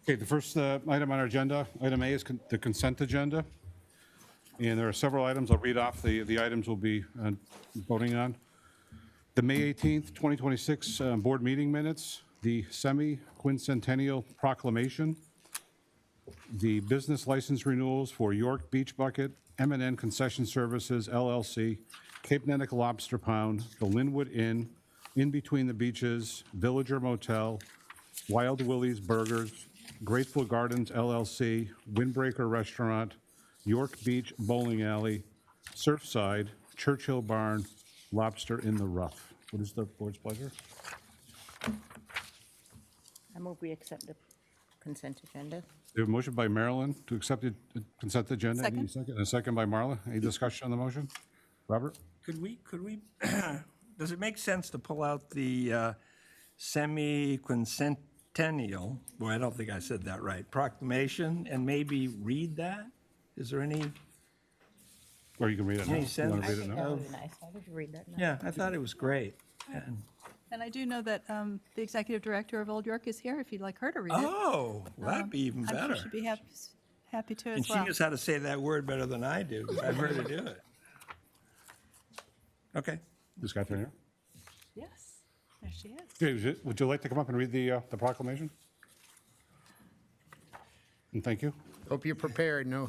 Okay, the first item on our agenda, item A, is the consent agenda. And there are several items. I'll read off the items we'll be voting on. The May 18th, 2026 board meeting minutes, the semi-quincentennial proclamation, the business license renewals for York Beach Bucket, M&N Concession Services, LLC, Cape Nenick Lobster Pound, the Linwood Inn, In Between the Beaches, Villager Motel, Wild Willie's Burgers, Grateful Gardens, LLC, Windbreaker Restaurant, York Beach Bowling Alley, Surfside, Churchill Barn, Lobster in the Rough. What is the board's pleasure? I move we accept the consent agenda. We have a motion by Marilyn to accept the consent agenda. Any second? And a second by Marla. Any discussion on the motion? Robert? Could we, does it make sense to pull out the semi-quincentennial, boy, I don't think I said that right, proclamation, and maybe read that? Is there any, Or you can read it now. Any You sense? want to read it That now? would be nice. Why would you read that now? yeah, I thought it was great. And- And I do know that the executive director of Old York is here, if you'd like her to read it. Oh, that'd be even I'm sure better. she'd be happy to And as she well. knows how to say that word better than I do, 'cause I've heard her do it. Okay. This guy right here. Yes, there she is. Okay, would you like to come up and read the proclamation? And thank you. Hope you're prepared. No,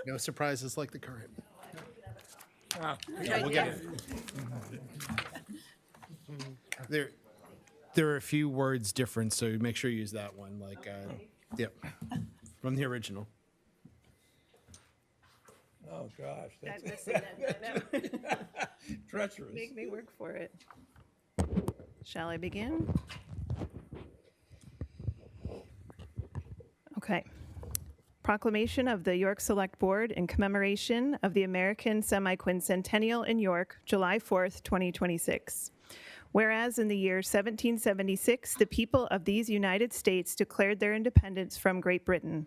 no surprises like the current. There are a few words different, so make sure you use that one. Like, yep, from the original. Oh, gosh, that's I'm missing that. treacherous. Make me work for it. Shall I begin? Okay. Proclamation of the York Select Board in commemoration of the American Semi-Quincentennial in York, July 4th, 2026. Whereas in the year 1776, the people of these United States declared their independence from Great Britain,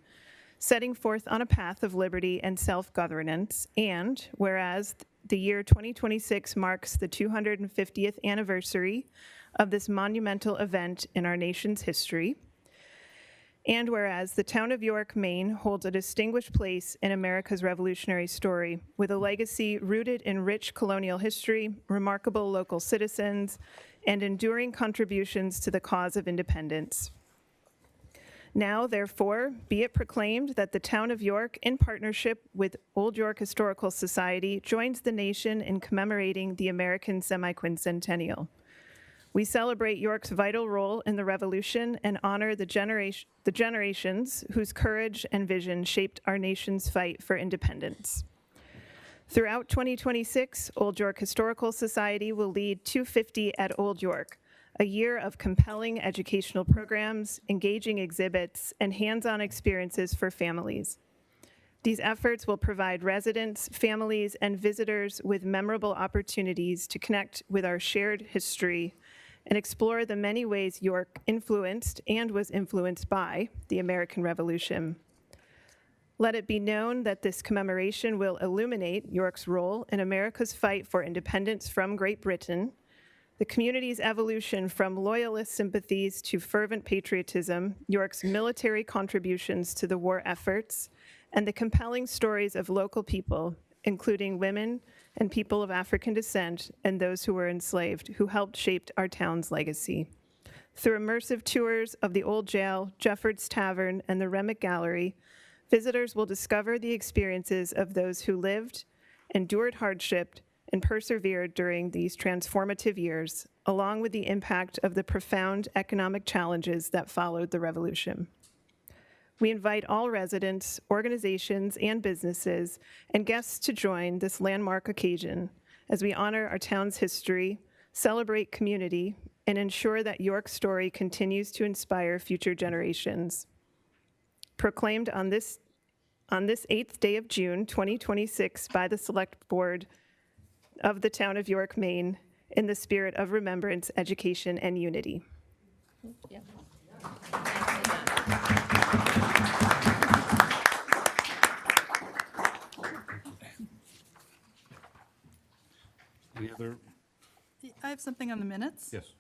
setting forth on a path of liberty and self-governance, and whereas the year 2026 marks the 250th anniversary of this monumental event in our nation's history, and whereas the town of York, Maine holds a distinguished place in America's revolutionary story with a legacy rooted in rich colonial history, remarkable local citizens, and enduring contributions to the cause of independence. Now, therefore, be it proclaimed that the town of York, in partnership with Old York Historical Society, joins the nation in commemorating the American Semi-Quincentennial. We celebrate York's vital role in the Revolution and honor the generations whose courage and vision shaped our nation's fight for independence. Throughout 2026, Old York Historical Society will lead 250 at Old York, a year of compelling educational programs, engaging exhibits, and hands-on experiences for families. These efforts will provide residents, families, and visitors with memorable opportunities to connect with our shared history and explore the many ways York influenced and was influenced by the American Revolution. Let it be known that this commemoration will illuminate York's role in America's fight for independence from Great Britain, the community's evolution from loyalist sympathies to fervent patriotism, York's military contributions to the war efforts, and the compelling stories of local people, including women and people of African descent and those who were enslaved, who helped shape our town's legacy. Through immersive tours of the Old Jail, Jefford's Tavern, and the Remick Gallery, visitors will discover the experiences of those who lived, endured hardship, and persevered during these transformative years, along with the impact of the profound economic challenges that followed the Revolution. We invite all residents, organizations, and businesses and guests to join this landmark occasion as we honor our town's history, celebrate community, and ensure that York's story continues to inspire future generations. Proclaimed on this 8th day of June, 2026 by the Select Board of the town of York, Maine, in the spirit of remembrance, education, and unity. Yeah. Any other? I have something on the minutes. Yes.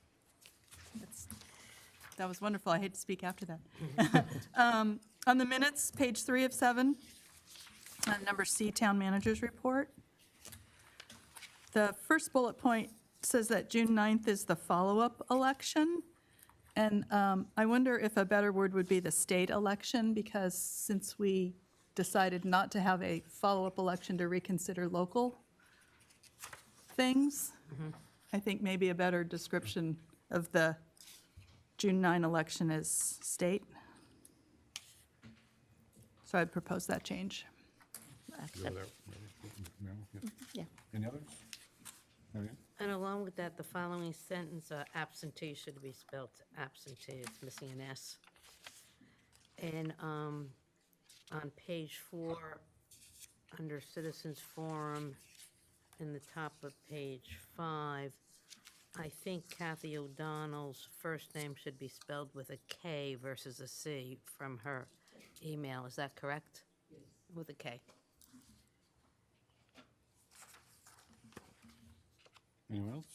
that was wonderful. I hate to speak after that. On the minutes, page 3 of 7, number C, Town Manager's Report. The first bullet point says that June 9th is the follow-up election. And I wonder if a better word would be the state election, because since we decided not to have a follow-up election to reconsider local things, I think maybe a better description of the June 9 election is state. So I'd propose that change. Go Accept. there. No? Yeah. Yeah. Any others? Marianne? And along with that, the following sentence, absentee should be spelled absentee, it's missing an S. And on page 4, under Citizens Forum, in the top of page 5, I think Kathy O'Donnell's first name should be spelled with a K versus a C from her email. Is that correct? With a K. Anyone else?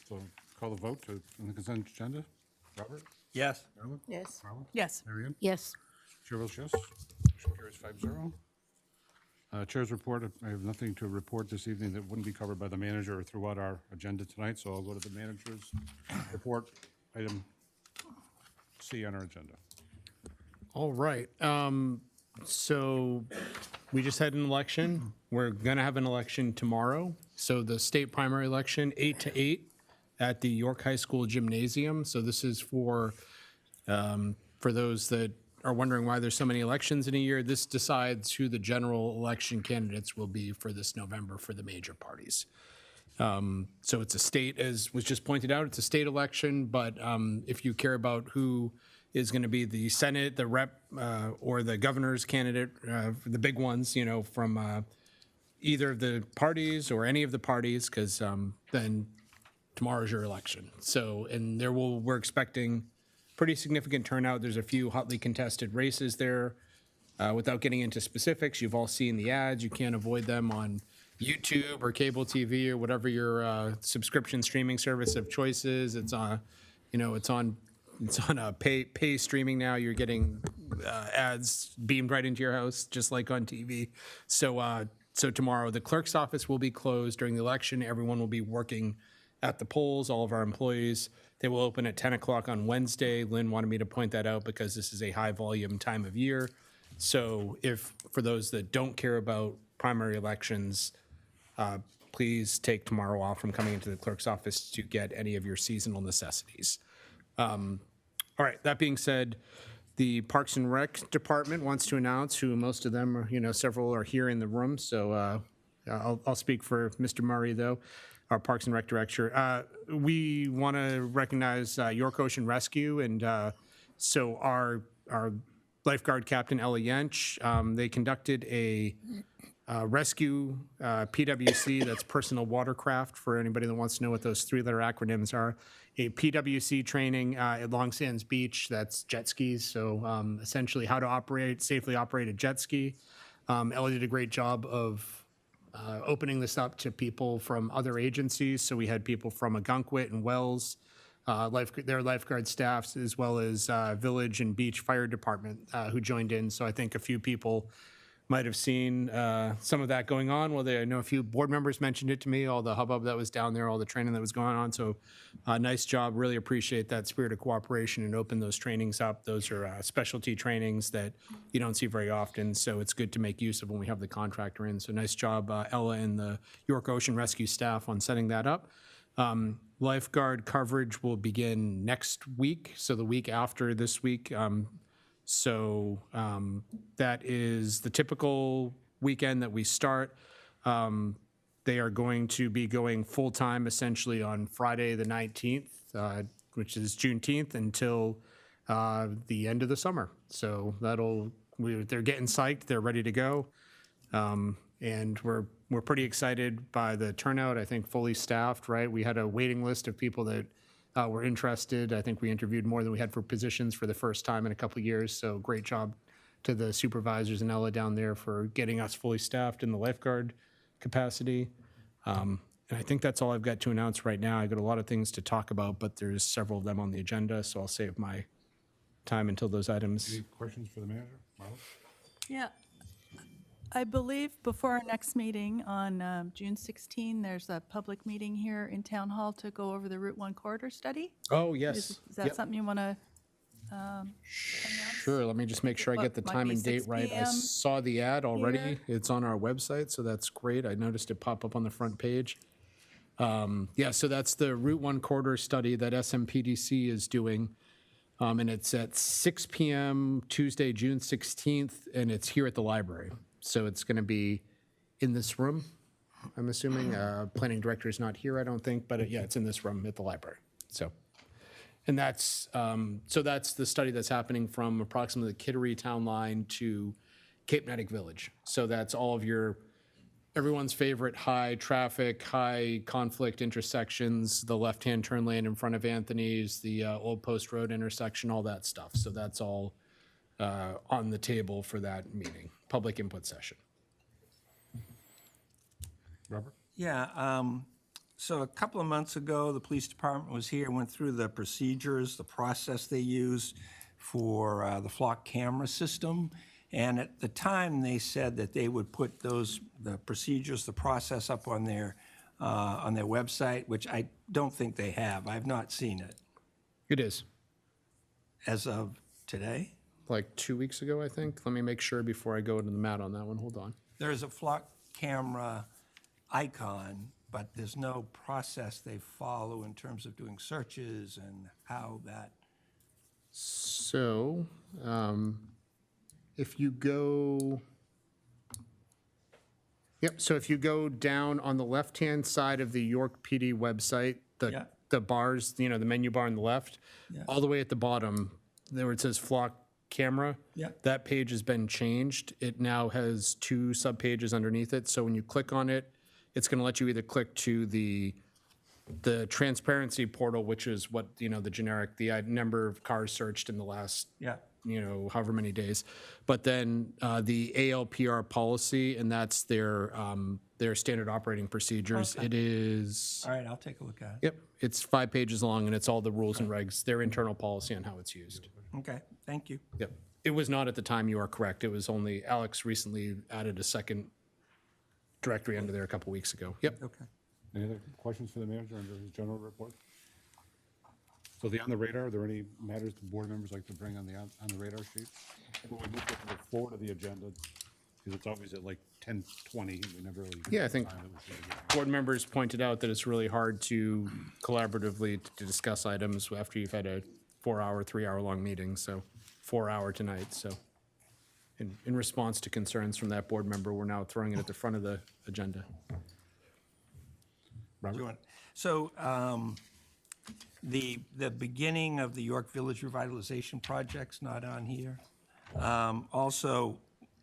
So call the vote on the consent agenda. Robert? Yes. Marilyn? Yes. Marla? Yes. Marianne? Yes. Chair votes yes. Motion carries 5-0. Chair's report, I have nothing to report this evening that wouldn't be covered by the manager or throughout our agenda tonight, so I'll go to the manager's report, item C on our agenda. All right. So we just had an election. We're going to have an election tomorrow. So the state primary election, 8 to 8 at the York High School Gymnasium. So this is for those that are wondering why there's so many elections in a year. This decides who the general election candidates will be for this November for the major parties. So it's a state, as was just pointed out, it's a state election, but if you care about who is going to be the Senate, the rep, or the governor's candidate, the big ones, you know, from either of the parties or any of the parties, because then tomorrow's your election. So, and we're expecting pretty significant turnout. There's a few hotly contested races there. Without getting into specifics, you've all seen the ads. You can't avoid them on YouTube or cable TV or whatever your subscription streaming service of choice is. It's on, it's on a pay streaming now. You're getting ads beamed right into your house, just like on TV. So tomorrow the clerk's office will be closed during the election. Everyone will be working at the polls. All of our employees. They will open at 10 o'clock on Wednesday. Lynn wanted me to point that out because this is a high volume time of year. So for those that don't care about primary elections, please take tomorrow off from coming into the clerk's office to get any of your seasonal necessities. All right, that being said, the Parks and Rec Department wants to announce who most of them are, several are here in the room. So I'll speak for Mr. Murray, though, our Parks and Rec Director. We want to recognize York Ocean Rescue. And so our lifeguard captain, Ella Yench, they conducted a rescue PWC, that's personal watercraft, for anybody that wants to know what those three-letter acronyms are. A PWC training at Long Sands Beach, that's jet skis. So essentially how to safely operate a jet ski. Ella did a great job of opening this up to people from other agencies. So we had people from Agunquit and Wells, their lifeguard staffs, as well as Village and Beach Fire Department who joined in. So I think a few people might have seen some of that going on. Well, I know a few board members mentioned it to me, all the hubbub that was down there, all the training that was going on. So nice job. Really appreciate that spirit of cooperation and open those trainings up. Those are specialty trainings that you don't see very often. So it's good to make use of when we have the contractor in. So nice job, Ella and the York Ocean Rescue staff on setting that up. Lifeguard coverage will begin next week, so the week after this week. So that is the typical weekend that we start. They are going to be going full-time essentially on Friday the 19th, which is Juneteenth, until the end of the summer. So they're getting psyched, they're ready to go. And we're pretty excited by the turnout. I think fully staffed, right? We had a waiting list of people that were interested. I think we interviewed more than we had for positions for the first time in a couple of years. So great job to the supervisors and Ella down there for getting us fully staffed in the lifeguard capacity. And And I think that's all I've got to announce right now. I got a lot of things to talk about, but there's several of them on the agenda, so I'll save my time until those items. Any questions for the manager? Marla? Yeah. I believe before our next meeting on June 16, there's a public meeting here in Town Hall to go over the Route 1 corridor study. Oh, yes. Is that Yep. something you want to? Sure, let me just make sure I get the Might time be and date 6 right. I PM saw the ad already. here. It's on our website, so that's great. I noticed it pop up on the front page. Yeah, so that's the Route 1 corridor study that SMPDC is doing. And it's at 6 PM Tuesday, June 16th, and it's here at the library. So it's going to be in this room, I'm assuming. Planning director is not here, I don't think, but yeah, it's in this room at the library. So, and that's the study that's happening from approximately the Kittery Town Line to Cape Natick Village. So that's all of everyone's favorite high traffic, high conflict intersections, the left-hand turn lane in front of Anthony's, the Old Post Road intersection, all that stuff. So that's all on the table for that meeting, public input session. Robert? Yeah, so a couple of months ago, the police department was here, went through the procedures, the process they use for the flock camera system. And at the time, they said that they would put the procedures, the process up on their website, which I don't think they have. I've not seen it It is, as of today. like 2 weeks ago, I think. Let me make sure before I go into the mat on that one. Hold on. There's a flock camera icon, but there's no process they follow in terms of doing searches and how that. So, if you go, yep, so if you go down on the left-hand side of the York PD website, Yeah. the bars, the menu bar on the left, Yeah. all the way at the bottom, there where it says flock camera, Yeah. that page has been changed. It now has 2 subpages underneath it. So when you click on it, it's going to let you either click to the transparency portal, which is what, the generic, the number of cars searched in the last Yeah. however many days. But then the ALPR policy, and that's their standard operating procedures. Okay. It is, All right, I'll take a look at it. yep, it's 5 pages long, and it's all the rules and regs, their internal policy on how it's used. Okay, thank you. Yep. It was not at the time, you are correct. It was only, Alex recently added a second directory under there a couple weeks ago. Yep. Okay. Any other questions for the manager under his general report? So the on the radar, are there any matters the board members like to bring on the radar sheet? When we move to the forward of the agenda, because it's always at like 10:20, we never really. get Yeah, I the think time that we should get. board members pointed out that it's really hard to collaboratively to discuss items after you've had a 4-hour, 3-hour-long meeting, so 4-hour tonight, so. In response to concerns from that board member, we're now throwing it at the front of the agenda. So the beginning of the York Village Revitalization Project's not on here. Also,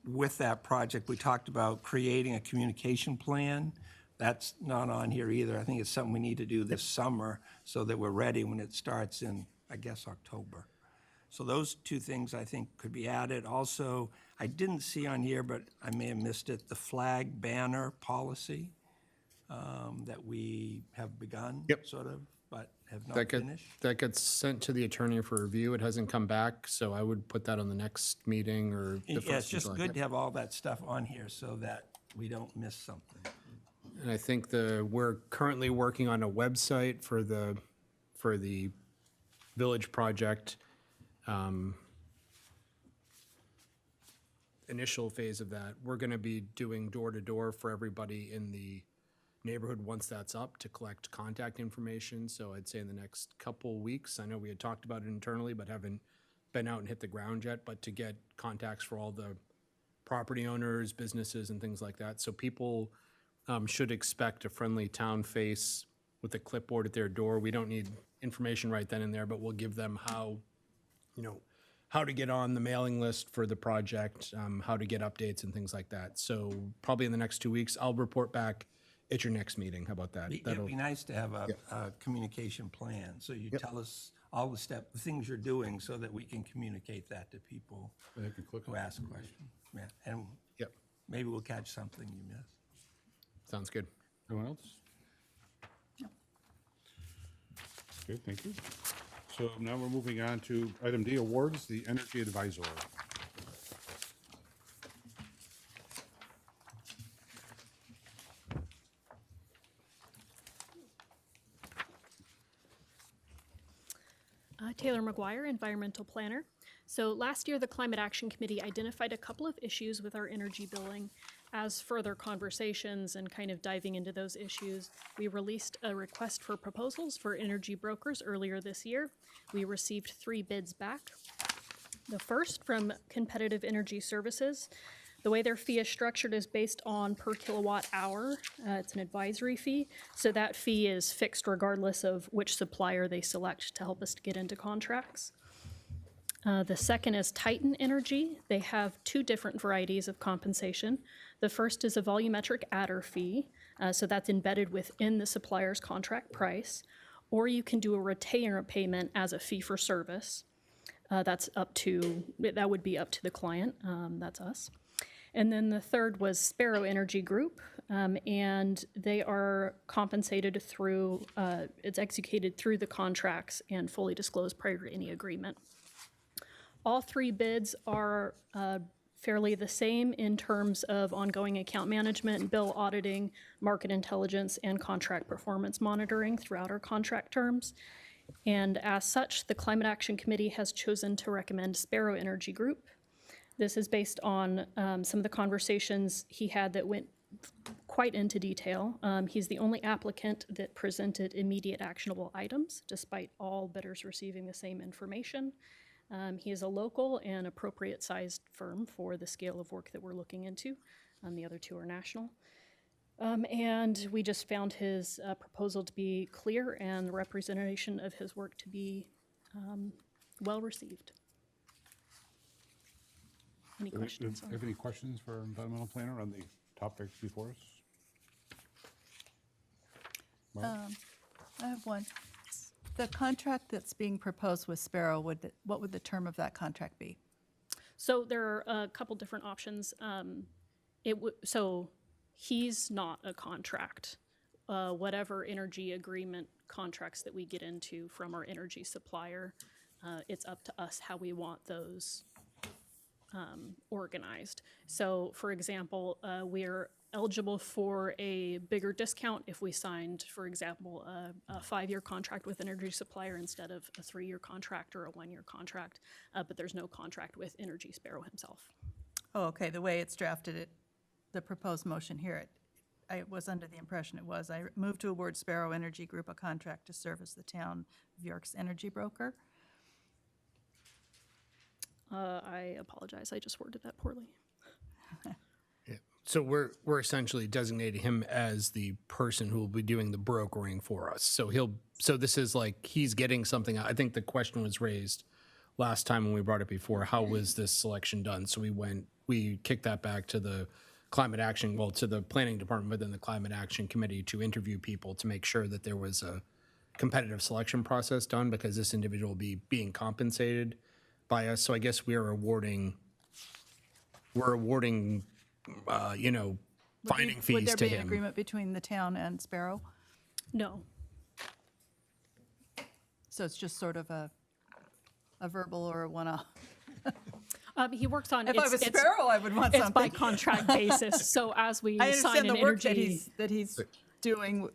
with that project, we talked about creating a communication plan. That's not on here either. I think it's something we need to do this summer so that we're ready when it starts in, I guess, October. So those 2 things I think could be added. Also, I didn't see on here, but I may have missed it, the flag banner policy that we have begun. Yep. Sort of, but have not That finished. gets sent to the attorney for review. It hasn't come back, so I would put that on the next meeting or the Yeah, it's first. just July. good to have all that stuff on here so that we don't miss something. And I think we're currently working on a website for the village project. Initial phase of that, we're gonna be doing door-to-door for everybody in the neighborhood once that's up to collect contact information. So I'd say in the next couple weeks, I know we had talked about it internally, but haven't been out and hit the ground yet, but to get contacts for all the property owners, businesses, and things like that. So people should expect a friendly town face with a clipboard at their door. We don't need information right then and there, but we'll give them how to get on the mailing list for the project, how to get updates and things like that. So probably in the next 2 weeks, I'll report back at your next meeting. How about that? It'd be nice to have a communication plan, so you tell us all the things you're doing so that we can communicate that to people They can click who on it. ask questions. Yeah, and Yep, maybe we'll catch something you missed. sounds good. Anyone else? Okay, thank you. So now we're moving on to item D, awards, the Energy Advisor. Taylor McGuire, Environmental Planner. So last year, the Climate Action Committee identified a couple of issues with our energy billing. As further conversations and kind of diving into those issues, we released a request for proposals for energy brokers earlier this year. We received 3 bids back. The first from Competitive Energy Services. The way their fee is structured is based on per kilowatt hour. It's an advisory fee, so that fee is fixed regardless of which supplier they select to help us to get into contracts. The second is Titan Energy. They have 2 different varieties of compensation. The first is a volumetric adder fee, so that's embedded within the supplier's contract price, or you can do a retainer payment as a fee for service. That would be up to the client, that's us. And then the third was Sparrow Energy Group, and they are compensated through, it's executed through the contracts and fully disclosed prior to any agreement. All 3 bids are fairly the same in terms of ongoing account management, bill auditing, market intelligence, and contract performance monitoring throughout our contract terms. And as such, the Climate Action Committee has chosen to recommend Sparrow Energy Group. This is based on some of the conversations he had that went quite into detail. He's the only applicant that presented immediate actionable items, despite all bidders receiving the same information. He is a local and appropriate sized firm for the scale of work that we're looking into. The other 2 are national. And we just found his proposal to be clear and the representation of his work to be well received. Any questions? Have any questions for environmental planner on the topic before us? Mark? I have one. The contract that's being proposed with Sparrow, what would the term of that contract be? So there are a couple different options. So he's not a contract. Whatever energy agreement contracts that we get into from our energy supplier, it's up to us how we want those organized. So, for example, we're eligible for a bigger discount if we signed, for example, a 5-year contract with an energy supplier instead of a 3-year contract or a 1-year contract, but there's no contract with Energy Sparrow himself. Oh, okay, the way it's drafted, the proposed motion here, I was under the impression it was, I moved to award Sparrow Energy Group a contract to service the town of York's energy broker. I apologize, I just worded that poorly. So we're essentially designating him as the person who will be doing the brokering for us. So this is like he's getting something. I think the question was raised last time when we brought it before. How was this selection done? So we kicked that back to the climate action, to the planning department within the Climate Action Committee to interview people to make sure that there was a competitive selection process done because this individual will be being compensated by us. So I guess we're awarding finding fees Would there to be an him. agreement between the town and Sparrow? No, So it's just sort of a verbal or a one-off? he works on. If I was Sparrow, I would want It's by something. contract basis. So as we I sign understand an the work energy, that he's doing.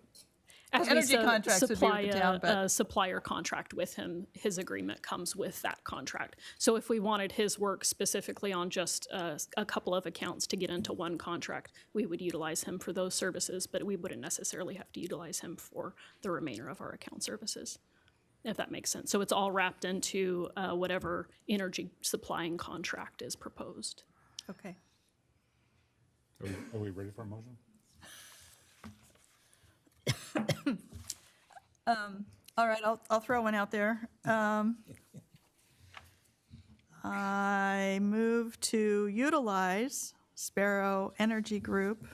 as we energy contracts would be supply with the town, but- a supplier contract with him, his agreement comes with that contract. So if we wanted his work specifically on just a couple of accounts to get into one contract, we would utilize him for those services, but we wouldn't necessarily have to utilize him for the remainder of our account services, if that makes sense. So it's all wrapped into whatever energy supplying contract is proposed. Okay. Are we ready for a motion? All right, I'll throw one out there. I move to utilize Sparrow Energy Group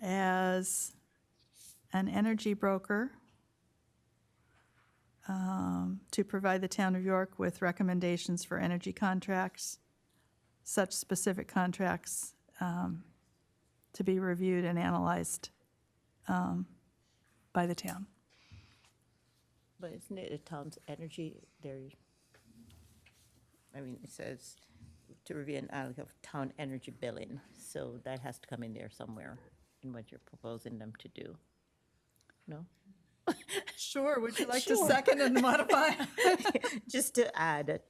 as an energy broker to provide the town of York with recommendations for energy contracts, such specific contracts to be reviewed and analyzed by the town. Would you be ready for a motion? By the town. Yes. But isn't it a town's energy, there, I mean, it says to review an analysis of town energy billing, so that has to come in there somewhere in what you're proposing them to do. No? Sure, would you like to Sure. second and modify? Just to add,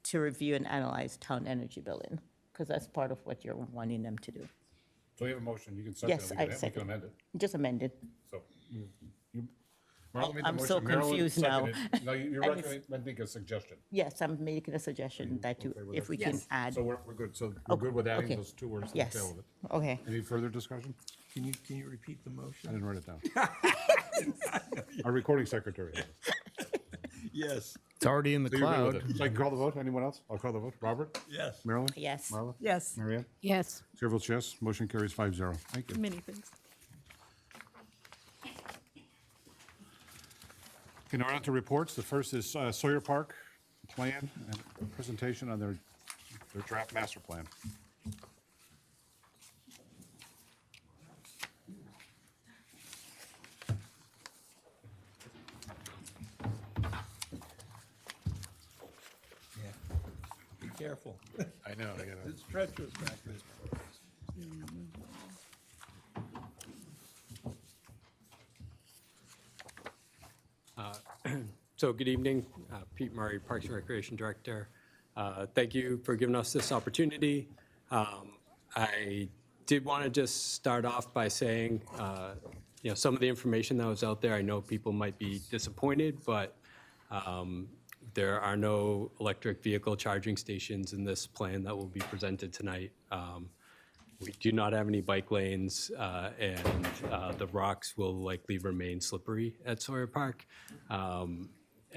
to review and analyze town energy billing, because that's part of what you're wanting them to do. So you have a motion, you can second it. Yes, We I can second. amend it. Just amended. So, Marla made the I'm so motion, Marilyn confused now. seconded. No, you're And it's- recommending a suggestion. Yes, I'm making a suggestion that you, okay with if that? we can Yes. add. So we're good, so we're good with adding okay. those two words to the Yes, tail of it. okay. Any further discussion? Can you repeat the motion? I didn't write it down. Our recording secretary. Yes. It's already in the So you're good with cloud. it. So I can call the vote? Anyone else? I'll call the vote. Robert? Yes. Marilyn? Yes. Marla? Yes, Marianne? Yes. Chair votes yes. Motion carries 5-0. Thank you. many things. Okay, now we're on to reports. The first is Sawyer Park plan and presentation on their draft master plan. Yeah. Be careful. I know. It's treacherous back there. So good evening, Pete Murray, Parks and Recreation Director. Thank you for giving us this opportunity. I did want to just start off by saying, some of the information that was out there, I know people might be disappointed, but there are no electric vehicle charging stations in this plan that will be presented tonight. We do not have any bike lanes, and the rocks will likely remain slippery at Sawyer Park.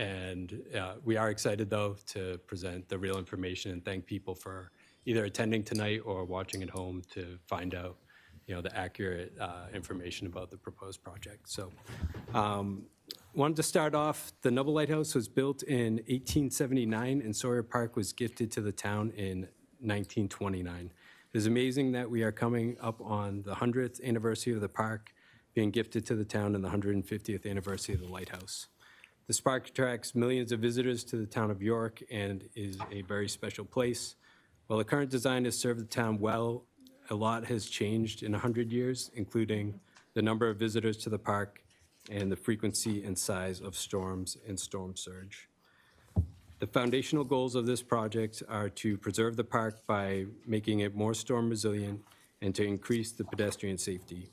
And we are excited, though, to present the real information and thank people for either attending tonight or watching at home to find out, the accurate information about the proposed project. So wanted to start off, the Noble Lighthouse was built in 1879, and Sawyer Park was gifted to the town in 1929. It is amazing that we are coming up on the 100th anniversary of the park being gifted to the town and the 150th anniversary of the lighthouse. This park attracts millions of visitors to the town of York and is a very special place. While the current design has served the town well, a lot has changed in 100 years, including the number of visitors to the park and the frequency and size of storms and storm surge. The foundational goals of this project are to preserve the park by making it more storm resilient and to increase the pedestrian safety.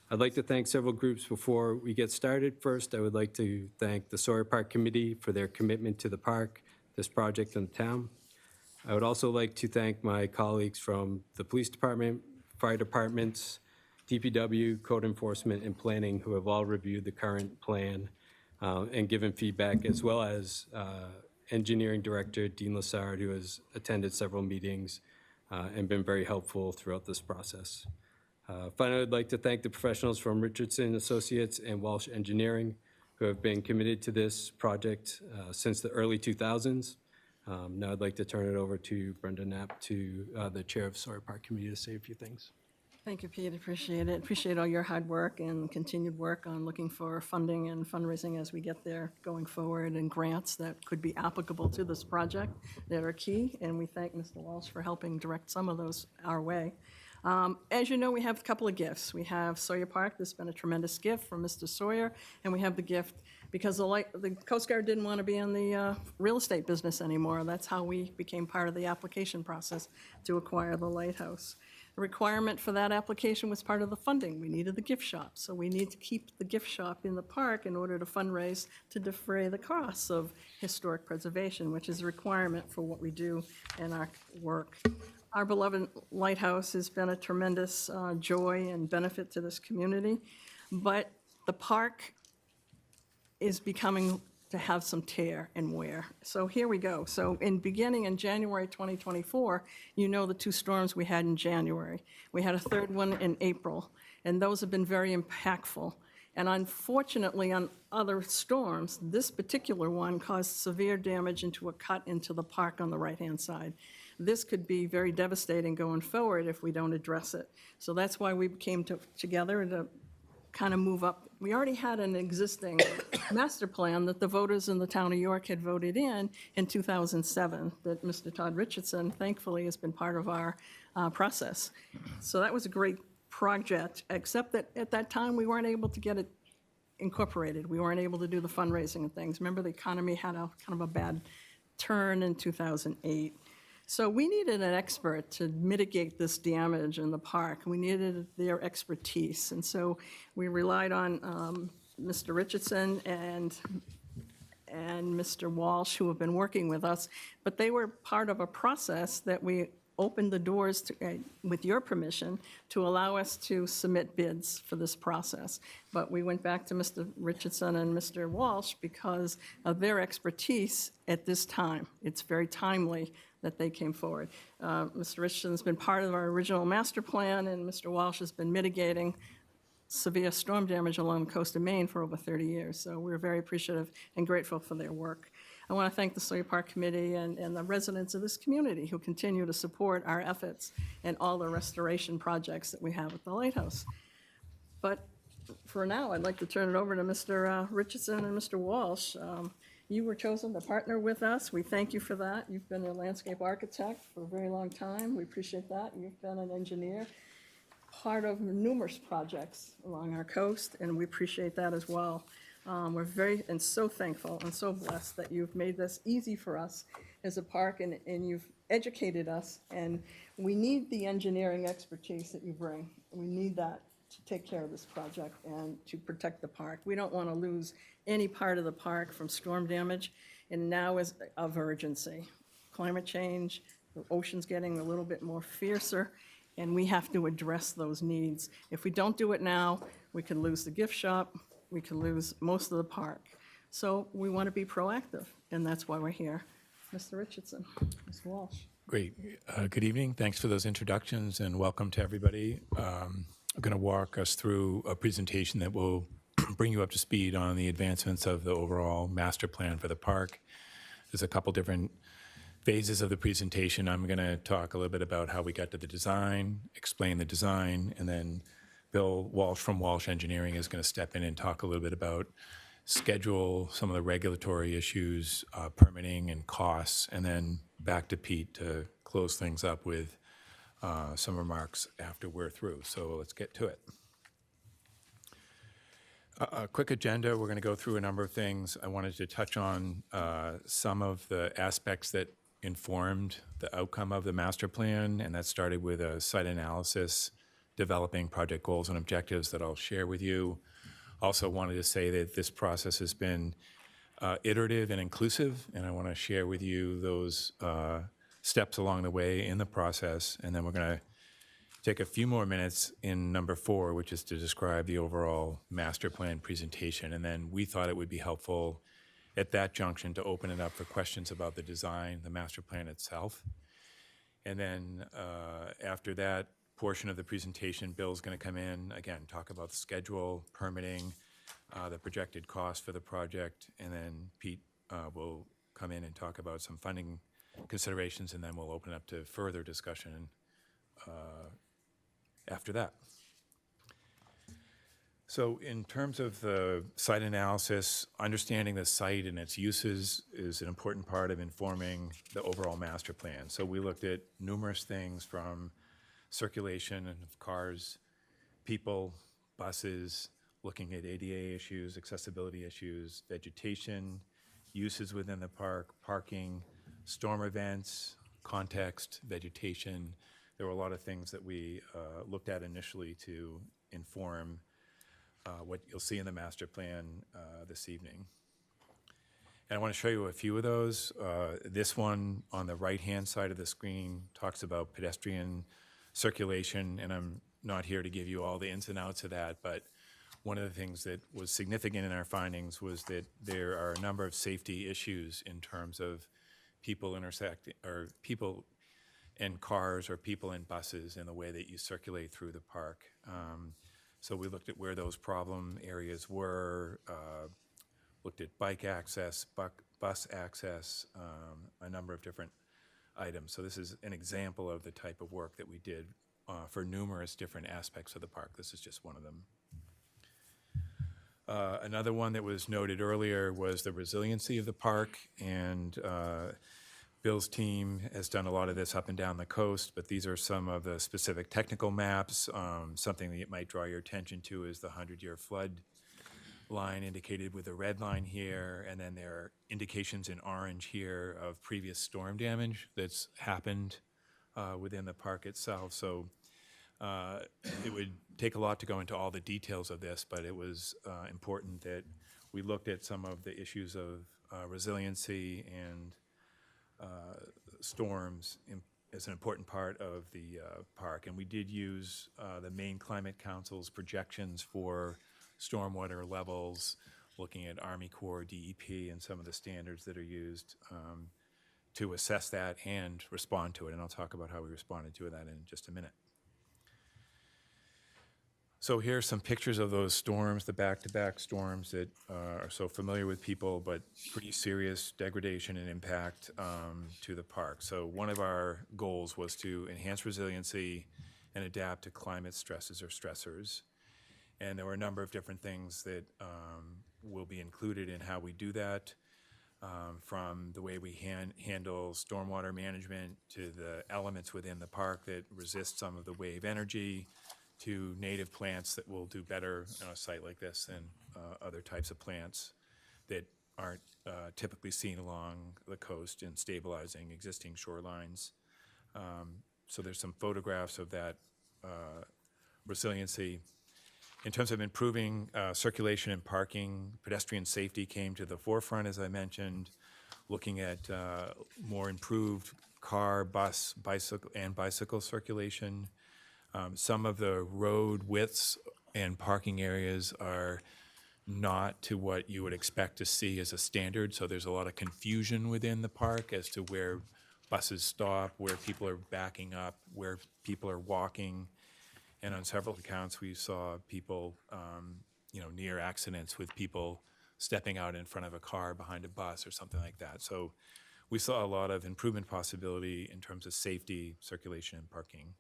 I'd like to thank several groups before we get started. First, I would like to thank the Sawyer Park Committee for their commitment to the park, this project, and the town. I would also like to thank my colleagues from the police department, fire departments, DPW, code enforcement, and planning who have all reviewed the current plan and given feedback, as well as engineering director Dean Lassard, who has attended several meetings and been very helpful throughout this process. Finally, I'd like to thank the professionals from Richardson Associates and Walsh Engineering who have been committed to this project since the early 2000s. Now I'd like to turn it over to Brenda Knapp, the chair of Sawyer Park Committee, to say a few things. Thank you, Pete. Appreciate it. Appreciate all your hard work and continued work on looking for funding and fundraising as we get there going forward, and grants that could be applicable to this project that are key. And we thank Mr. Walsh for helping direct some of those our way. As you know, we have a couple of gifts. We have Sawyer Park. This has been a tremendous gift from Mr. Sawyer. And we have the gift because the Coast Guard didn't want to be in the real estate business anymore. That's how we became part of the application process to acquire the lighthouse. The requirement for that application was part of the funding. We needed the gift shop. So we need to keep the gift shop in the park in order to fundraise to defray the costs of historic preservation, which is a requirement for what we do in our work. Our beloved lighthouse has been a tremendous joy and benefit to this community, but the park is becoming to have some tear and wear. So here we go. So beginning in January 2024, the two storms we had in January. We had a third one in April, and those have been very impactful. And unfortunately, on other storms, this particular one caused severe damage into a cut into the park on the right-hand side. This could be very devastating going forward if we don't address it. So that's why we came together to kind of move up. We already had an existing master plan that the voters in the town of York had voted in 2007, that Mr. Todd Richardson thankfully has been part of our process. So that was a great project, except that at that time, we weren't able to get it incorporated. We weren't able to do the fundraising and things. Remember, the economy had a kind of a bad turn in 2008. So we needed an expert to mitigate this damage in the park. We needed their expertise. And so we relied on Mr. Richardson and Mr. Walsh, who have been working with us. But they were part of a process that we opened the doors to, with your permission, to allow us to submit bids for this process. But we went back to Mr. Richardson and Mr. Walsh because of their expertise at this time. It's very timely that they came forward. Mr. Richardson's been part of our original master plan, and Mr. Walsh has been mitigating severe storm damage along the coast of Maine for over 30 years. So we're very appreciative and grateful for their work. I want to thank the Sawyer Park Committee and the residents of this community who continue to support our efforts and all the restoration projects that we have at the lighthouse. But for now, I'd like to turn it over to Mr. Richardson and Mr. Walsh. You were chosen to partner with us. We thank you for that. You've been a landscape architect for a very long time. We appreciate that. You've been an engineer, part of numerous projects along our coast, and we appreciate that as well. We're very and so thankful and so blessed that you've made this easy for us as a park, and you've educated us. And we need the engineering expertise that you bring. We need that to take care of this project and to protect the park. We don't want to lose any part of the park from storm damage, and now is of urgency. Climate change, the ocean's getting a little bit more fiercer, and we have to address those needs. If we don't do it now, we could lose the gift shop, we could lose most of the park. So we want to be proactive, and that's why we're here. Mr. Richardson, Mr. Walsh. Great. Good evening. Thanks for those introductions, and welcome to everybody. I'm going to walk us through a presentation that will bring you up to speed on the advancements of the overall master plan for the park. There's a couple different phases of the presentation. I'm going to talk a little bit about how we got to the design, explain the design, and then Bill Walsh from Walsh Engineering is going to step in and talk a little bit about schedule, some of the regulatory issues, permitting and costs, and then back to Pete to close things up with some remarks after we're through. So let's get to it. A quick agenda. We're going to go through a number of things. I wanted to touch on some of the aspects that informed the outcome of the master plan, and that started with a site analysis, developing project goals and objectives that I'll share with you. Also wanted to say that this process has been iterative and inclusive, and I want to share with you those steps along the way in the process. And then we're going to take a few more minutes in number 4, which is to describe the overall master plan presentation. And then we thought it would be helpful at that junction to open it up for questions about the design, the master plan itself. And then after that portion of the presentation, Bill's going to come in, again, talk about the schedule, permitting, the projected cost for the project, and then Pete will come in and talk about some funding considerations, and then we'll open up to further discussion after that. So in terms of the site analysis, understanding the site and its uses is an important part of informing the overall master plan. So we looked at numerous things from circulation of cars, people, buses, looking at ADA issues, accessibility issues, vegetation, uses within the park, parking, storm events, context, vegetation. There were a lot of things that we looked at initially to inform what you'll see in the master plan this evening. And I want to show you a few of those. This one on the right-hand side of the screen talks about pedestrian circulation, and I'm not here to give you all the ins and outs of that, but one of the things that was significant in our findings was that there are a number of safety issues in terms of people intersecting, or people in cars or people in buses in the way that you circulate through the park. So we looked at where those problem areas were, looked at bike access, bus access, a number of different items. So this is an example of the type of work that we did for numerous different aspects of the park. This is just one of them. Another one that was noted earlier was the resiliency of the park, and Bill's team has done a lot of this up and down the coast, but these are some of the specific technical maps. Something that might draw your attention to is the 100-year flood line indicated with a red line here, and then there are indications in orange here of previous storm damage that's happened within the park itself. So it would take a lot to go into all the details of this, but it was important that we looked at some of the issues of resiliency and storms as an important part of the park. And we did use the Maine Climate Council's projections for stormwater levels, looking at Army Corps, DEP, and some of the standards that are used to assess that and respond to it. And I'll talk about how we responded to that in just a minute. So here's some pictures of those storms, the back-to-back storms that are so familiar with people, but pretty serious degradation and impact to the park. So one of our goals was to enhance resiliency and adapt to climate stresses or stressors. And there were a number of different things that will be included in how we do that, from the way we handle stormwater management to the elements within the park that resist some of the wave energy, to native plants that will do better on a site like this than other types of plants that aren't typically seen along the coast in stabilizing existing shorelines. So there's some photographs of that resiliency. In terms of improving circulation and parking, pedestrian safety came to the forefront, as I mentioned, looking at more improved car, bus, bicycle circulation. Some of the road widths and parking areas are not to what you would expect to see as a standard, so there's a lot of confusion within the park as to where buses stop, where people are backing up, where people are walking. And on several accounts, we saw people, near accidents with people stepping out in front of a car behind a bus or something like that. So we saw a lot of improvement possibility in terms of safety, circulation, and parking.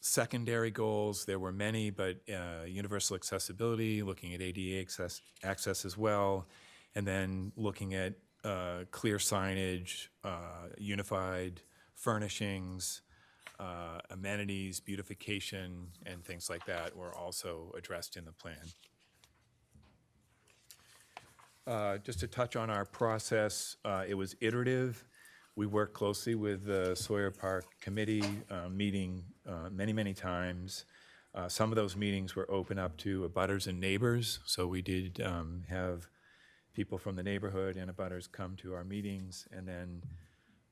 Secondary goals, there were many, but universal accessibility, looking at ADA access as well, and then looking at clear signage, unified furnishings, amenities, beautification, and things like that were also addressed in the plan. Just to touch on our process, it was iterative. We worked closely with the Sawyer Park Committee, meeting many, many times. Some of those meetings were open up to abutters and neighbors, so we did have people from the neighborhood and abutters come to our meetings. And then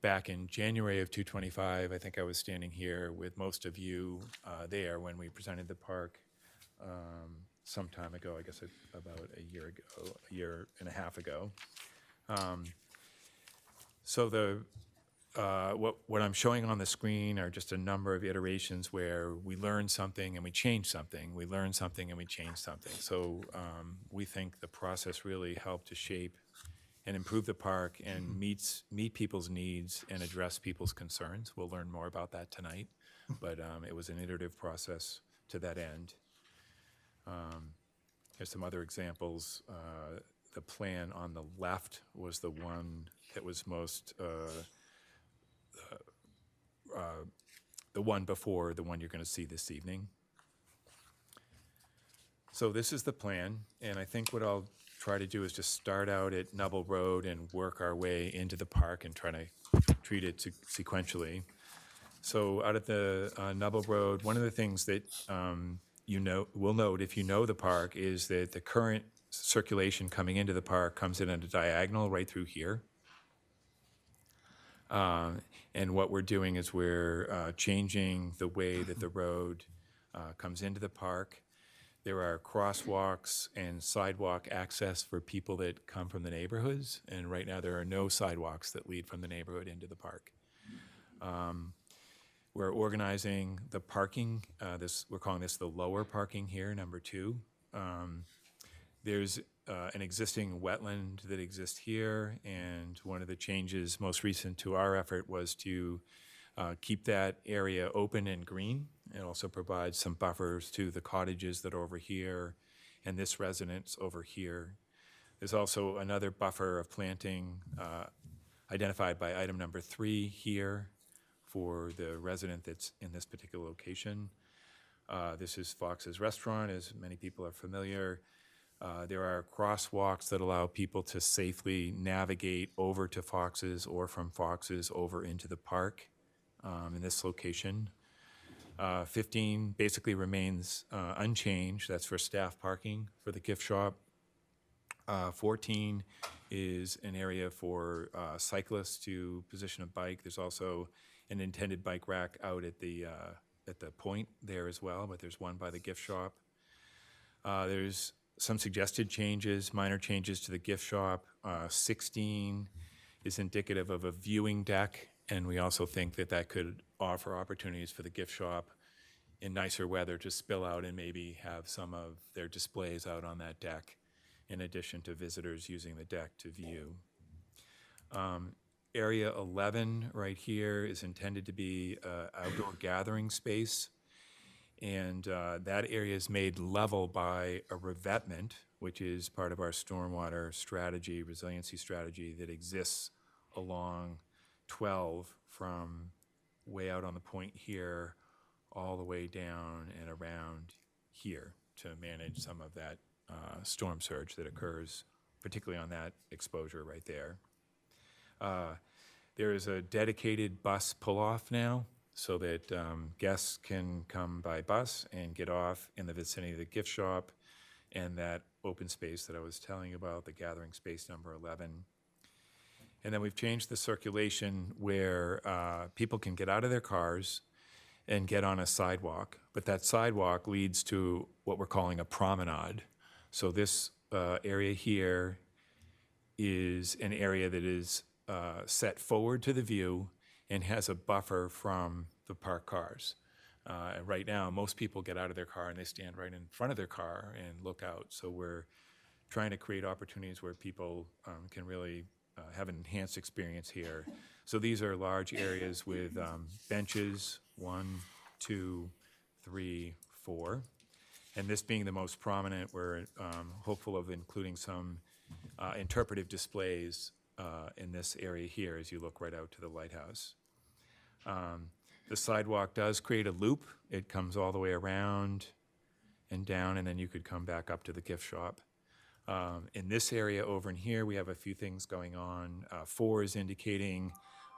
back in January of 2025, I think I was standing here with most of you there when we presented the park some time ago, I guess about a year and a half ago. So what I'm showing on the screen are just a number of iterations where we learn something and we change something, we learn something and we change something. So we think the process really helped to shape and improve the park and meet people's needs and address people's concerns. We'll learn more about that tonight, but it was an iterative process to that end. Here's some other examples. The plan on the left was the one that was most, the one before the one you're going to see this evening. So this is the plan, and I think what I'll try to do is just start out at Nubble Road and work our way into the park and try to treat it sequentially. So out at the Nubble Road, one of the things that will note if you know the park is that the current circulation coming into the park comes in at a diagonal right through here. And what we're doing is we're changing the way that the road comes into the park. There are crosswalks and sidewalk access for people that come from the neighborhoods, and right now there are no sidewalks that lead from the neighborhood into the park. We're organizing the parking. We're calling this the lower parking here, number 2. There's an existing wetland that exists here, and one of the changes most recent to our effort was to keep that area open and green It also provides some buffers to the cottages that are over here and this residence over here. There's also another buffer of planting identified by item number 3 here for the resident that's in this particular location. This is Fox's Restaurant, as many people are familiar. There are crosswalks that allow people to safely navigate over to Fox's or from Fox's over into the park in this location. 15 basically remains unchanged. That's for staff parking for the gift shop. 14 is an area for cyclists to position a bike. There's also an intended bike rack out at the point there as well, but there's one by the gift shop. There's some suggested changes, minor changes to the gift shop. 16 is indicative of a viewing deck, and we also think that that could offer opportunities for the gift shop in nicer weather to spill out and maybe have some of their displays out on that deck, in addition to visitors using the deck to view. Area 11 right here is intended to be an outdoor gathering space, and that area is made level by a revetment, which is part of our stormwater strategy, resiliency strategy that exists along 12 from way out on the point here all the way down and around here to manage some of that storm surge that occurs, particularly on that exposure right there. There is a dedicated bus pull-off now so that guests can come by bus and get off in the vicinity of the gift shop and that open space that I was telling you about, the gathering space number 11. And then we've changed the circulation where people can get out of their cars and get on a sidewalk, but that sidewalk leads to what we're calling a promenade. So this area here is an area that is set forward to the view and has a buffer from the parked cars. Right now, most people get out of their car and they stand right in front of their car and look out. So we're trying to create opportunities where people can really have an enhanced experience here. So these are large areas with benches, 1, 2, 3, 4. And this being the most prominent, we're hopeful of including some interpretive displays in this area here as you look right out to the lighthouse. The sidewalk does create a loop. It comes all the way around and down, and then you could come back up to the gift shop. In this area over in here, we have a few things going on. 4 is indicating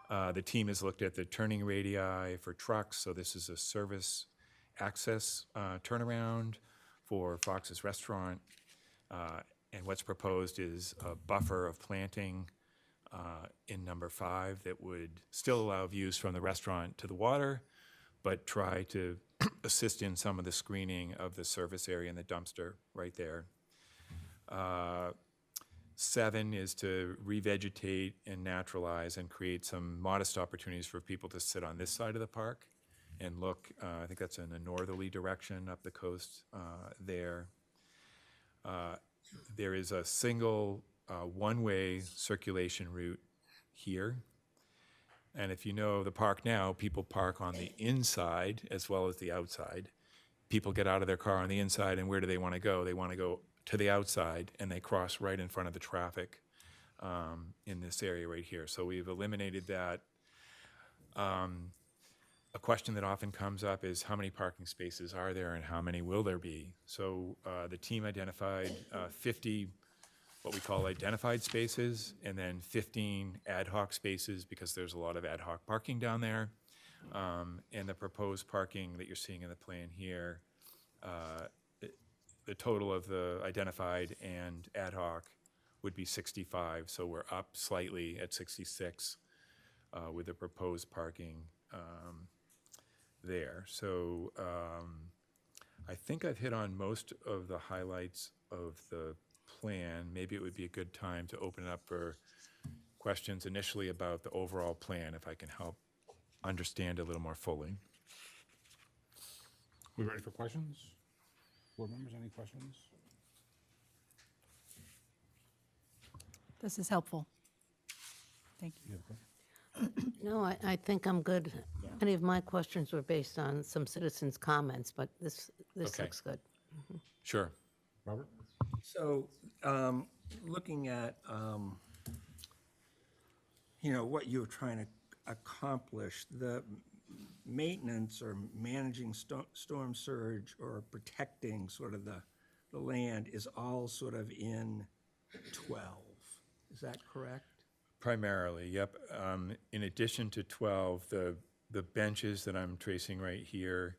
the team has looked at the turning radii for trucks, so this is a service access turnaround for Fox's Restaurant. And what's proposed is a buffer of planting in number 5 that would still allow views from the restaurant to the water, but try to assist in some of the screening of the service area and the dumpster right there. 7 is to revegetate and naturalize and create some modest opportunities for people to sit on this side of the park and look, I think that's in a northerly direction up the coast there. There is a single one-way circulation route here. And if you know the park now, people park on the inside as well as the outside. People get out of their car on the inside, and where do they want to go? They want to go to the outside, and they cross right in front of the traffic in this area right here. So we've eliminated that. A question that often comes up is how many parking spaces are there and how many will there be? So the team identified 50 what we call identified spaces, and then 15 ad hoc spaces because there's a lot of ad hoc parking down there. And the proposed parking that you're seeing in the plan here, the total of the identified and ad hoc would be 65, so we're up slightly at 66 with the proposed parking there. So I think I've hit on most of the highlights of the plan. Maybe it would be a good time to open it up for questions initially about the overall plan, if I can help understand a little more fully. We ready for questions? Board members, any questions? This is helpful. Thank you. You have a question? No, I think I'm good. Any of my questions were based on some citizens' comments, but this Okay. looks good. Sure. Robert? So, looking at, what you're trying to accomplish, the maintenance or managing storm surge or protecting sort of the land is all sort of in 12. Is that correct? Primarily, yep. In addition to 12, the benches that I'm tracing right here,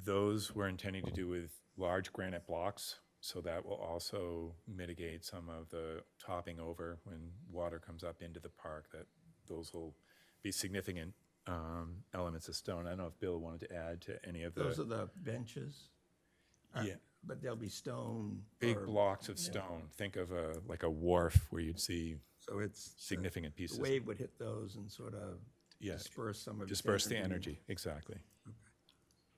those we're intending to do with large granite blocks, so that will also mitigate some of the topping over when water comes up into the park, that those will be significant elements of stone. I don't know if Bill wanted to add to any of Those the are the benches? yeah, But they'll be stone? big or- blocks of stone. Think of like a wharf where you'd see So it's. significant pieces. The wave would hit those and sort of Yeah, disperse some of the disperse the energy, exactly.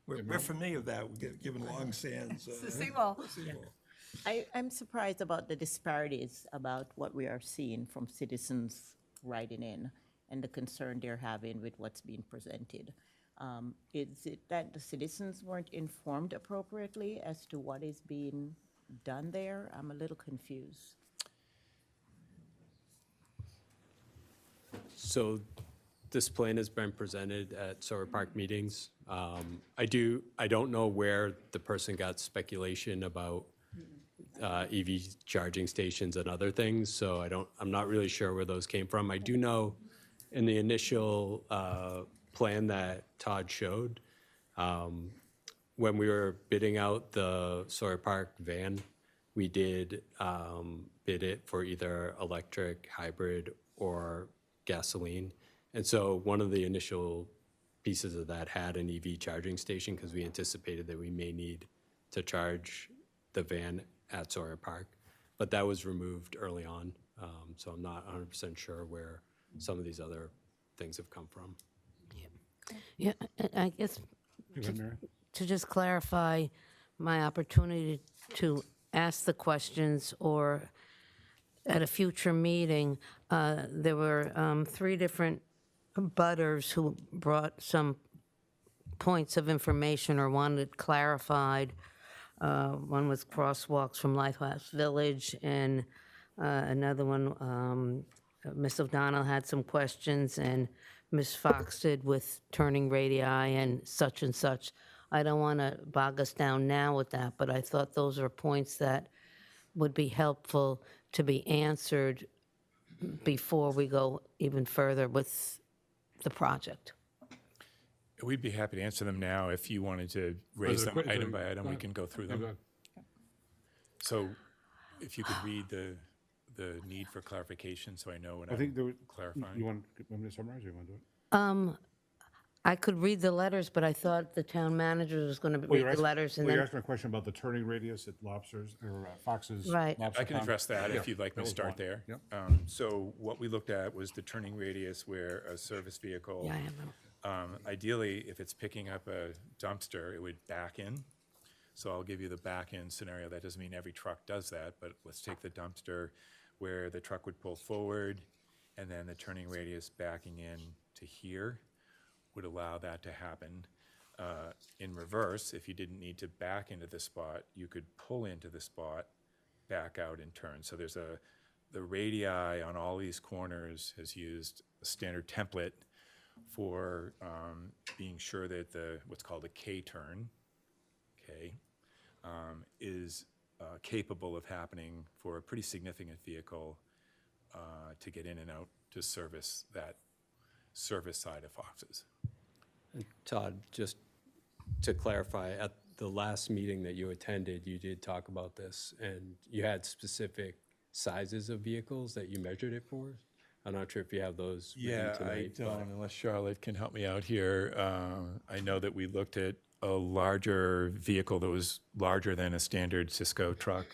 We're familiar with that, given Long Sands. It's the seawall. seawall. I'm surprised about the disparities about what we are seeing from citizens writing in and the concern they're having with what's being presented. Is it that the citizens weren't informed appropriately as to what is being done there? I'm a little confused. So this plan has been presented at Sawyer Park meetings. I don't know where the person got speculation about EV charging stations and other things, so I'm not really sure where those came from. I do know in the initial plan that Todd showed, when we were bidding out the Sawyer Park van, we did bid it for either electric, hybrid, or gasoline. And so one of the initial pieces of that had an EV charging station because we anticipated that we may need to charge the van at Sawyer Park. But that was removed early on, so I'm not 100% sure where some of these other things have come from. Yeah, I guess Go ahead, Mary. to just clarify my opportunity to ask the questions or at a future meeting, there were 3 different butters who brought some points of information or wanted clarified. One was crosswalks from Lighthouse Village, and another one, Ms. O'Donnell had some questions, and Ms. Fox did with turning radii and such and such. I don't want to bog us down now with that, but I thought those are points that would be helpful to be answered before we go even further with the project. We'd be happy to answer them now. If you wanted to raise them item by item, we can go through Yeah, go them. ahead. So if you could read the need for clarification, so I know what I think there I'm was, you clarifying. want me to summarize or you want to do it? I could read the letters, but I thought the town manager was going to Well, read the letters and Well, you're then, asking a question about the turning radius at Lobsters, or Fox's Right. Lobster I can Pond? address that Yeah, if you'd like me that to was start one. there. Yep. So what we looked at was the turning radius where a service vehicle, yeah, I have them. ideally, if it's picking up a dumpster, it would back in. So I'll give you the back in scenario. That doesn't mean every truck does that, but let's take the dumpster where the truck would pull forward and then the turning radius backing in to here would allow that to happen. In reverse, if you didn't need to back into the spot, you could pull into the spot, back out and turn. So there's the radii on all these corners has used a standard template for being sure that what's called a K-turn, is capable of happening for a pretty significant vehicle to get in and out to service that service side of Fox's. Todd, just to clarify, at the last meeting that you attended, you did talk about this, and you had specific sizes of vehicles that you measured it for? I'm not sure if you have those with you Yeah, I tonight. but- don't, unless Charlotte can help me out here. I know that we looked at a larger vehicle that was larger than a standard Cisco truck.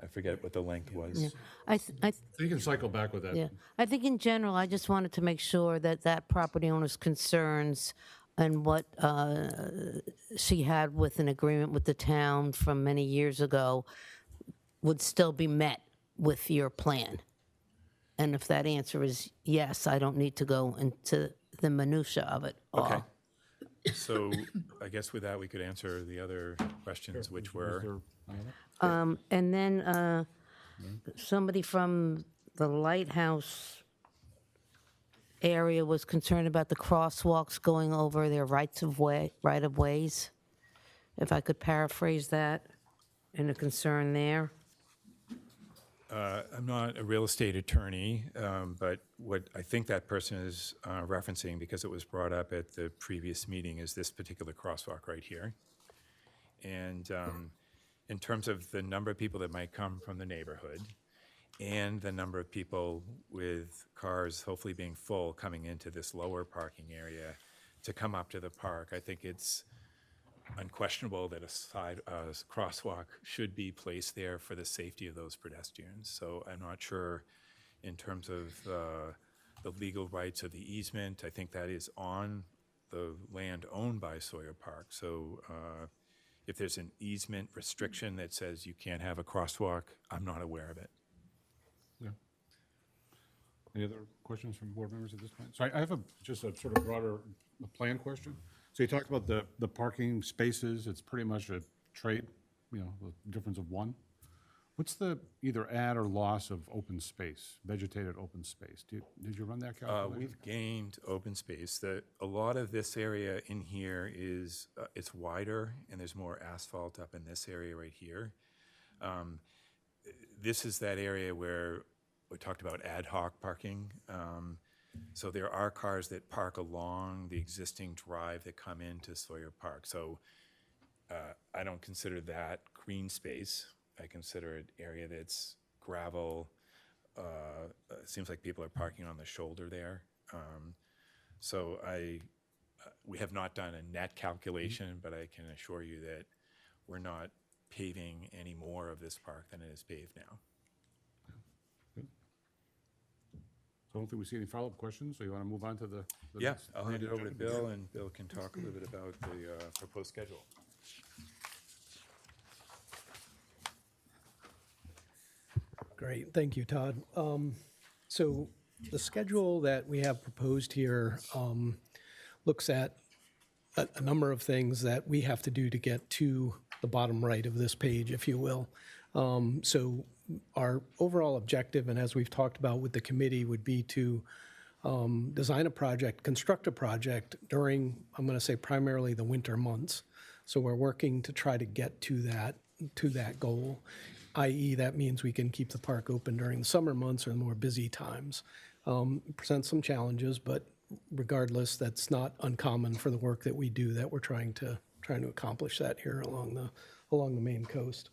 I forget what the length was. You can cycle back with that. Yeah, I think in general, I just wanted to make sure that that property owner's concerns and what she had with an agreement with the town from many years ago would still be met with your plan. And if that answer is yes, I don't need to go into the minutia of it all. Okay. So I guess with that, we could answer the other questions, which were, And then somebody from the lighthouse area was concerned about the crosswalks going over their right-of-ways. If I could paraphrase that, and a concern there. I'm not a real estate attorney, but what I think that person is referencing, because it was brought up at the previous meeting, is this particular crosswalk right here. And in terms of the number of people that might come from the neighborhood and the number of people with cars hopefully being full coming into this lower parking area to come up to the park, I think it's unquestionable that a crosswalk should be placed there for the safety of those pedestrians. So I'm not sure in terms of the legal rights of the easement. I think that is on the land owned by Sawyer Park. So if there's an easement restriction that says you can't have a crosswalk, I'm not aware of it. Yeah. Any other questions from board members at this point? So I have just a sort of broader plan question. So you talked about the parking spaces. It's pretty much a trade, the difference of one. What's the either add or loss of open space, vegetated open space? Did you run that calculation? We've gained open space. A lot of this area in here is, it's wider and there's more asphalt up in this area right here. This is that area where we talked about ad hoc parking. So there are cars that park along the existing drive that come into Sawyer Park. So I don't consider that green space. I consider it area that's gravel. It seems like people are parking on the shoulder there. So we have not done a net calculation, but I can assure you that we're not paving any more of this park than it is paved now. So I don't think we see any follow-up questions, so you want to move on to the Yeah, next I'll hand it over to agenda? Bill, and Bill can talk a little bit about the proposed schedule. Great, thank you, Todd. So the schedule that we have proposed here looks at a number of things that we have to do to get to the bottom right of this page, if you will. So our overall objective, and as we've talked about with the committee, would be to design a project, construct a project during, I'm going to say primarily the winter months. So we're working to try to get to that goal, i.e. that means we can keep the park open during the summer months or the more busy times. Presents some challenges, but regardless, that's not uncommon for the work that we do, that we're trying to accomplish that here along the Maine coast.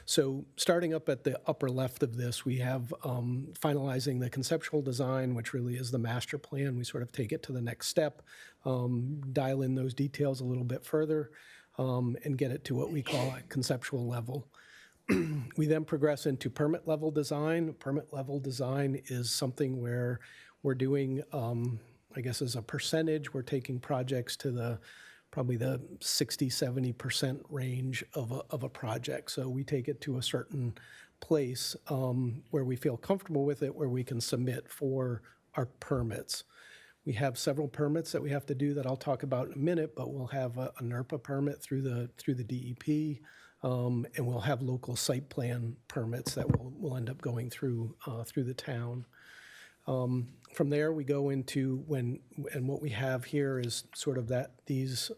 So starting up at the upper left of this, we have finalizing the conceptual design, which really is the master plan. We sort of take it to the next step, dial in those details a little bit further, and get it to what we call a conceptual level. We then progress into permit level design. Permit level design is something where we're doing, I guess as a percentage, we're taking projects to probably the 60-70% range of a project. So we take it to a certain place where we feel comfortable with it, where we can submit for our permits. We have several permits that we have to do that I'll talk about in a minute, but we'll have a NERPA permit through the DEP, and we'll have local site plan permits that will end up going through the town. From there, we go into and what we have here is sort of these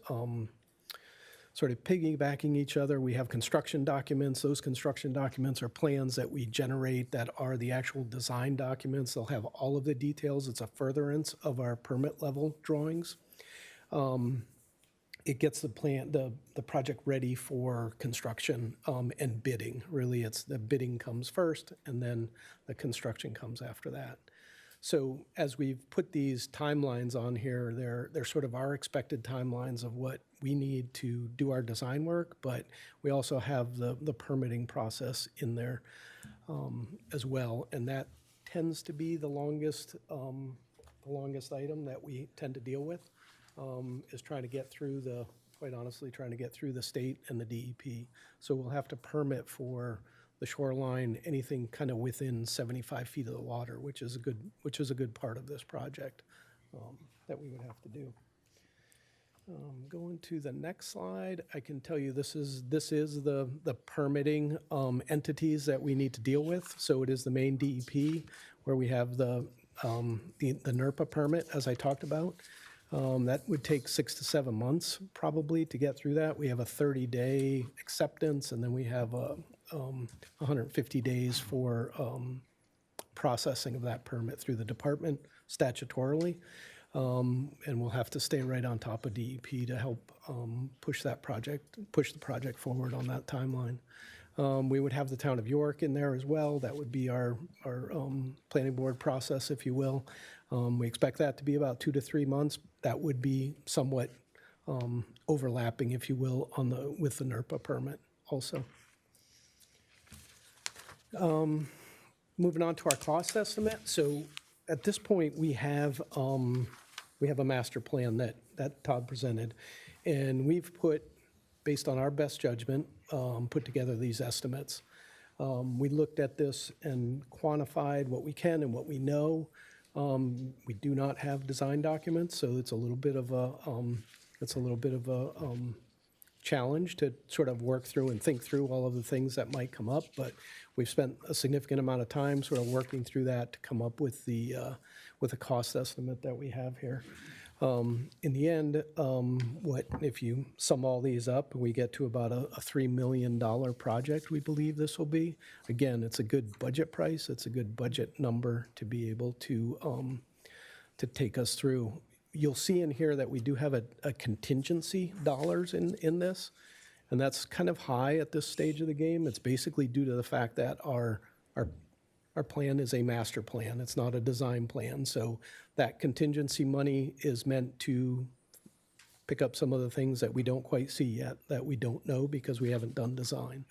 sort of piggybacking each other. We have construction documents. Those construction documents are plans that we generate that are the actual design documents. They'll have all of the details. It's a furtherance of our permit level drawings. It gets the project ready for construction and bidding. Really, it's the bidding comes first, and then the construction comes after that. So as we've put these timelines on here, they're sort of our expected timelines of what we need to do our design work, but we also have the permitting process in there as well, and that tends to be the longest item that we tend to deal with, is trying to get through quite honestly, trying to get through the state and the DEP. So we'll have to permit for the shoreline, anything kind of within 75 feet of the water, which is a good part of this project that we would have to do. Going to the next slide, I can tell you this is the permitting entities that we need to deal with. So it is the main DEP where we have the NERPA permit, as I talked about. That would take 6 to 7 months probably to get through that. We have a 30-day acceptance, and then we have 150 days for processing of that permit through the department statutorily. And we'll have to stay right on top of DEP to help push the project forward on that timeline. We would have the town of York in there as well. That would be our planning board process, if you will. We expect that to be about 2 to 3 months. That would be somewhat overlapping, if you will, with the NERPA permit also. Moving on to our cost estimate. So at this point, we have a master plan that Todd presented, and we've based on our best judgment, put together these estimates. We looked at this and quantified what we can and what we know. We do not have design documents, so it's a little bit of a challenge to sort of work through and think through all of the things that might come up. But we've spent a significant amount of time sort of working through that to come up with the cost estimate that we have here. In the end, if you sum all these up, we get to about a $3 million project, we believe this will be. Again, it's a good budget price. It's a good budget number to be able to take us through. You'll see in here that we do have a contingency dollars in this, and that's kind of high at this stage of the game. It's basically due to the fact that our plan is a master plan. It's not a design plan. So that contingency money is meant to pick up some of the things that we don't quite see yet, that we don't know because we haven't done design,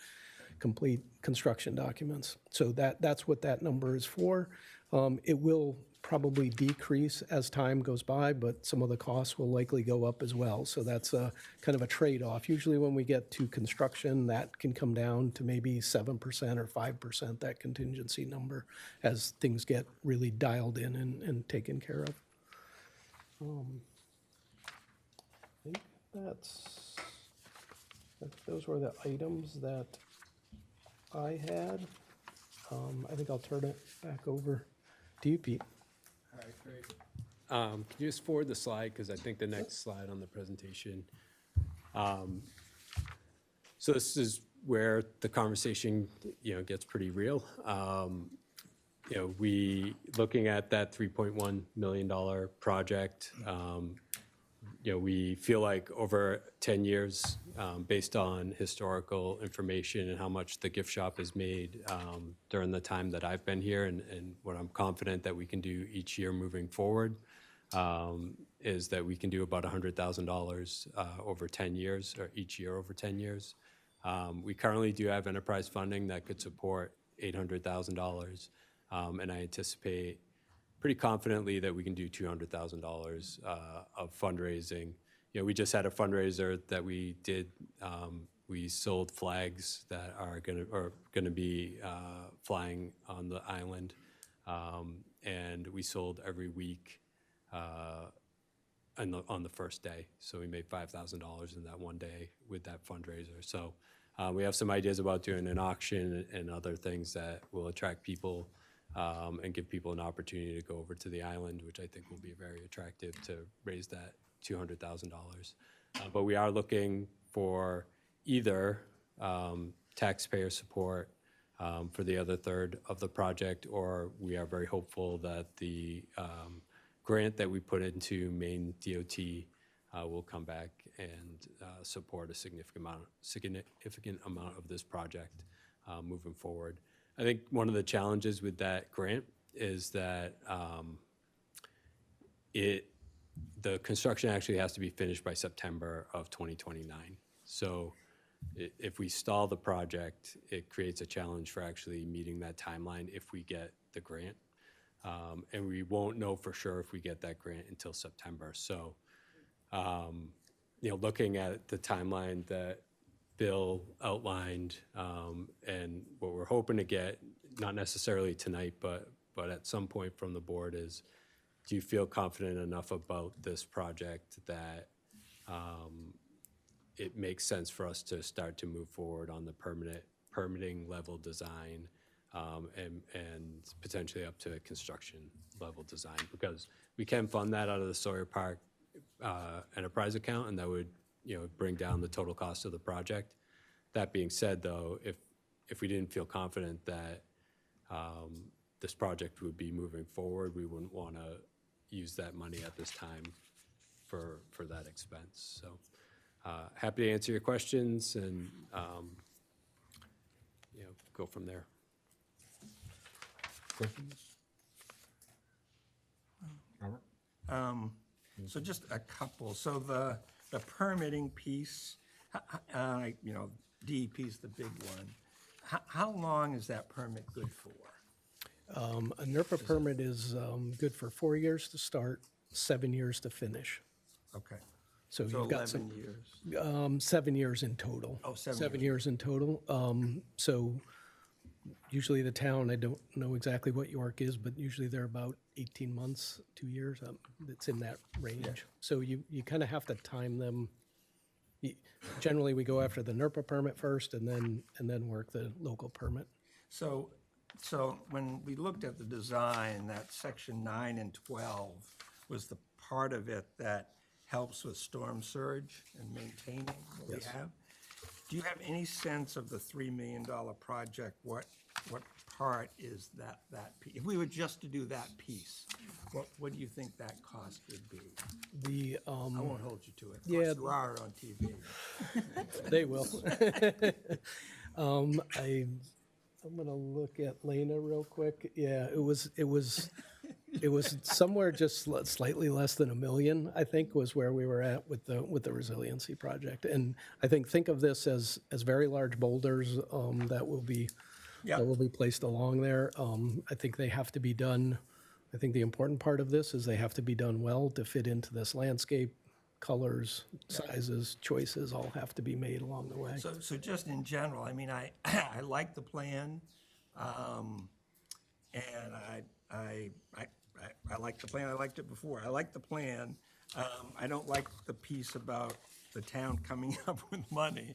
complete construction documents. So that's what that number is for. It will probably decrease as time goes by, but some of the costs will likely go up as well. So that's a kind of a trade-off. Usually when we get to construction, that can come down to maybe 7% or 5%, that contingency number, as things get really dialed in and taken care of. I think those were the items that I had. I think I'll turn it back over to you, Pete. All right, great. Can you just forward the slide, because I think the next slide on the presentation. So this is where the conversation, gets pretty real. We looking at that $3.1 million project. We feel like over 10 years, based on historical information and how much the gift shop has made during the time that I've been here, and what I'm confident that we can do each year moving forward, is that we can do about $100,000 over 10 years, or each year over 10 years. We currently do have enterprise funding that could support $800,000, and I anticipate pretty confidently that we can do $200,000 of fundraising. We just had a fundraiser that we did. We sold flags that are gonna be flying on the island, and we sold every week on the first day. So we made $5,000 in that one day with that fundraiser. So we have some ideas about doing an auction and other things that will attract people. And give people an opportunity to go over to the island, which I think will be very attractive to raise that $200,000. But we are looking for either taxpayer support for the other third of the project, or we are very hopeful that the grant that we put into Maine DOT will come back and support a significant amount of this project moving forward. I think one of the challenges with that grant is that the construction actually has to be finished by September of 2029. So if we stall the project, it creates a challenge for actually meeting that timeline if we get the grant. And we won't know for sure if we get that grant until September. So, looking at the timeline that Bill outlined, and what we're hoping to get, not necessarily tonight, but at some point from the board is, do you feel confident enough about this project that it makes sense for us to start to move forward on the permitting level design, and potentially up to construction level design? Because we can fund that out of the Sawyer Park enterprise account, and that would, bring down the total cost of the project. That being said, though, if we didn't feel confident that this project would be moving forward, we wouldn't want to use that money at this time for that expense. So happy to answer your questions and go from there. Questions? Robert? So just a couple. So the permitting piece, DEP's the big one. How long is that permit good for? A NERPA permit is good for 4 years to start, 7 years to finish. Okay. So So you've got 11 some, years. 7 years in total. Oh, 7 7 years in total. So usually the town, I don't know exactly what York is, but usually they're about 18 months, 2 years. It's in that range. So you kind of have to time them. Generally, we go after the NERPA permit first and then work the local permit. So when we looked at the design, that section 9 and 12 was the part of it that helps with storm surge and maintaining what we have. Do you have any sense of the $3 million project, what part is that piece? If we were just to do that piece, what do you think that cost would be? I won't hold you to it. Of course, you are on TV. They will. I'm gonna look at Lena real quick. Yeah, it was somewhere just slightly less than $1 million, I think, was where we were at with the resiliency project. And I think of this as very large boulders that will be placed along there. I think they have to be done. I think the important part of this is they have to be done well to fit into this landscape. Colors, sizes, choices all have to be made along the way. So just in general, I mean, I like the plan, and I like the plan. I liked it before. I like the plan. I don't like the piece about the town coming up with money.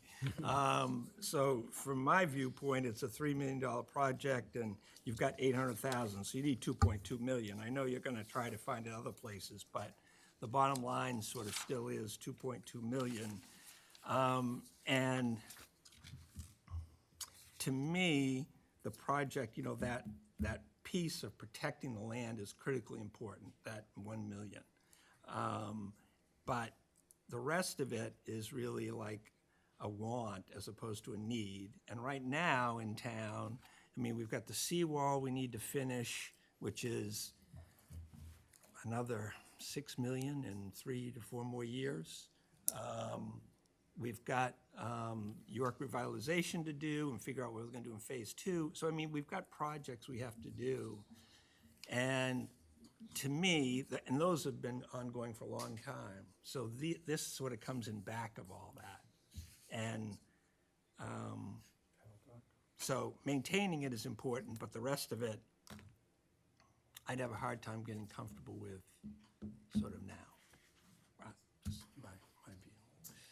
So from my viewpoint, it's a $3 million project, and you've got 800,000, so you need 2.2 million. I know you're going to try to find it other places, but the bottom line sort of still is 2.2 million. And to me, the project, that piece of protecting the land is critically important, that 1 million. But the rest of it is really like a want as opposed to a need. And right now in town, I mean, we've got the seawall we need to finish, which is another 6 million in 3 to 4 more years. We've got York revitalization to do and figure out what we're going to do in phase 2. So, I mean, we've got projects we have to do. And to me, and those have been ongoing for a long time. So this sort of comes in back of all that. And so maintaining it is important, but the rest of it, I'd have a hard time getting comfortable with sort of now. Just my view.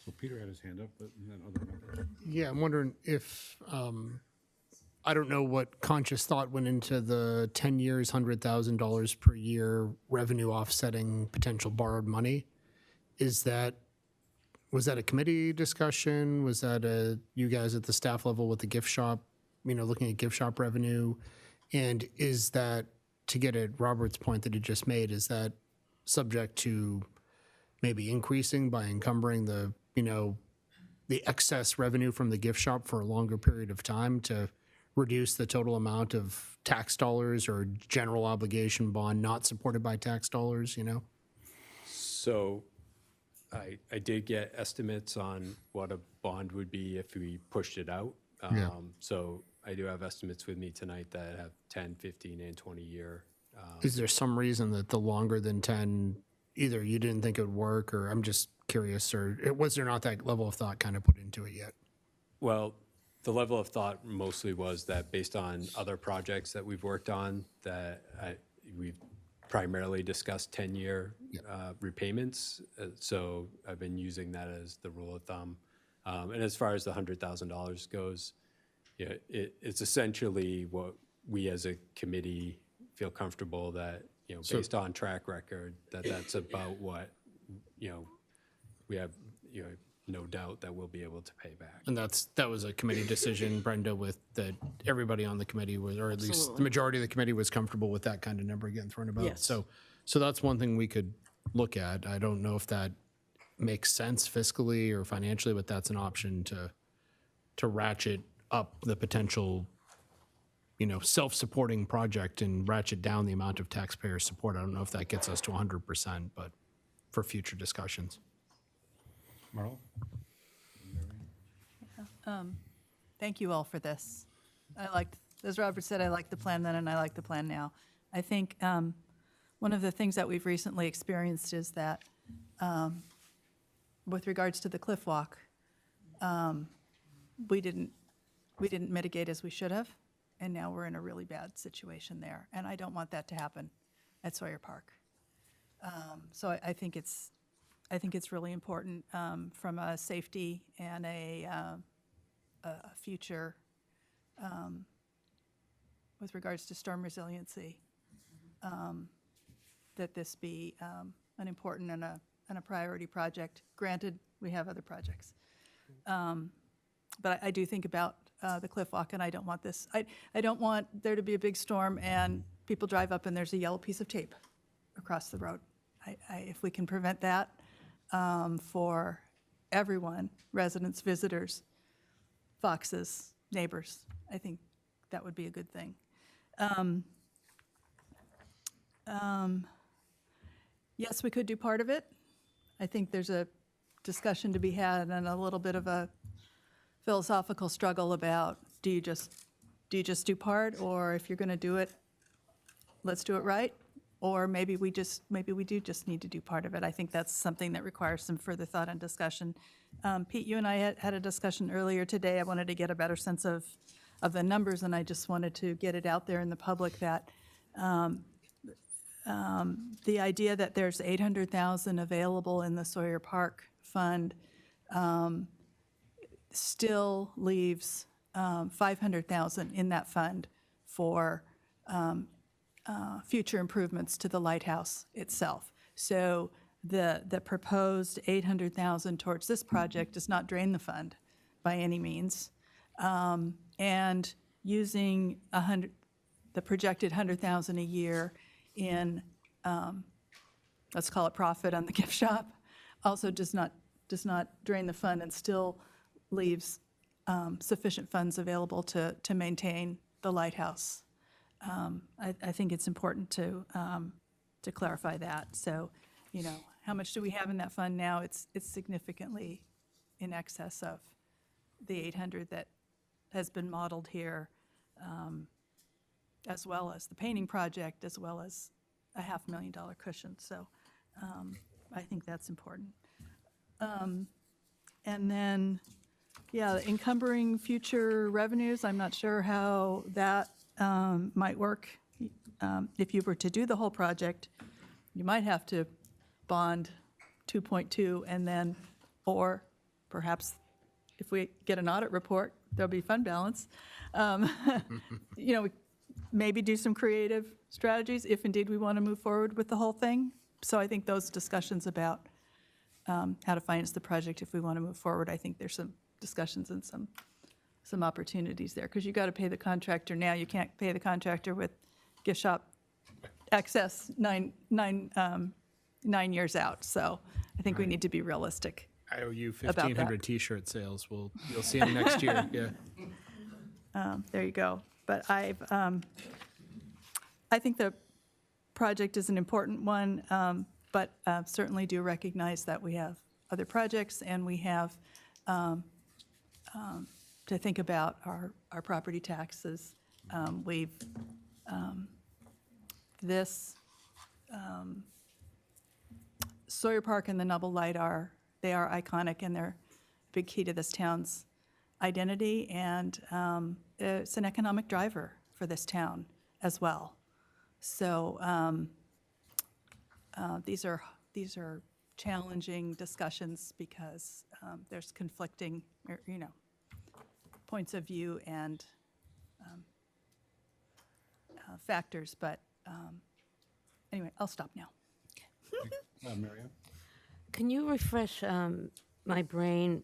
So Peter had his hand up, but then other members. Yeah, I'm wondering if, I don't know what conscious thought went into the 10 years, $100,000 per year revenue offsetting potential borrowed money. Was that a committee discussion? Was that you guys at the staff level with the gift shop, looking at gift shop revenue? And is that, to get at Robert's point that he just made, is that subject to maybe increasing by encumbering the excess revenue from the gift shop for a longer period of time to reduce the total amount of tax dollars or general obligation bond not supported by tax dollars, So I did get estimates on what a bond would be if we pushed it out. So I do have estimates with me tonight that have 10, 15, and 20-year. Is there some reason that the longer than 10, either you didn't think it would work, or I'm just curious, or was there not that level of thought kind of put into it yet? Well, the level of thought mostly was that based on other projects that we've worked on, that we've primarily discussed 10-year repayments. So I've been using that as the rule of thumb. And as far as the $100,000 goes, yeah, it's essentially what we as a committee feel comfortable that, based on track record, that's about what, we have, no doubt that we'll be able to pay back. And that was a committee decision, Brenda, with that everybody on the committee was, or at least the Absolutely. majority of the committee was comfortable with that kind of number getting thrown about. Yes. So that's one thing we could look at. I don't know if that makes sense fiscally or financially, but that's an option to ratchet up the potential, self-supporting project and ratchet down the amount of taxpayer support. I don't know if that gets us to 100%, but for future discussions. Marla? Thank you all for this. As Robert said, I like the plan then and I like the plan now. I think one of the things that we've recently experienced is that with regards to the cliff walk, we didn't mitigate as we should have, and now we're in a really bad situation there. And I don't want that to happen at Sawyer Park. So I think it's really important from a safety and a future with regards to storm resiliency, that this be an important and a priority project. Granted, we have other projects. But I do think about the cliff walk, and I don't want this. I don't want there to be a big storm and people drive up and there's a yellow piece of tape across the road. If we can prevent that for everyone, residents, visitors, foxes, neighbors, I think that would be a good thing. Yes, we could do part of it. I think there's a discussion to be had and a little bit of a philosophical struggle about do you just do part, or if you're going to do it, let's do it right, or maybe we do just need to do part of it. I think that's something that requires some further thought and discussion. Pete, you and I had a discussion earlier today. I wanted to get a better sense of the numbers, and I just wanted to get it out there in the public that the idea that there's $800,000 available in the Sawyer Park Fund still leaves $500,000 in that fund for future improvements to the lighthouse itself. So the proposed $800,000 towards this project does not drain the fund by any means. And using the projected $100,000 a year in, let's call it profit on the gift shop, also does not drain the fund and still leaves sufficient funds available to maintain the lighthouse. I think it's important to clarify that. So, how much do we have in that fund now? It's significantly in excess of the 800 that has been modeled here, as well as the painting project, as well as a $500,000 cushion. So I think that's important. And then, encumbering future revenues, I'm not sure how that might work. If you were to do the whole project, you might have to bond 2.2 and then, or perhaps if we get an audit report, there'll be fund balance. Maybe do some creative strategies if indeed we want to move forward with the whole thing. So I think those discussions about how to finance the project if we want to move forward, I think there's some discussions and some opportunities there, because you got to pay the contractor now. You can't pay the contractor with gift shop excess nine years out. So I think we need to be realistic. I owe you About that. 1,500 T-shirt sales. You'll see them next year. Yeah. There you go. But I think the project is an important one, but certainly do recognize that we have other projects and we have to think about our property taxes. This Sawyer Park and the Nubble Light are iconic, and they're a big key to this town's identity, and it's an economic driver for this town as well. So these are challenging discussions because there's conflicting, points of view and factors. But anyway, I'll stop now. Marianne? Can you refresh my brain?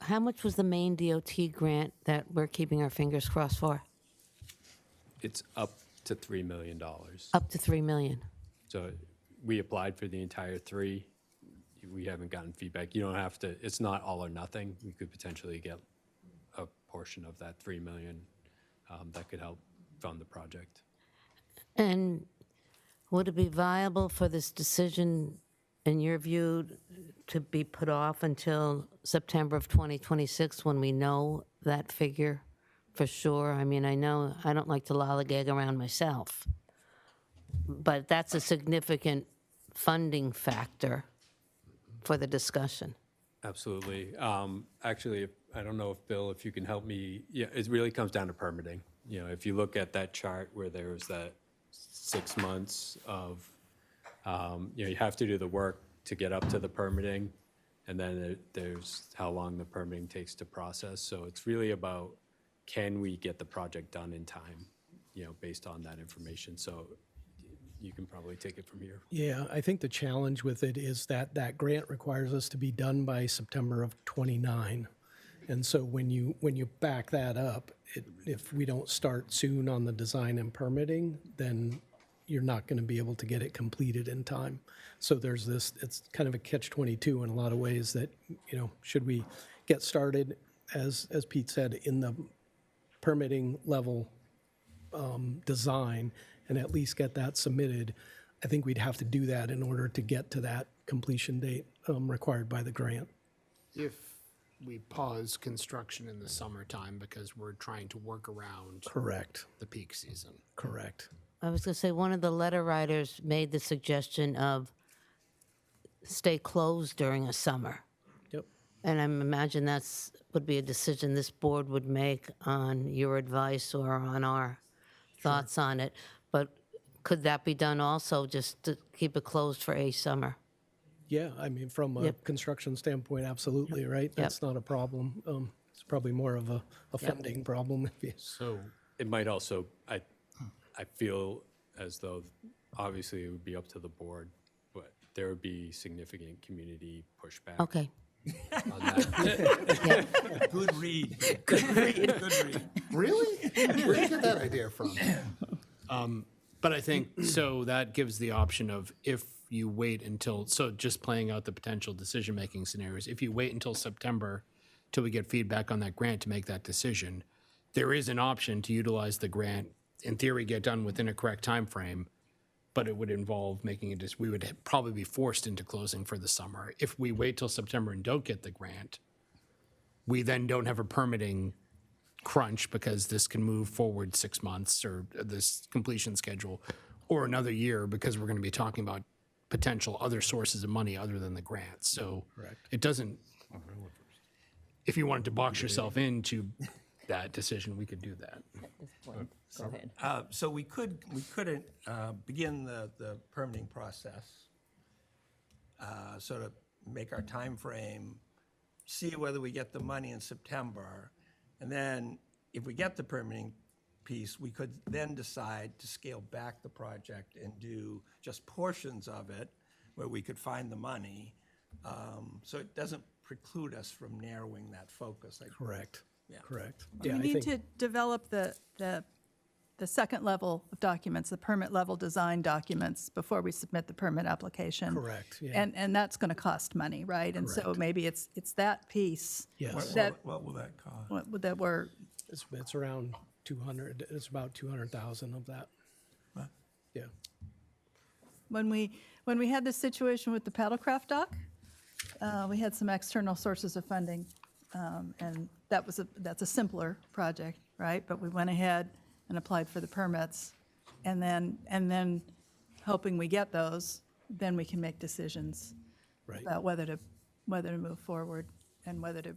How much was the main DOT grant that we're keeping our fingers crossed for? It's up to $3 million. Up to 3 million. So we applied for the entire 3. We haven't gotten feedback. You don't have to, it's not all or nothing. We could potentially get a portion of that 3 million that could help fund the project. And would it be viable for this decision, in your view, to be put off until September of 2026 when we know that figure for sure? I mean, I know I don't like to lollygag around myself, but that's a significant funding factor for the discussion. Absolutely. Actually, I don't know if, Bill, if you can help me. Yeah, it really comes down to permitting. If you look at that chart where there was that 6 months of, you have to do the work to get up to the permitting, and then there's how long the permitting takes to process. So it's really about, can we get the project done in time, based on that information. So you can probably take it from here. Yeah, I think the challenge with it is that that grant requires us to be done by September of '29. And so when you back that up, if we don't start soon on the design and permitting, then you're not going to be able to get it completed in time. So there's this, it's kind of a catch-22 in a lot of ways that, should we get started, as Pete said, in the permitting level design and at least get that submitted, I think we'd have to do that in order to get to that completion date required by the grant. If we pause construction in the summertime because we're trying to work around Correct, the peak season. correct. I was going to say, one of the letter writers made the suggestion of stay closed during a summer. Yep. And I imagine that's would be a decision this board would make on your advice or on our thoughts on it. But could that be done also, just to keep it closed for a summer? Yeah, I mean, from a Yep. construction standpoint, absolutely, right? That's not a problem. It's probably more of a funding problem. If you, So It might also, I feel as though, obviously, it would be up to the board, but there would be significant community pushback Okay. on that. Good read. really? Where did you get that idea from? But I think, so that gives the option of if you wait until, so just playing out the potential decision-making scenarios, if you wait until September till we get feedback on that grant to make that decision, there is an option to utilize the grant, in theory, get done within a correct time frame, but it would involve making a, we would probably be forced into closing for the summer. If we wait till September and don't get the grant, we then don't have a permitting crunch because this can move forward 6 months or this completion schedule or another year because we're going to be talking about potential other sources of money other than the grant. So it doesn't, if you wanted to box yourself into that decision, we could do that. At this point, go ahead. So we could begin the permitting process, sort of make our time frame, see whether we get the money in September, and then if we get the permitting piece, we could then decide to scale back the project and do just portions of it where we could find the money. So it doesn't preclude us from narrowing that focus. correct, Yeah. correct. We Yeah, I need think, to develop the second level of documents, the permit level design documents, before we submit the permit application. correct, yeah. And that's going to cost money, right? And so Correct. maybe it's that piece Yes, What will that cost? that we're, it's around 200, it's about 200,000 of that. Yeah, when we had this situation with the paddlecraft dock, we had some external sources of funding, and that's a simpler project, right? But we went ahead and applied for the permits, and then hoping we get those, then we can make decisions right. about whether to move forward and whether to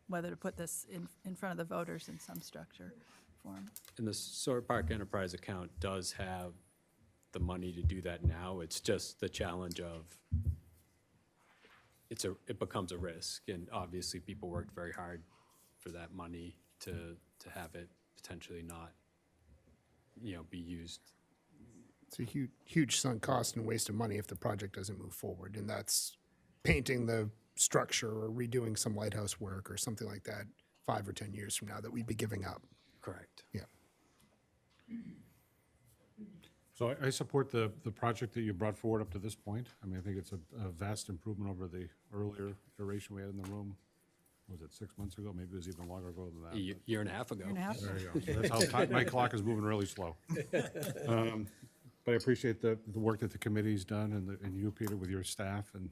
whether to put this in front of the voters in some structure form. And the Sword Park Enterprise account does have the money to do that now. It's just the challenge of it becomes a risk, and obviously people worked very hard for that money to have it potentially not, be used. It's a huge, huge sunk cost and waste of money if the project doesn't move forward, and that's painting the structure or redoing some lighthouse work or something like that 5 or 10 years from now that we'd be giving up. Correct. Yeah. So I support the project that you brought forward up to this point. I mean, I think it's a vast improvement over the earlier iteration we had in the room. Was it 6 months ago? Maybe it was even longer ago than that. A year and a half ago. Year and a half. There you go. That's how my clock is moving really slow. But I appreciate the work that the committee's done and you, Peter, with your staff and,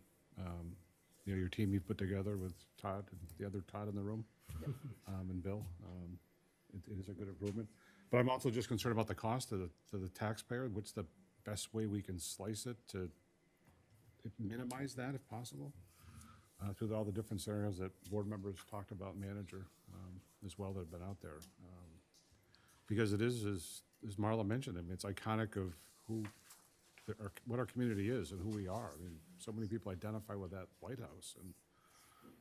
your team you've put together with Todd and the other Todd in the room, and Bill. It is a good improvement. But I'm also just concerned about the cost to the taxpayer. What's the best way we can slice it to minimize that if possible? Through all the different scenarios that board members talked about, manager as well, that have been out there. Because it is, as Marla mentioned, I mean, it's iconic of what our community is and who we are. I mean, so many people identify with that lighthouse, and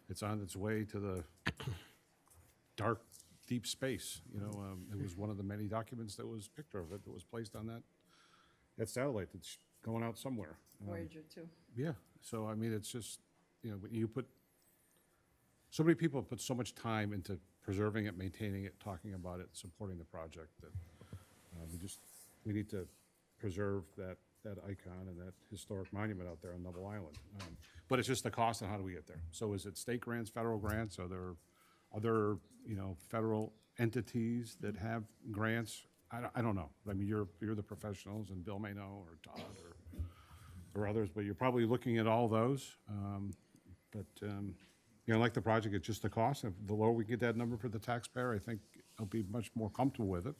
it's on its way to the dark, deep space. It was one of the many documents that was picture of it that was placed on that satellite that's going out somewhere. Voyager 2. Yeah, so I mean, it's just, when you put, so many people put so much time into preserving it, maintaining it, talking about it, supporting the project, that we need to preserve that icon and that historic monument out there on Noble Island. But it's just the cost and how do we get there? So is it state grants, federal grants? Are there other, federal entities that have grants? I don't know. I mean, you're the professionals, and Bill may know, or Todd, or others, but you're probably looking at all those. Like the project, it's just the cost. If the lower we get that number for the taxpayer, I think I'll be much more comfortable with it.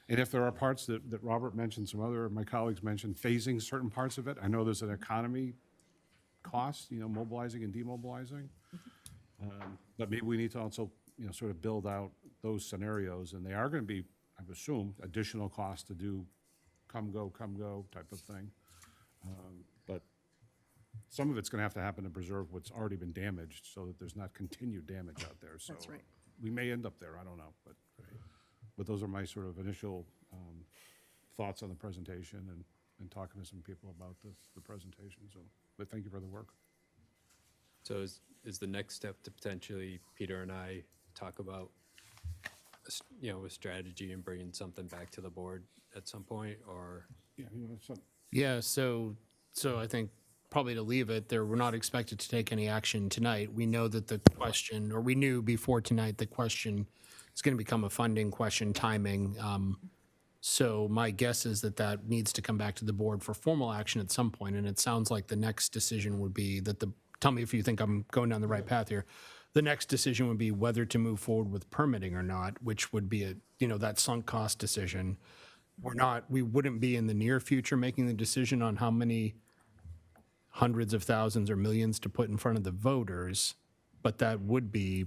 And if there are parts that Robert mentioned, some other of my colleagues mentioned, phasing certain parts of it, I know there's an economy cost, mobilizing and demobilizing. But maybe we need to also, sort of build out those scenarios, and they are going to be, I would assume, additional costs to do come, go type of thing. But some of it's going to have to happen to preserve what's already been damaged so that there's not continued damage out there. So That's right. we may end up there, I don't know. But those are my sort of initial thoughts on the presentation and talking to some people about the presentation. So, but thank you for the work. So is the next step to potentially, Peter and I, talk about, a strategy and bringing something back to the board at some point, or? Yeah, Yeah, so I think probably to leave it there, we're not expected to take any action tonight. We know that the question, or we knew before tonight, the question is going to become a funding question, timing. So my guess is that needs to come back to the board for formal action at some point, and it sounds like the next decision would be that tell me if you think I'm going down the right path here. The next decision would be whether to move forward with permitting or not, which would be that sunk cost decision. We wouldn't be in the near future making the decision on how many hundreds of thousands or millions to put in front of the voters, but that would be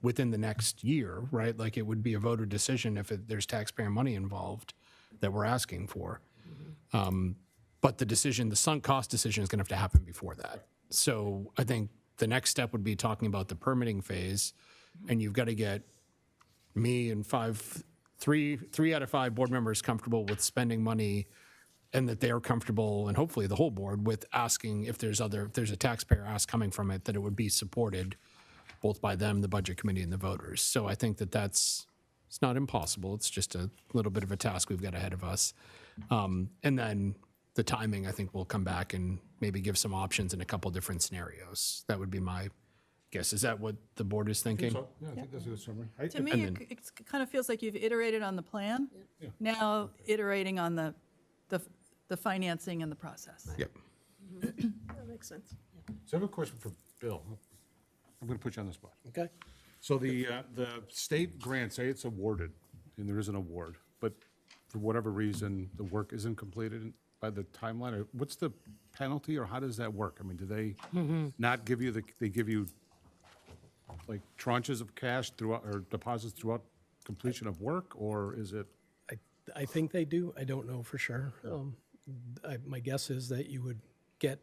within the next year, right? Like, it would be a voter decision if there's taxpayer money involved that we're asking for. But the sunk cost decision is going to have to happen before that. So I think the next step would be talking about the permitting phase, and you've got to get me and three out of 5 board members comfortable with spending money, and that they are comfortable, and hopefully the whole board, with asking if there's a taxpayer ask coming from it, that it would be supported both by them, the budget committee, and the voters. So I think it's not impossible. It's just a little bit of a task we've got ahead of us. And then the timing, I think, will come back and maybe give some options in a couple different scenarios. That would be my guess. Is that what the board is thinking? So, yeah, I think that's a good summary. To me, it kind of feels like you've iterated on the plan, now iterating on the financing and the process. Yep. That makes sense. So I have a question for Bill. I'm going to put you on the spot. Okay? So the state grant, say it's awarded, and there is an award, but for whatever reason, the work isn't completed by the timeline, or what's the penalty, or how does that work? I mean, do they not give you they give you like tranches of cash throughout, or deposits throughout completion of work, or is it? I think they do. I don't know for sure. My guess is that you would get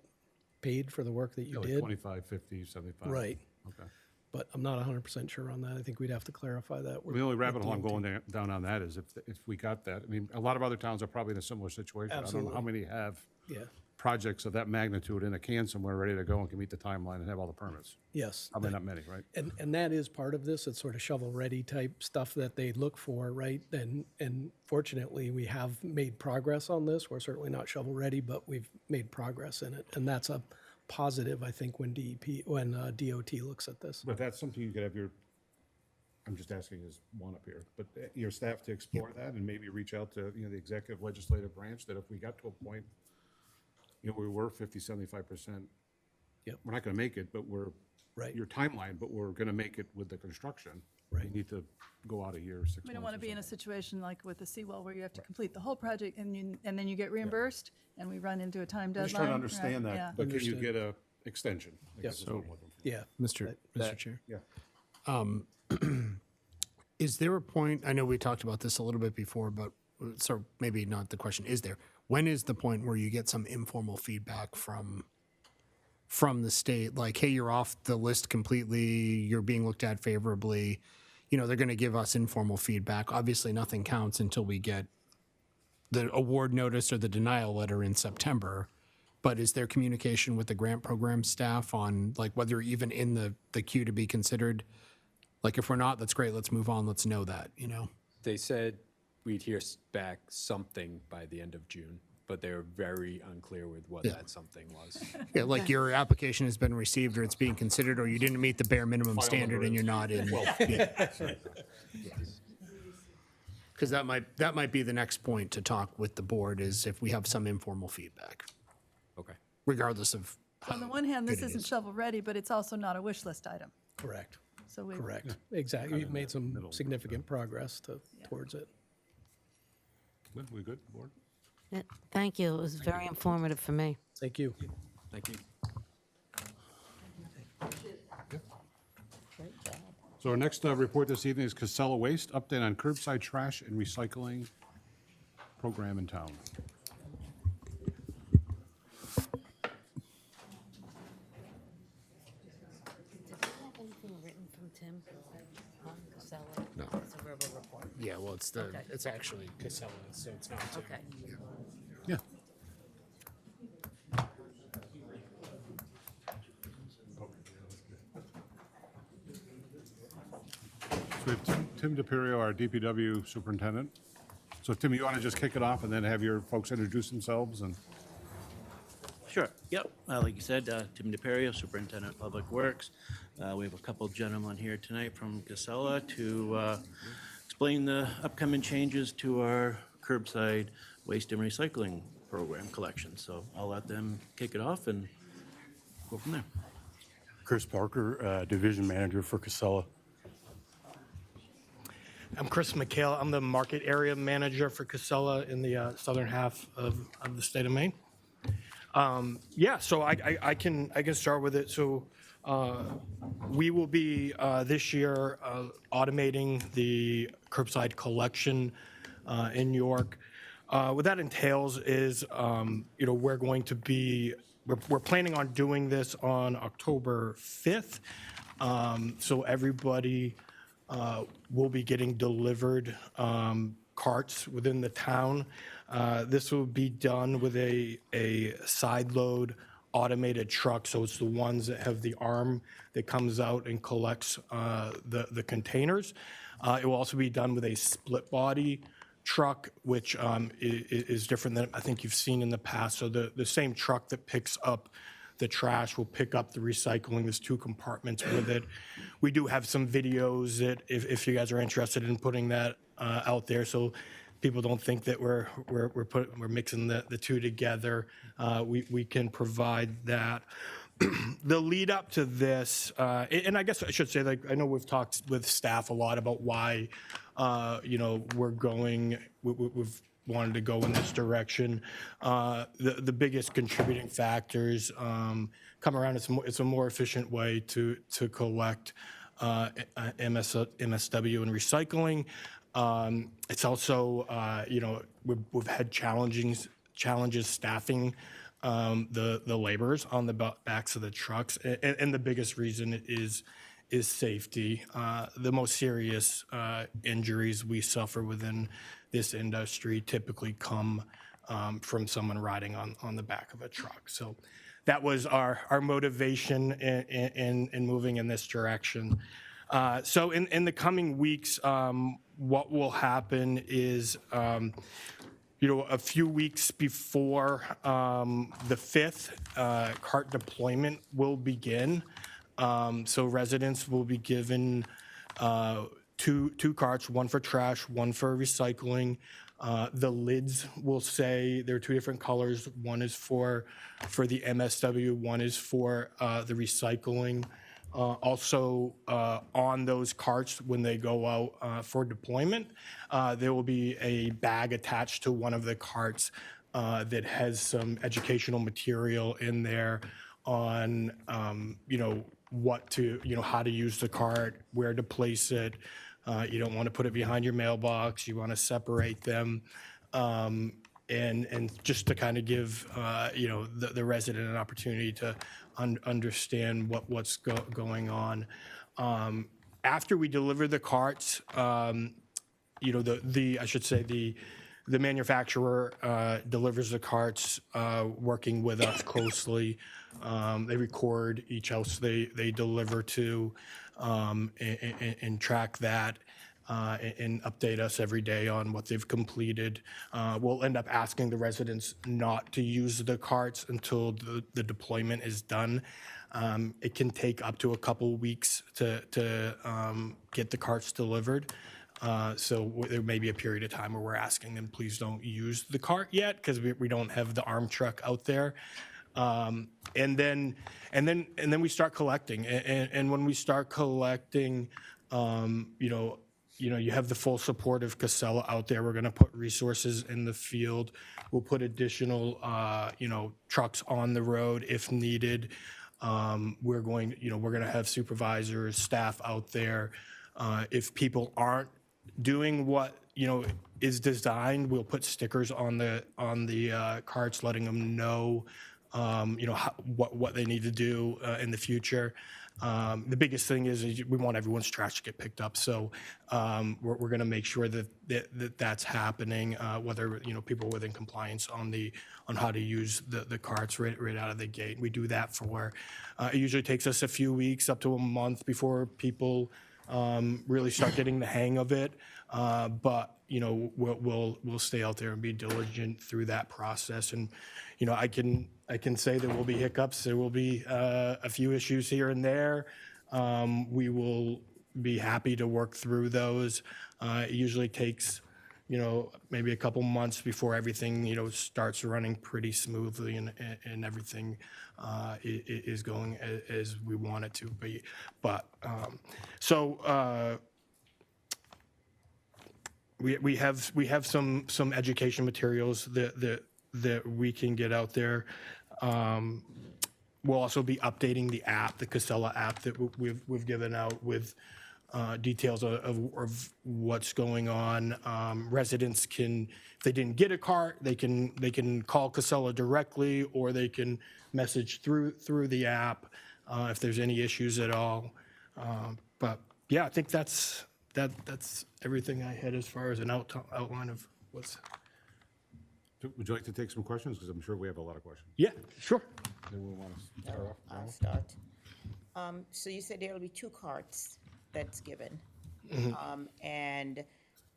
paid for the work that you Like did. 25, 50, 75? Right. Okay. But I'm not 100% sure on that. I think we'd have to clarify that. The only rabbit with hole I'm DOT. going down on that is if we got that. I mean, a lot of other towns are probably in a similar situation. I don't know how many have Yeah. projects of that magnitude in a can somewhere ready to go and can meet the timeline and have all the permits. Yes. Probably not many, right? And that is part of this. It's sort of shovel-ready type stuff that they look for, right? And fortunately, we have made progress on this. We're certainly not shovel-ready, but we've made progress in it. And that's a positive, I think, when DOT looks at this. But that's something you could have I'm just asking as one up here, but your staff to explore that and maybe reach out to, the executive legislative branch, that if we got to a point, we were 50, 75%. Yep. We're not going to make it, but Right. your timeline, but we're going to make it with the construction. Right. We need to go out a year, 6 months. We don't want to or be in a something. situation like with the seawall where you have to complete the whole project and then you get reimbursed and we run into a time I'm deadline. just trying to understand right, that, but can you Understood. get a extension? I guess is what I'm looking for. Yeah. Mr. Chair. Yeah. Is there a point, I know we talked about this a little bit before, but so maybe not the question, is there? When is the point where you get some informal feedback from the state? Like, hey, you're off the list completely, you're being looked at favorably. They're going to give us informal feedback. Obviously, nothing counts until we get the award notice or the denial letter in September. But is there communication with the grant program staff on, like, whether even in the queue to be considered? Like, if we're not, that's great, let's move on, let's know that, They said we'd hear back something by the end of June, but they were very unclear with what that something was. Yeah, like your application has been received or it's being considered, or you didn't meet the bare minimum standard and you're not in. Because that might be the next point to talk with the board, is if we have some informal feedback, Okay. regardless of. So on the one hand, this good it isn't is. shovel-ready, but it's also not a wish list item. Correct. So we Correct. Exactly. You've made some significant progress towards it. Good, we good, board? Yeah, thank you. It was very informative for me. Thank you. Thank you. So our next report this evening is Casella Waste, update on curbside trash and recycling program in town. Anything written from Tim on Casella? No. It's a verbal report. Yeah, well, it's actually Casella, so it's not. Okay. Yeah. So we have Tim DePirio, our DPW superintendent. So Tim, you want to just kick it off and then have your folks introduce themselves and? Sure, yep. Like you said, Tim DePerio, Superintendent of Public Works. We have a couple gentlemen here tonight from Casella to explain the upcoming changes to our curbside waste and recycling program collection. So I'll let them kick it off and go from there. Chris Parker, Division Manager for Casella. I'm Chris McHale. I'm the Market Area Manager for Casella in the southern half of the state of Maine. So I can start with it. So we will be this year automating the curbside collection in York. What that entails is, we're going to be, we're planning on doing this on October 5th. So everybody will be getting delivered carts within the town. This will be done with a side load automated truck. So it's the ones that have the arm that comes out and collects the containers. It will also be done with a split body truck, which is different than I think you've seen in the past. So the same truck that picks up the trash will pick up the recycling. There's two compartments with it. We do have some videos that if you guys are interested in putting that out there, so people don't think that we're mixing the two together. We can provide that. The lead up to this, and I guess I should say, like, I know we've talked with staff a lot about why, we're going. We've wanted to go in this direction. The biggest contributing factors come around. It's a more efficient way to collect MSW and recycling. It's also, we've had challenges staffing the laborers on the backs of the trucks. And the biggest reason is safety. The most serious injuries we suffer within this industry typically come from someone riding on the back of a truck. So that was our motivation in moving in this direction. So in the coming weeks, what will happen is, a few weeks before the 5th, cart deployment will begin. So residents will be given two carts, one for trash, one for recycling. The lids will say there are 2 different colors. One is for the MSW, one is for the recycling. Also, on those carts, when they go out for deployment, there will be a bag attached to one of the carts that has some educational material in there on, how to use the cart, where to place it. You don't want to put it behind your mailbox. You want to separate them. And just to kind of give, the resident an opportunity to understand what's going on. After we deliver the carts, I should say the manufacturer delivers the carts, working with us closely. They record each house they deliver to, and track that. And update us every day on what they've completed. We'll end up asking the residents not to use the carts until the deployment is done. It can take up to a couple weeks to get the carts delivered. So there may be a period of time where we're asking them, please don't use the cart yet, because we don't have the arm truck out there. And then we start collecting. And when we start collecting, you have the full support of Casella out there. We're going to put resources in the field. We'll put additional, trucks on the road if needed. We're going to have supervisors, staff out there. If people aren't doing what, is designed, we'll put stickers on the carts, letting them know, what they need to do in the future. The biggest thing is we want everyone's trash to get picked up. So we're going to make sure that's happening, whether people are within compliance on how to use the carts right out of the gate. We do that for it usually takes us a few weeks, up to a month, before people really start getting the hang of it. But we'll stay out there and be diligent through that process. And I can say there will be hiccups. There will be a few issues here and there. We will be happy to work through those. It usually takes maybe a couple months before everything starts running pretty smoothly and everything is going as we want it to be. But we have some education materials that we can get out there. We'll also be updating the app, the Casella app that we've given out with details of what's going on. Residents can, if they didn't get a cart, they can call Casella directly, or they can message through the app if there's any issues at all. But yeah, I think that's everything I had as far as an outline of what's. Would you like to take some questions? Because I'm sure we have a lot of questions. Yeah, sure. Anyone want to start off? I'll start. So you said there will be 2 carts that's given. And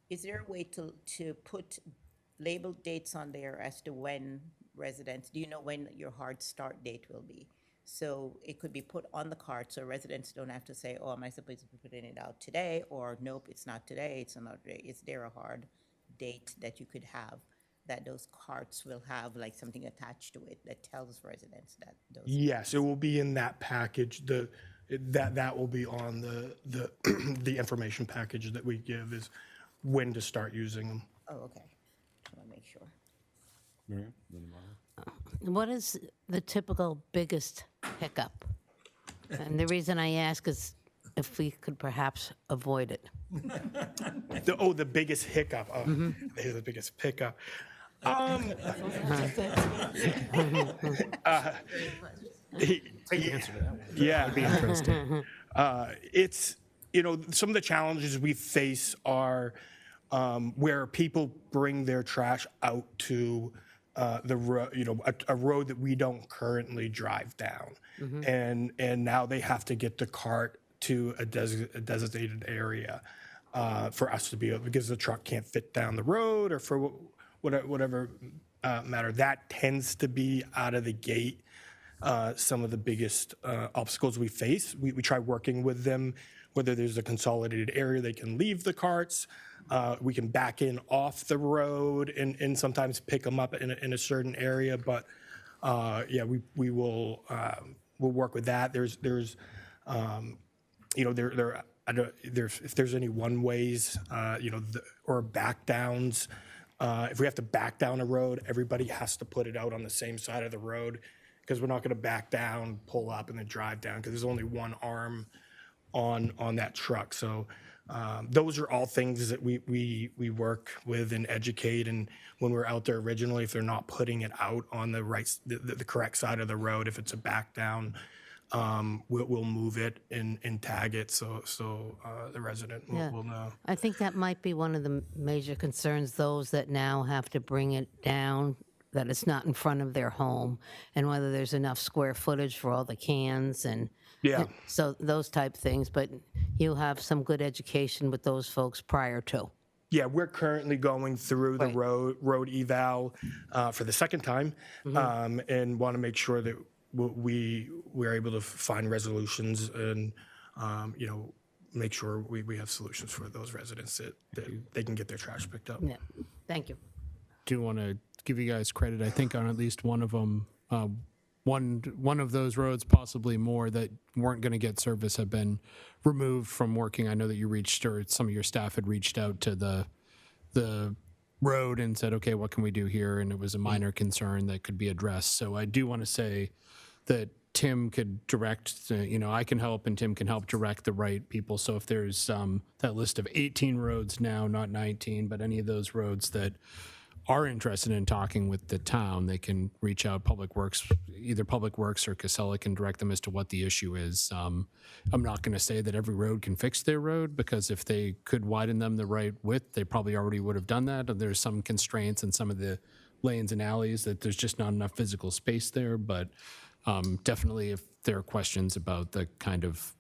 is there a way to put labeled dates on there as to when residents, do you know when your hard start date will be? So it could be put on the cart, so residents don't have to say, oh, am I supposed to be putting it out today? Or nope, it's not today, it's another day. Is there a hard date that you could have, that those carts will have like something attached to it that tells residents that those? Yes, it will be in that package. That will be on the the information package that we give, is when to start using them. Oh, okay. I want to make sure. Miriam, then Marla. What is the typical biggest hiccup? And the reason I ask is if we could perhaps avoid it. The biggest hiccup. Oh, there's the biggest pickup. Yeah. Interesting. It's, some of the challenges we face are where people bring their trash out to the road, a road that we don't currently drive down. And now they have to get the cart to a designated area for us to be able, because the truck can't fit down the road or for whatever matter. That tends to be out of the gate some of the biggest obstacles we face. We try working with them, whether there's a consolidated area they can leave the carts. We can back in off the road and sometimes pick them up in a certain area. But yeah, we will we'll work with that. There's if there's any one ways, or back downs. If we have to back down a road, everybody has to put it out on the same side of the road, because we're not going to back down, pull up, and then drive down, because there's only one arm on that truck. So those are all things that we work with and educate. And when we're out there originally, if they're not putting it out on the correct side of the road, if it's a back down, we'll move it and tag it so the resident will know. I think that might be one of the major concerns, those that now have to bring it down, that it's not in front of their home, and whether there's enough square footage for all the cans and so those type things. But you have some good education with those folks prior to. Yeah, we're currently going through the road eval for the second time, and want to make sure that we're able to find resolutions and make sure we have solutions for those residents that they can get their trash picked up. Yeah, thank you. Do want to give you guys credit. I think on at least one of them, one of those roads, possibly more, that weren't going to get service have been removed from working. I know that you reached, or some of your staff had reached out to the road and said, okay, what can we do here? And it was a minor concern that could be addressed. So I do want to say that Tim could direct, I can help and Tim can help direct the right people. So if there's that list of 18 roads now, not 19, but any of those roads that are interested in talking with the town, they can reach out. Public Works, either Public Works or Casella can direct them as to what the issue is. I'm not going to say that every road can fix their road, because if they could widen them the right width, they probably already would have done that. And there's some constraints in some of the lanes and alleys that there's just not enough physical space there. But definitely, if there are questions about the kind of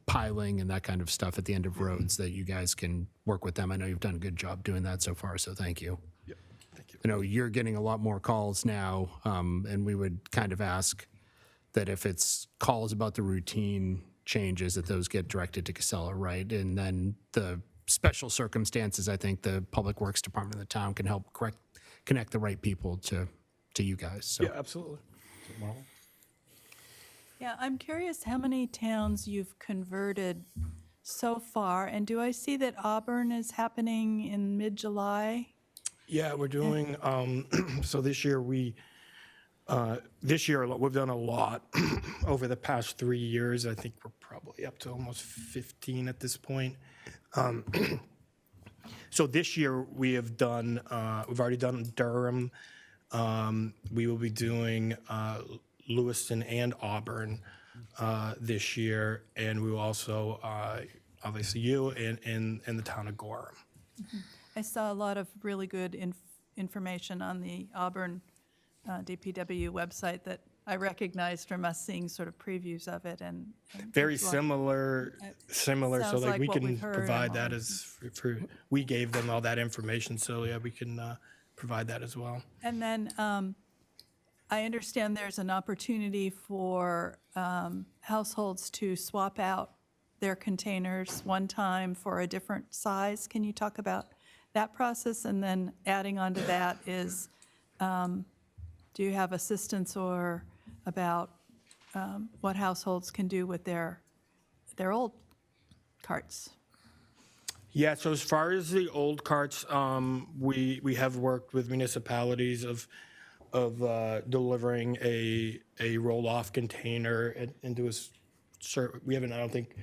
piling and that kind of stuff at the end of roads, that you guys can work with them. I know you've done a good job doing that so far, so thank you. Yeah, thank you. I know you're getting a lot more calls now, and we would kind of ask that if it's calls about the routine changes, that those get directed to Casella, right? And then the special circumstances, I think the Public Works Department of the town can help connect the right people to you guys. So. Yeah, absolutely. Yeah, I'm curious how many towns you've converted so far, and do I see that Auburn is happening in mid-July? Yeah, we're doing, so this year we've done a lot over the past 3 years. I think we're probably up to almost 15 at this point. So this year we have done, we've already done Durham. We will be doing Lewiston and Auburn this year, and we will also, obviously you and the town of Gorham. I saw a lot of really good information on the Auburn DPW website that I recognized from us seeing sort of previews of it, and Very similar, so sounds like like we what can we've heard provide and that as, we gave them all that information, so yeah, we can provide that as well. And then I understand there's an opportunity for households to swap out their containers one time for a different size. Can you talk about that process? And then adding on to that is, do you have assistance or about what households can do with their old carts? Yeah, so as far as the old carts, we have worked with municipalities of delivering a roll-off container into we haven't, I don't think,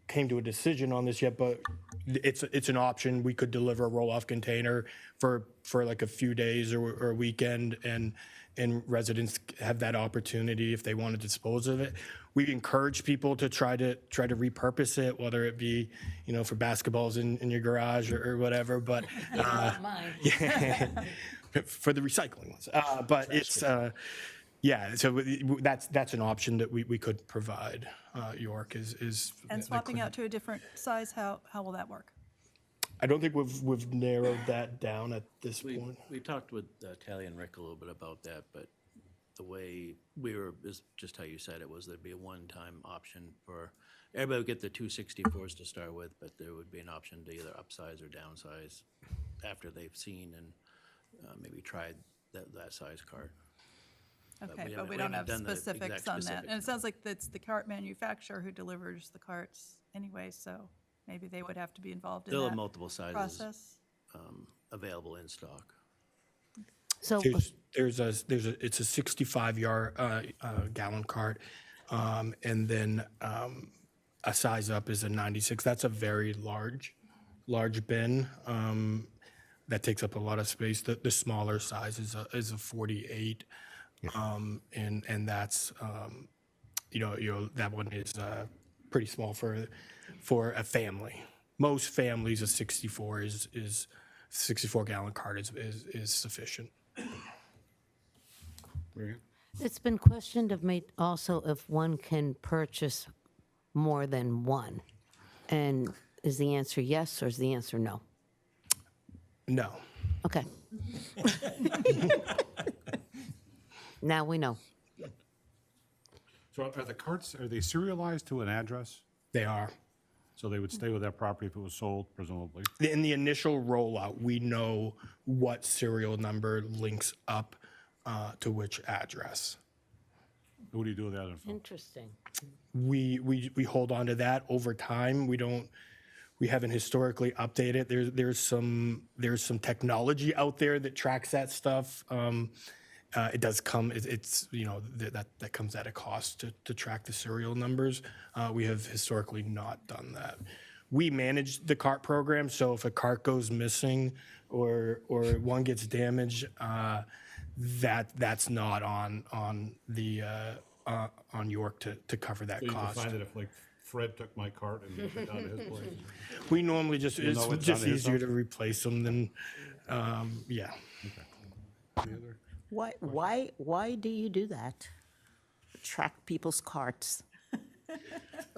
came to a decision on this yet, but it's an option. We could deliver a roll-off container for like a few days or a weekend, and residents have that opportunity if they want to dispose of it. We encourage people to try to repurpose it, whether it be, for basketballs in your garage or whatever, but yeah, for the recycling ones. But it's yeah, so that's an option that we could provide. York is And swapping out to a different size, how will that work? I don't think we've narrowed that down at this point. We talked with Tally and Rick a little bit about that, but the way is just how you said it, was there'd be a one-time option for, everybody would get the 264s to start with, but there would be an option to either upsize or downsize after they've seen and maybe tried that size cart. Okay, but we don't have specifics on that. And it sounds like that's the cart manufacturer who delivers the carts anyway, so maybe they would have to be involved in They'll that have multiple sizes process. available in stock. So, It's a 65 gallon cart, and then a size up is a 96. That's a very large bin. That takes up a lot of space. The smaller size is a 48. And that's, that one is pretty small for a family. Most families, a 64 gallon cart is sufficient. It's been questioned of me also if one can purchase more than one. And is the answer yes, or is the answer no? No. Okay. Now we know. So are the carts, are they serialized to an address? They are. So they would stay with that property if it was sold, presumably? In the initial rollout, we know what serial number links up to which address. What do you do with that info? Interesting. We hold on to that over time. We haven't historically updated. There's some technology out there that tracks that stuff. It does come. It's that comes at a cost to track the serial numbers. We have historically not done that. We manage the cart program, so if a cart goes missing or one gets damaged, that's not on York to cover that So you can cost. find it if, like, Fred took my cart and moved it down to his place? We normally it's know it's just on his easier stuff? to replace them than, yeah. why do you do that? Track people's carts?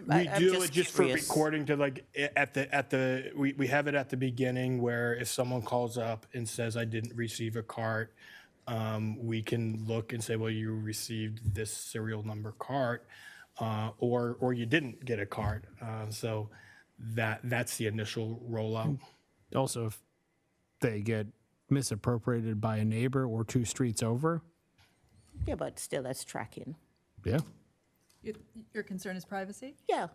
We I'm do it just for curious. recording to we have it at the beginning where if someone calls up and says, I didn't receive a cart, we can look and say, well, you received this serial number cart, or you didn't get a cart. So that's the initial rollout. Also, if they get misappropriated by a neighbor or 2 streets over, Yeah, but still, that's tracking. yeah. Your concern is privacy? Yeah.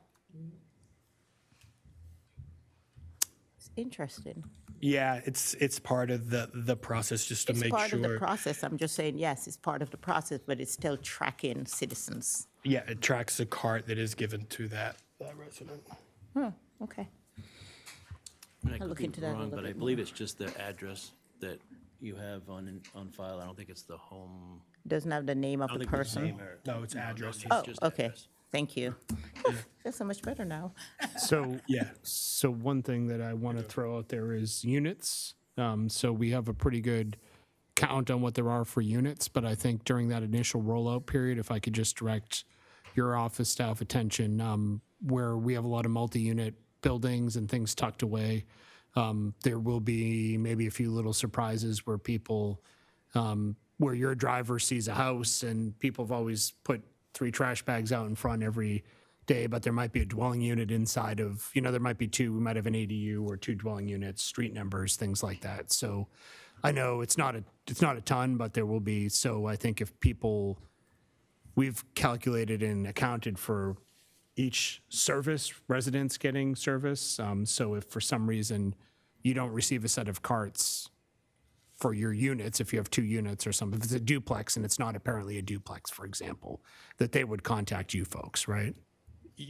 It's interesting. Yeah, it's part of the process just to It's make part sure. of the process. I'm just saying, yes, it's part of the process, but it's still tracking citizens. Yeah, it tracks the cart that is given to that resident. Okay. And I I'll could look be into that a wrong, little but I bit believe it's just the address that you have on file. I don't think it's the home. Doesn't have the name of I don't the think it's the person. name or- No, it's address. Oh, just okay. address. Thank you. That's so much better now. So Yeah. So one thing that I want to throw out there is units. So we have a pretty good count on what there are for units, but I think during that initial rollout period, if I could just direct your office staff attention, where we have a lot of multi-unit buildings and things tucked away, there will be maybe a few little surprises where people, where your driver sees a house and people have always put 3 trash bags out in front every day, but there might be a dwelling unit inside of, there might be 2, we might have an ADU or 2 dwelling units, street numbers, things like that. So I know it's not a ton, but there will be. So I think if people, we've calculated and accounted for each service, residents getting service. So if for some reason you don't receive a set of carts for your units, if you have 2 units or something, if it's a duplex and it's not apparently a duplex, for example, that they would contact you folks, right?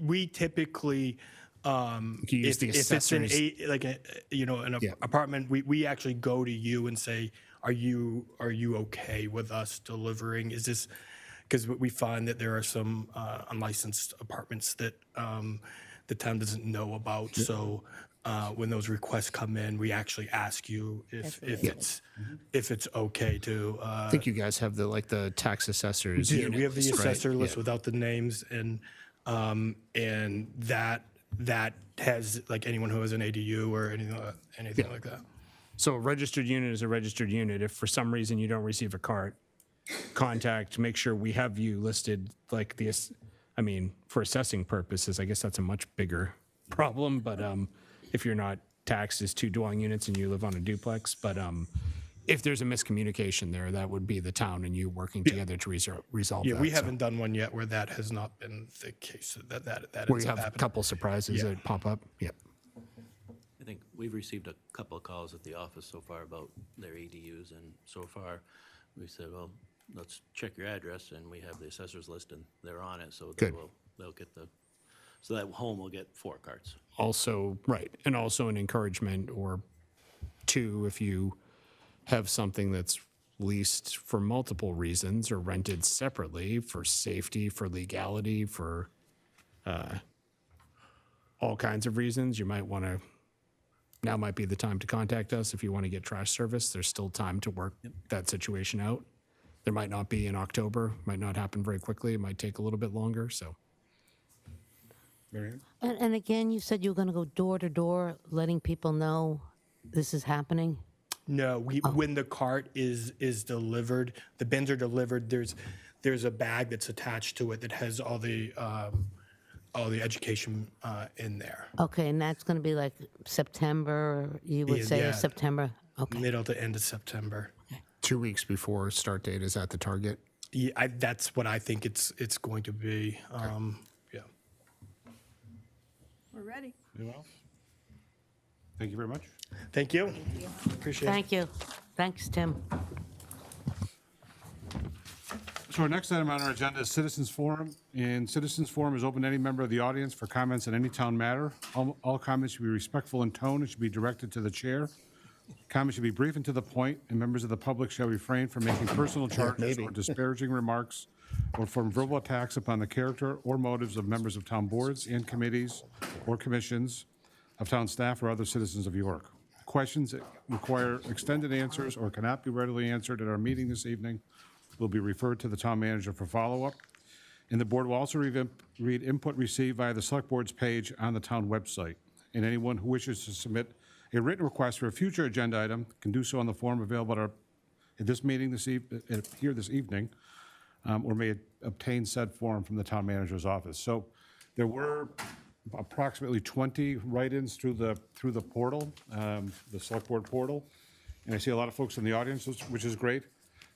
we typically, You use the if it's an assessors. an Yeah. apartment, we actually go to you and say, are you okay with us delivering? Is this, because we find that there are some unlicensed apartments that the town doesn't know about. So when those requests come in, we actually ask you if it's okay to. I think you guys have the tax assessors. We have the unit list, right? assessor list Yeah. without the names, and that has, like, anyone who has an ADU or anything like that. So a registered unit is a registered unit. If for some reason you don't receive a cart, make sure we have you listed like this. I mean, for assessing purposes, I guess that's a much bigger problem, but if you're not taxed as 2 dwelling units and you live on a duplex, but if there's a miscommunication there, that would be the town and you working together to resolve Yeah, that. we So, haven't done one yet where that has not been the case, that where ends you up have a happening. couple surprises Yeah. that pop up. Yeah. I think we've received a couple of calls at the office so far about their ADUs, and so far, we said, well, let's check your address, and we have the assessor's list, and they're on it, so Good. they'll get so that home will get 4 carts. Also, right, and also an encouragement or 2 if you have something that's leased for multiple reasons or rented separately for safety, for legality, for all kinds of reasons. You might want to, now might be the time to contact us if you want to get trash service. There's still time to work that situation out. There might not be in October, might not happen very quickly. It might take a little bit longer, so. Mary Ann? And again, you said you were going to go door to door, letting people know this is happening? No, when the cart is delivered, the bins are delivered, there's a bag that's attached to it that has all the education in there. Okay, and that's going to be like September, you would say, Yeah. or September? Okay. Middle to end of September. 2 weeks before start date is at the target. Yeah, that's what I think it's going to be. Yeah. We're ready. Anyone else? Thank you very much. Thank you. Appreciate it. Thank you. Thanks, Tim. So our next item on our agenda is Citizens Forum, and Citizens Forum is open to any member of the audience for comments on any town matter. All comments should be respectful in tone and should be directed to the chair. Comments should be brief and to the point, and members of the public shall refrain from making personal charges or disparaging remarks or from verbal attacks upon the character or motives of members of town boards and committees or commissions, of town staff or other citizens of York. Questions that require extended answers or cannot be readily answered at our meeting this evening will be referred to the town manager for follow-up. And the board will also read input received via the Select Board's page on the town website. And anyone who wishes to submit a written request for a future agenda item can do so on the form available at this meeting here this evening, or may obtain said form from the town manager's office. So there were approximately 20 write-ins through the portal, the Select Board portal, and I see a lot of folks in the audience, which is great.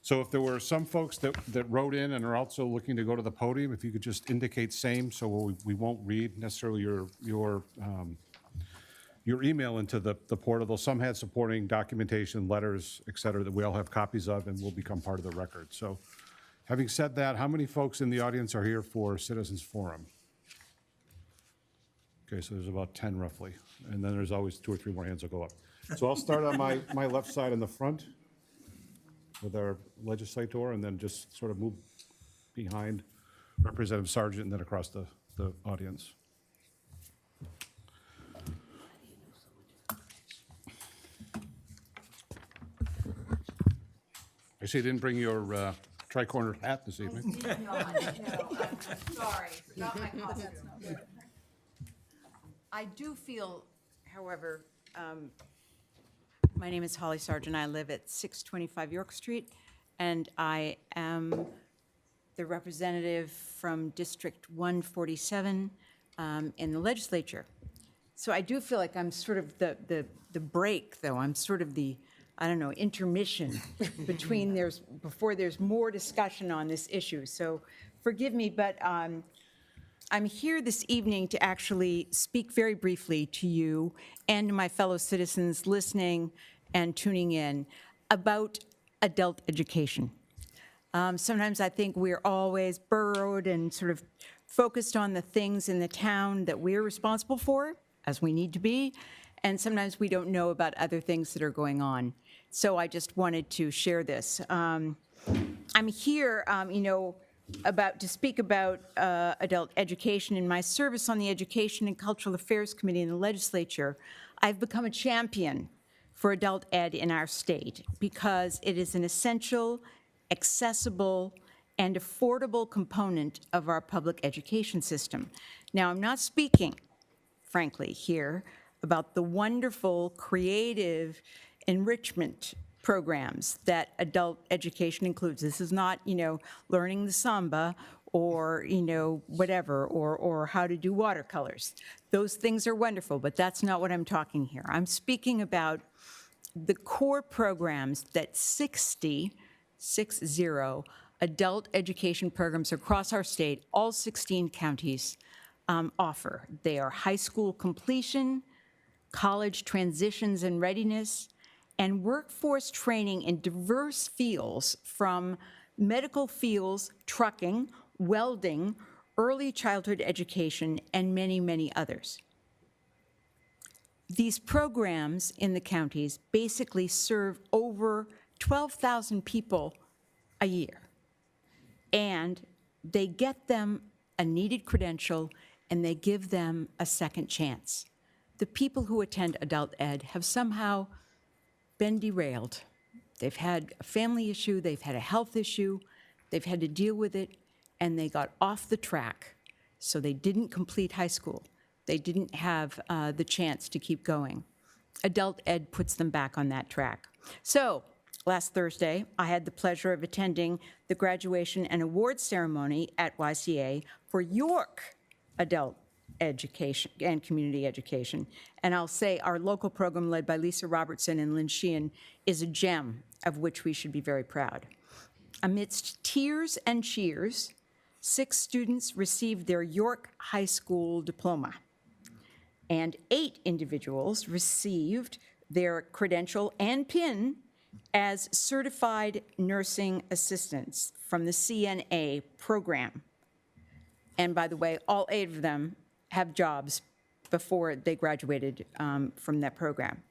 So if there were some folks that wrote in and are also looking to go to the podium, if you could just indicate same, so we won't read necessarily your email into the portal, though some had supporting documentation, letters, et cetera, that we all have copies of and will become part of the record. So having said that, how many folks in the audience are here for Citizens Forum? Okay, so there's about 10 roughly, and then there's always 2 or 3 more hands that go up. So I'll start on my left side in the front with our legislator, and then just sort of move behind Representative Sargent, and then across the audience. I see you didn't bring your tri-cornered hat this evening. Sorry, not my costume. I do feel, however, my name is Holly Sargent. I live at 625 York Street, and I am the representative from District 147 in the legislature. So I do feel like I'm sort of the break, though. I'm sort of the, I don't know, intermission between before there's more discussion on this issue. So forgive me, but I'm here this evening to actually speak very briefly to you and to my fellow citizens listening and tuning in about adult education. Sometimes I think we're always burrowed and sort of focused on the things in the town that we're responsible for, as we need to be, and sometimes we don't know about other things that are going on. So I just wanted to share this. I'm here, to speak about adult education. In my service on the Education and Cultural Affairs Committee in the legislature, I've become a champion for adult ed in our state because it is an essential, accessible, and affordable component of our public education system. Now, I'm not speaking, frankly, here about the wonderful, creative enrichment programs that adult education includes. This is not, learning the samba or, whatever, or how to do watercolors. Those things are wonderful, but that's not what I'm talking here. I'm speaking about the core programs that 60 adult education programs across our state, all 16 counties, offer. They are high school completion, college transitions and readiness, and workforce training in diverse fields from medical fields, trucking, welding, early childhood education, and many, many others. These programs in the counties basically serve over 12,000 people a year, and they get them a needed credential, and they give them a second chance. The people who attend adult ed have somehow been derailed. They've had a family issue, they've had a health issue, they've had to deal with it, and they got off the track. So they didn't complete high school. They didn't have the chance to keep going. Adult ed puts them back on that track. So last Thursday, I had the pleasure of attending the graduation and awards ceremony at YCA for York adult education and community education. And I'll say our local program led by Lisa Robertson and Lynn Sheehan is a gem of which we should be very proud. Amidst tears and cheers, 6 students received their York High School diploma, and 8 individuals received their credential and PIN as certified nursing assistants from the CNA program. And by the way, all 8 of them have jobs before they graduated from that program.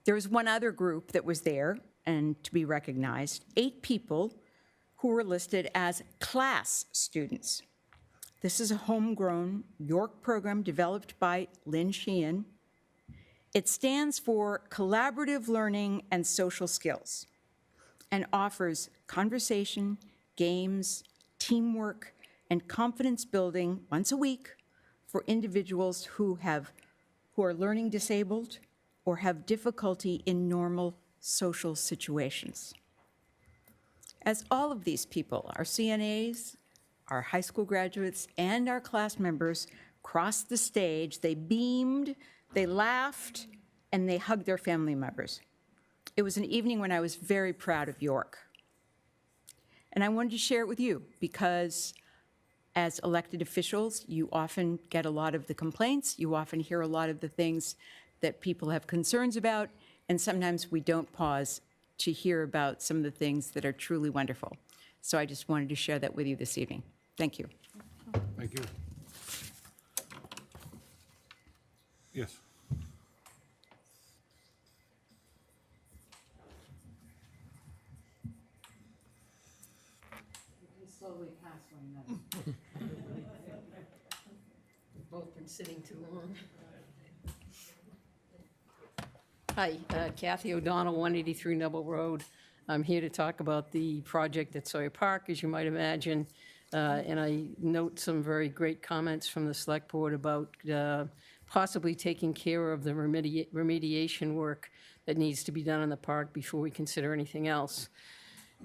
There was one other group that was there and to be recognized, 8 people who were listed as class students. This is a homegrown York program developed by Lynn Sheehan. It stands for Collaborative Learning and Social Skills and offers conversation, games, teamwork, and confidence building once a week for individuals who are learning disabled or have difficulty in normal social situations. As all of these people, our CNAs, our high school graduates, and our class members crossed the stage, they beamed, they laughed, and they hugged their family members. It was an evening when I was very proud of York. And I wanted to share it with you because as elected officials, you often get a lot of the complaints, you often hear a lot of the things that people have concerns about, and sometimes we don't pause to hear about some of the things that are truly wonderful. So I just wanted to share that with you this evening. Thank you. Thank you. Yes. Slowly pass one another. We've both been sitting too long. Hi, Kathy O'Donnell, 183 Noble Road. I'm here to talk about the project at Sawyer Park, as you might imagine. And I note some very great comments from the Select Board about possibly taking care of the remediation work that needs to be done in the park before we consider anything else.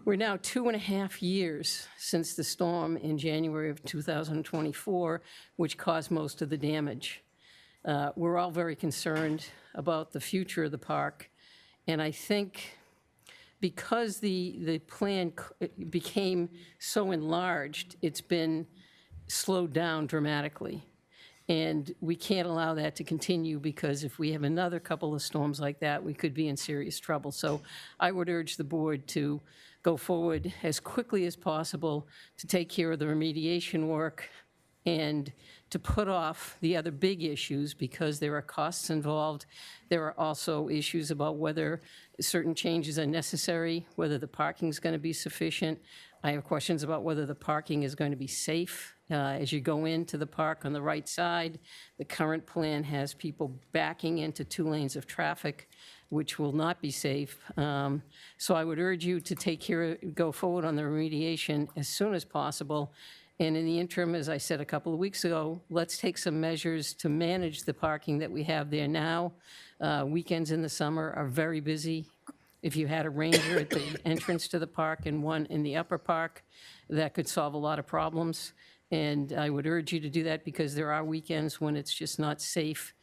We're now 2.5 years since the storm in January of 2024, which caused most of the damage. We're all very concerned about the future of the park, and I think because the plan became so enlarged, it's been slowed down dramatically. And we can't allow that to continue because if we have another couple of storms like that, we could be in serious trouble. So I would urge the board to go forward as quickly as possible to take care of the remediation work and to put off the other big issues because there are costs involved. There are also issues about whether certain changes are necessary, whether the parking is going to be sufficient. I have questions about whether the parking is going to be safe. As you go into the park on the right side, the current plan has people backing into 2 lanes of traffic, which will not be safe. So I would urge you to go forward on the remediation as soon as possible. And in the interim, as I said a couple of weeks ago, let's take some measures to manage the parking that we have there now. Weekends in the summer are very busy. If you had a ranger at the entrance to the park and one in the upper park, that could solve a lot of problems. And I would urge you to do that because there are weekends when it's just not safe.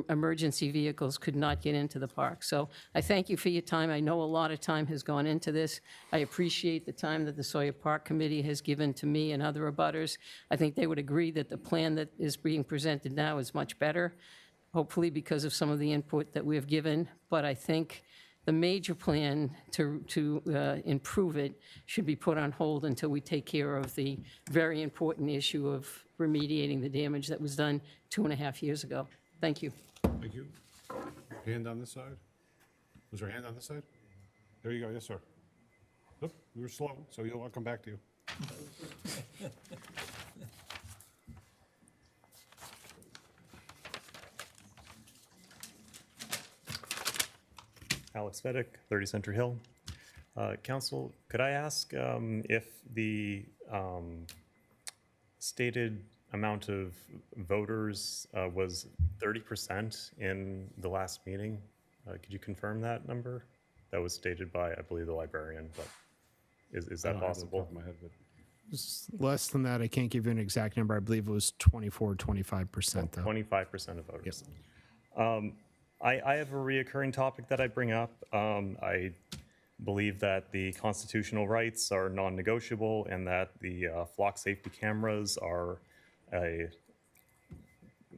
Emergency vehicles could not get into the park. So I thank you for your time. I know a lot of time has gone into this. I appreciate the time that the Sawyer Park Committee has given to me and other abutters. I think they would agree that the plan that is being presented now is much better, hopefully because of some of the input that we have given. But I think the major plan to improve it should be put on hold until we take care of the very important issue of remediating the damage that was done 2.5 years ago. Thank you. Thank you. Hand on this side? Was there a hand on this side? There you go, yes, sir. Oop, we were slow, so I'll come back to you. Alex Fedek, 30 Century Hill. Council, could I ask if the stated amount of voters was 30% in the last meeting? Could you confirm that number? That was stated by, I believe, the librarian, but is that possible? It's less than that. I can't give you an exact number. I believe it was 24, 25%, though. 25% of voters. I have a reoccurring topic that I bring up. I believe that the constitutional rights are non-negotiable and that the flock safety cameras are a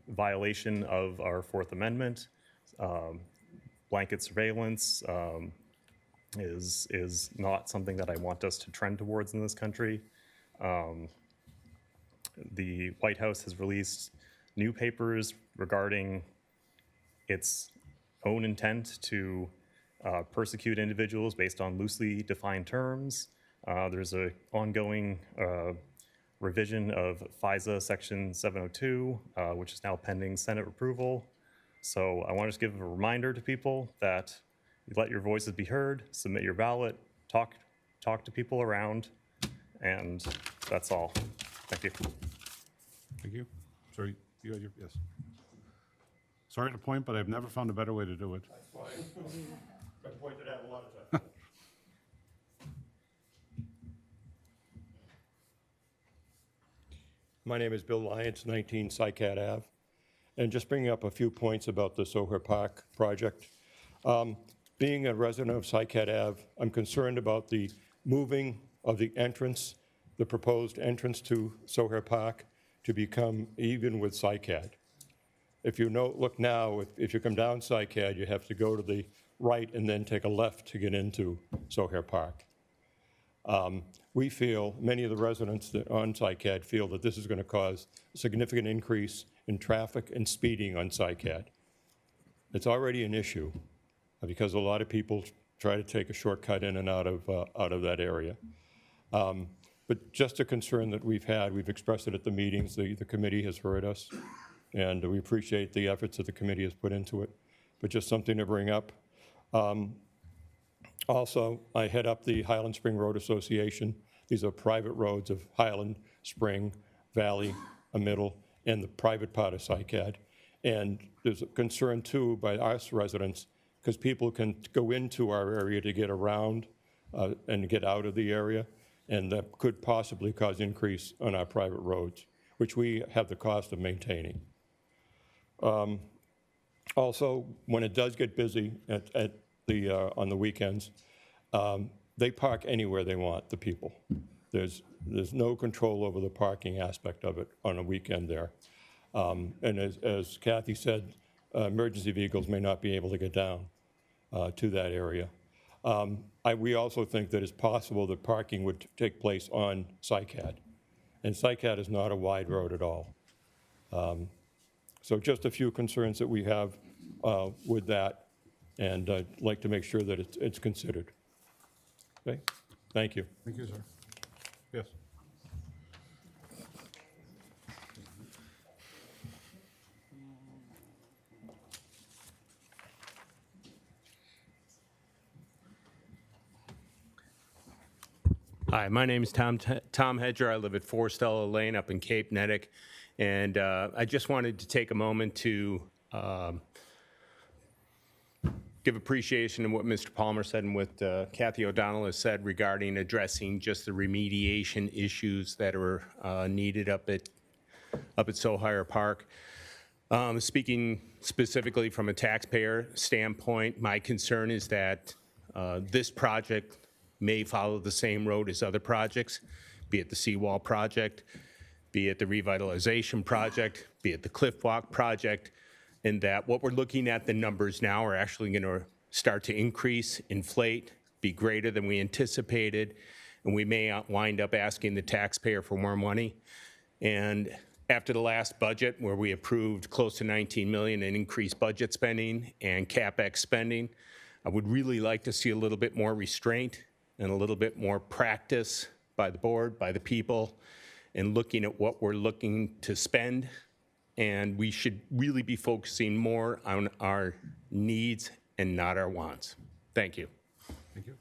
violation of our Fourth Amendment. Blanket surveillance is not something that I want us to trend towards in this country. The White House has released new papers regarding its own intent to persecute individuals based on loosely defined terms. There's an ongoing revision of FISA Section 702, which is now pending Senate approval. So I want to just give a reminder to people that you let your voices be heard, submit your ballot, talk to people around, and that's all. Thank you. Thank you. Sorry, you had your, yes. Sorry to point, but I've never found a better way to do it. That's fine. I've pointed out a lot of times. My name is Bill Lyons, 19 Cycat Ave. And just bringing up a few points about the Soher Park project. Being a resident of Cycat Ave, I'm concerned about the moving of the entrance, the proposed entrance to Soher Park to become even with Cycat. If you look now, if you come down Cycad, you have to go to the right and then take a left to get into Soher Park. We feel, many of the residents on Cycad feel that this is going to cause a significant increase in traffic and speeding on Cycad. It's already an issue because a lot of people try to take a shortcut in and out of that area. But just a concern that we've expressed it at the meetings, the committee has heard us, and we appreciate the efforts that the committee has put into it, but just something to bring up. Also, I head up the Highland Spring Road Association. These are private roads of Highland, Spring, Valley, a middle, and the private part of Cycad. And there's a concern too by us residents, because people can go into our area to get around and get out of the area, and that could possibly cause increase on our private roads, which we have the cost of maintaining. Also, when it does get busy on the weekends, they park anywhere they want, the people. There's no control over the parking aspect of it on a weekend there. And as Kathy said, emergency vehicles may not be able to get down to that area. We also think that it's possible that parking would take place on Cycad and Sycat is not a wide road at all. So just a few concerns that we have with that, and I'd like to make sure that it's considered. Okay, thank you. Thank you, sir. Yes. Hi, my name is Tom Hedger. I live at 4 Stella Lane up in Cape Nettic. And I just wanted to take a moment to give appreciation to what Mr. Palmer said and what Kathy O'Donnell has said regarding addressing just the remediation issues that are needed up at Sohire Park. Speaking specifically from a taxpayer standpoint, my concern is that this project may follow the same road as other projects, be it the seawall project, be it the revitalization project, be it the cliff walk project, and that what we're looking at, the numbers now are actually going to start to increase, inflate, be greater than we anticipated, and we may wind up asking the taxpayer for more money. And after the last budget, where we approved close to 19 million in increased budget spending and CapEx spending, I would really like to see a little bit more restraint and a little bit more practice by the board, by the people, in looking at what we're looking to spend. And we should really be focusing more on our needs and not our wants. Thank you. Thank you.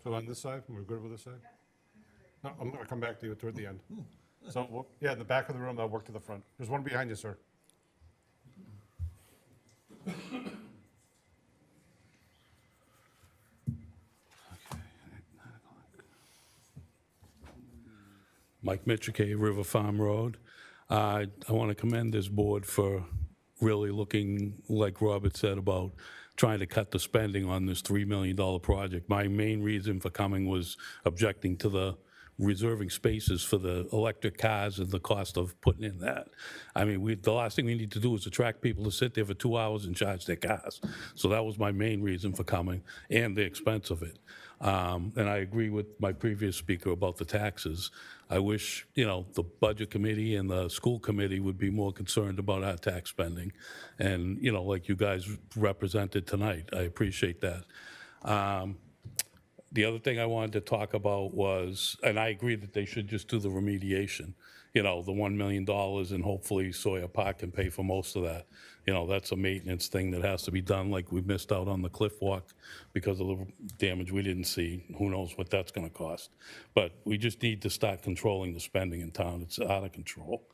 So on this side, we're good with this side? No, I'm going to come back to you toward the end. So, yeah, in the back of the room, I'll work to the front. There's one behind you, sir. Mike Michike, River Farm Road. I want to commend this board for really looking, like Robert said, about trying to cut the spending on this $3 million project. My main reason for coming was objecting to the reserving spaces for the electric cars and the cost of putting in that. I mean, the last thing we need to do is attract people to sit there for 2 hours and charge their cars. So that was my main reason for coming, and the expense of it. And I agree with my previous speaker about the taxes. I wish, the budget committee and the school committee would be more concerned about our tax spending. And, like you guys represented tonight, I appreciate that. The other thing I wanted to talk about was, and I agree that they should just do the remediation, the $1 million, and hopefully Sawyer Park can pay for most of that. That's a maintenance thing that has to be done, like we missed out on the cliff walk because of the damage we didn't see. Who knows what that's going to cost. But we just need to start controlling the spending in town. It's out of control.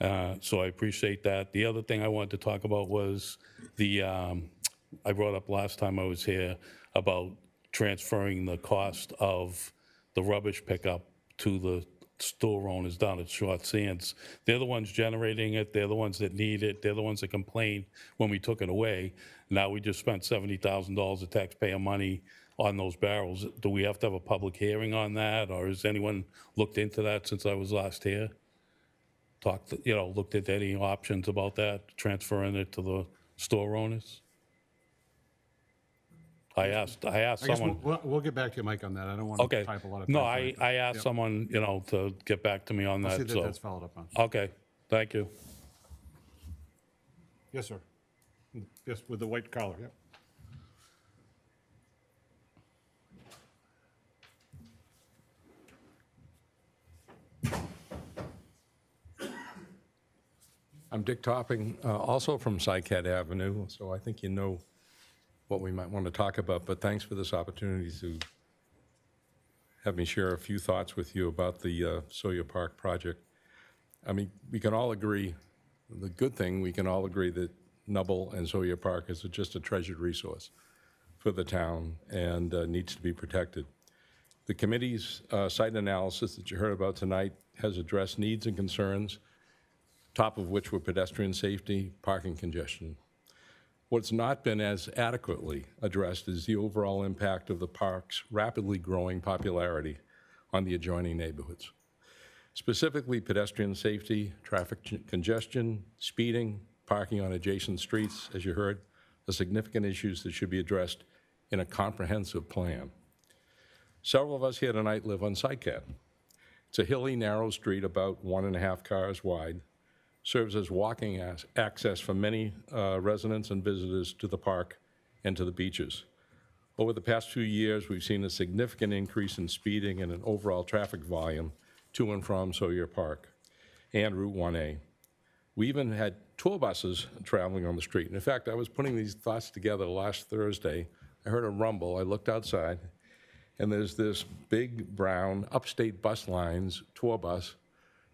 So I appreciate that. The other thing I wanted to talk about was I brought up last time I was here about transferring the cost of the rubbish pickup to the store owners down at Short Sands. They're the ones generating it. They're the ones that need it. They're the ones that complained when we took it away. Now we just spent $70,000 of taxpayer money on those barrels. Do we have to have a public hearing on that, or has anyone looked into that since I was last here? Looked at any options about that, transferring it to the store owners? I asked I guess someone. we'll get back to you, Mike, on that. I don't want to Okay. type a lot of time. No, for I it. asked Yep. someone, to get back to me on I'll that. see that So that's followed up on. Okay, thank you. Yes, sir. Yes, with the white collar, yep. I'm Dick Topping, also from Sycat Avenue, so I think you know what we might want to talk about, but thanks for this opportunity to have me share a few thoughts with you about the Sawyer Park project. I mean, we can all agree, the good thing, we can all agree that Nubble and Sawyer Park is just a treasured resource for the town and needs to be protected. The committee's site analysis that you heard about tonight has addressed needs and concerns, top of which were pedestrian safety, parking congestion. What's not been as adequately addressed is the overall impact of the park's rapidly growing popularity on the adjoining neighborhoods. Specifically, pedestrian safety, traffic congestion, speeding, parking on adjacent streets, as you heard, are significant issues that should be addressed in a comprehensive plan. Several of us here tonight live on Sycat. It's a hilly, narrow street about 1.5 cars wide, serves as walking access for many residents and visitors to the park and to the beaches. Over the past few years, we've seen a significant increase in speeding and an overall traffic volume to and from Sawyer Park and Route 1A. We even had tour buses traveling on the street. And in fact, I was putting these thoughts together last Thursday. I heard a rumble. I looked outside, and there's this big brown Upstate Bus Lines tour bus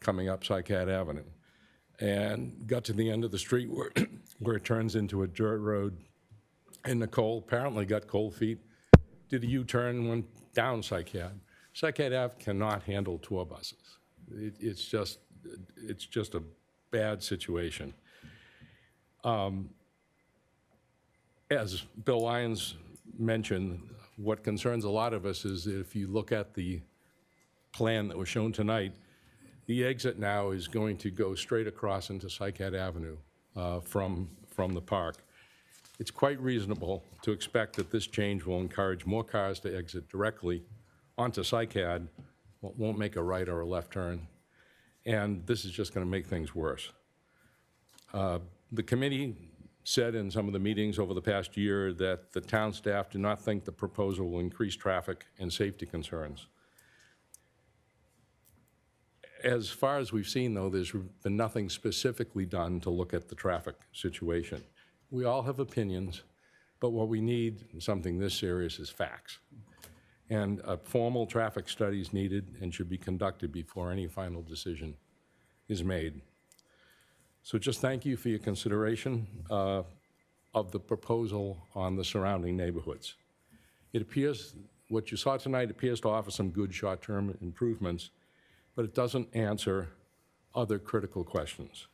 coming up Cycad Avenue, and got to the end of the street where it turns into a dirt road. And Nicole apparently got cold feet, did a U-turn and went down Cycad. Cycad Ave cannot handle tour buses. It's just a bad situation. As Bill Lyons mentioned, what concerns a lot of us is if you look at the plan that was shown tonight, the exit now is going to go straight across into Cycad Avenue from the park. It's quite reasonable to expect that this change will encourage more cars to exit directly onto Cycad, won't make a right or a left turn, and this is just going to make things worse. The committee said in some of the meetings over the past year that the town staff do not think the proposal will increase traffic and safety concerns. As far as we've seen, though, there's been nothing specifically done to look at the traffic situation. We all have opinions, but what we need in something this serious is facts. And a formal traffic study is needed and should be conducted before any final decision is made. So just thank you for your consideration of the proposal on the surrounding neighborhoods. It appears, what you saw tonight appears to offer some good short-term improvements, but it doesn't answer other critical questions.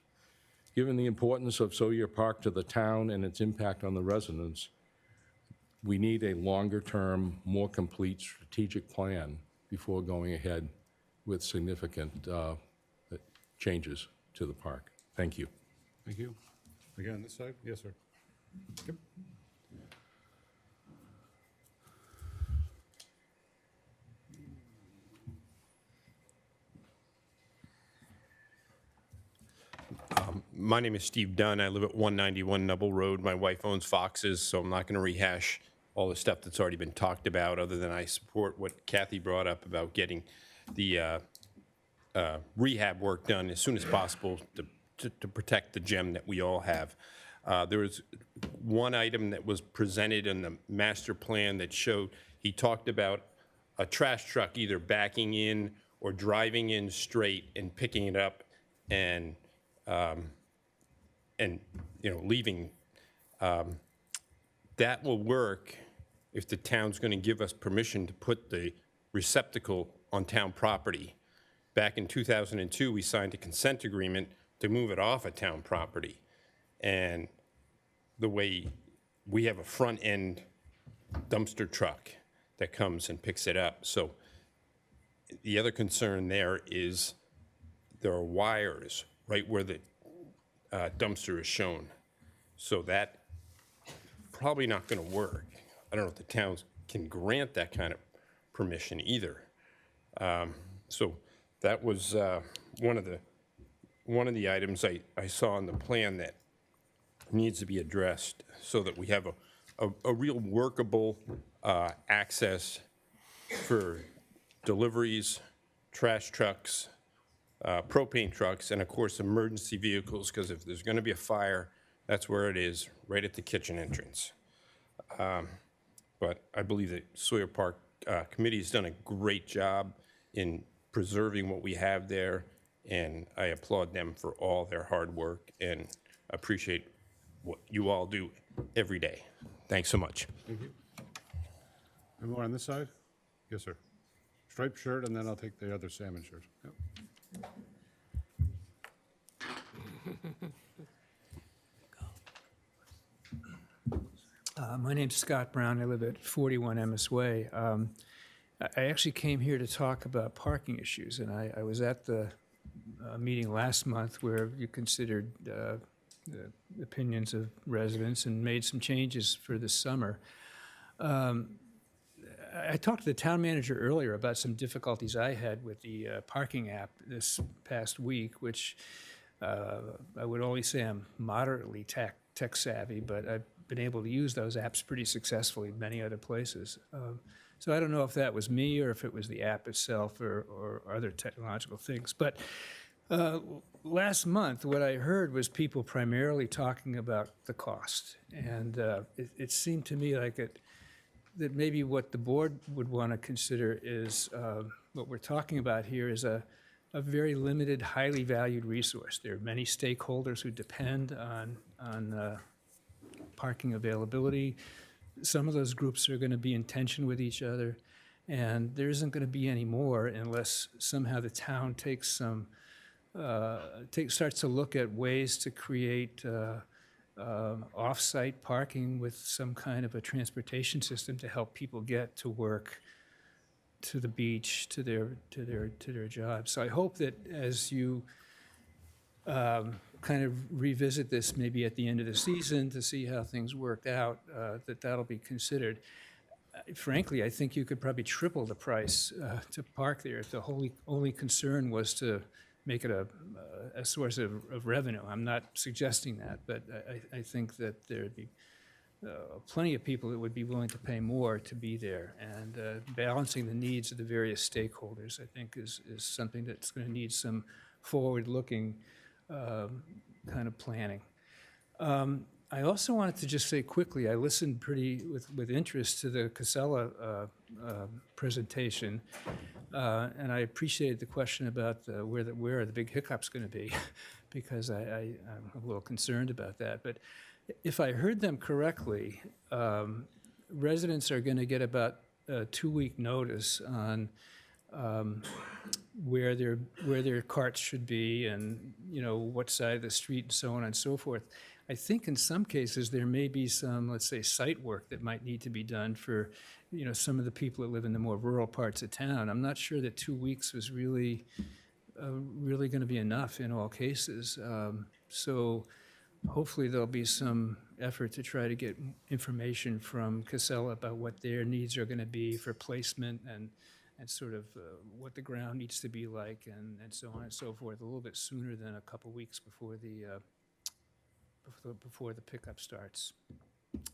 Given the importance of Sawyer Park to the town and its impact on the residents, we need a longer-term, more complete strategic plan before going ahead with significant changes to the park. Thank you. Thank you. Again, this side? Yes, sir. Yep. My name is Steve Dunn. I live at 191 Nubble Road. My wife owns Fox's, so I'm not going to rehash all the stuff that's already been talked about, other than I support what Kathy brought up about getting the rehab work done as soon as possible to protect the gem that we all have. There was one item that was presented in the master plan that showed, he talked about a trash truck either backing in or driving in straight and picking it up and leaving. That will work if the town's going to give us permission to put the receptacle on town property. Back in 2002, we signed a consent agreement to move it off of town property. And the way we have a front-end dumpster truck that comes and picks it up. So the other concern there is there are wires right where the dumpster is shown. So that probably not going to work. I don't know if the towns can grant that kind of permission either. So that was one of the items I saw in the plan that needs to be addressed so that we have a real workable access for deliveries, trash trucks, propane trucks, and of course emergency vehicles, because if there's going to be a fire, that's where it is, right at the kitchen entrance. But I believe that Sawyer Park Committee has done a great job in preserving what we have there, and I applaud them for all their hard work and appreciate what you all do every day. Thanks so much. Thank you. Any more on this side? Yes, sir. Striped shirt, and then I'll take the other salmon shirt. Yep. My name's Scott Brown. I live at 41 Emmis Way. I actually came here to talk about parking issues, and I was at the meeting last month where you considered the opinions of residents and made some changes for this summer. I talked to the town manager earlier about some difficulties I had with the parking app this past week, which I would only say I'm moderately tech savvy, but I've been able to use those apps pretty successfully in many other places. So I don't know if that was me or if it was the app itself or other technological things. But last month, what I heard was people primarily talking about the cost. And it seemed to me like that maybe what the board would want to consider is what we're talking about here is a very limited, highly valued resource. There are many stakeholders who depend on parking availability. Some of those groups are going to be in tension with each other, and there isn't going to be any more unless somehow the town takes some starts to look at ways to create off-site parking with some kind of a transportation system to help people get to work, to the beach, to their jobs. So I hope that as you kind of revisit this maybe at the end of the season to see how things worked out, that'll be considered. Frankly, I think you could probably triple the price to park there if the only concern was to make it a source of revenue. I'm not suggesting that, but I think that there'd be plenty of people that would be willing to pay more to be there. And balancing the needs of the various stakeholders, I think, is something that's going to need some forward-looking kind of planning. I also wanted to just say quickly, I listened with interest to the Casella presentation, and I appreciated the question about where are the big hiccups going to be, because I'm a little concerned about that. But if I heard them correctly, residents are going to get about a 2-week notice on where their carts should be, and what side of the street, and so on and so forth. I think in some cases there may be some, let's say, site work that might need to be done for some of the people that live in the more rural parts of town. I'm not sure that 2 weeks was really going to be enough in all cases. So hopefully there'll be some effort to try to get information from Casella about what their needs are going to be for placement and sort of what the ground needs to be like, and so on and so forth, a little bit sooner than a couple weeks before the pickup starts.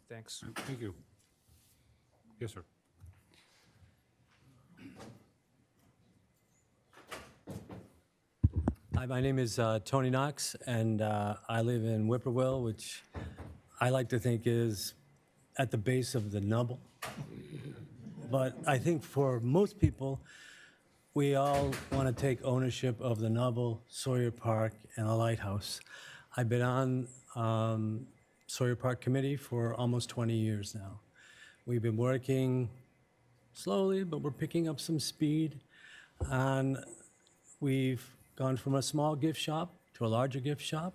Thanks. Thank you. Yes, sir. Hi, my name is Tony Knox, and I live in Whippoorwill, which I like to think is at the base of the Nubble. But I think for most people, we all want to take ownership of the Nubble, Sawyer Park, and the lighthouse. I've been on Sawyer Park Committee for almost 20 years now. We've been working slowly, but we're picking up some speed. And we've gone from a small gift shop to a larger gift shop.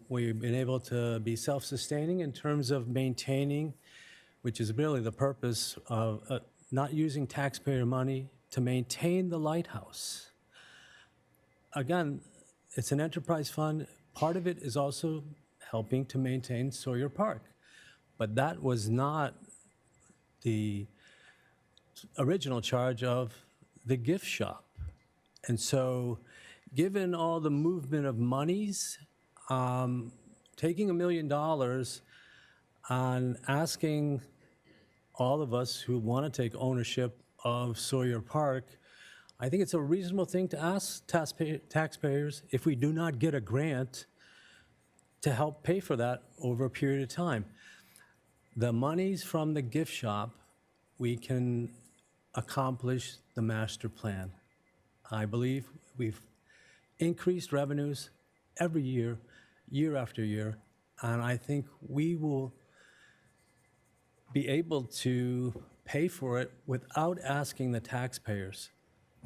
We've been able to be self-sustaining in terms of maintaining, which is really the purpose of not using taxpayer money to maintain the lighthouse. Again, it's an enterprise fund. Part of it is also helping to maintain Sawyer Park. But that was not the original charge of the gift shop. And so, given all the movement of monies, taking $1 million and asking all of us who want to take ownership of Sawyer Park, I think it's a reasonable thing to ask taxpayers if we do not get a grant to help pay for that over a period of time. The monies from the gift shop, we can accomplish the master plan. I believe we've increased revenues every year, year after year, and I think we will be able to pay for it without asking the taxpayers.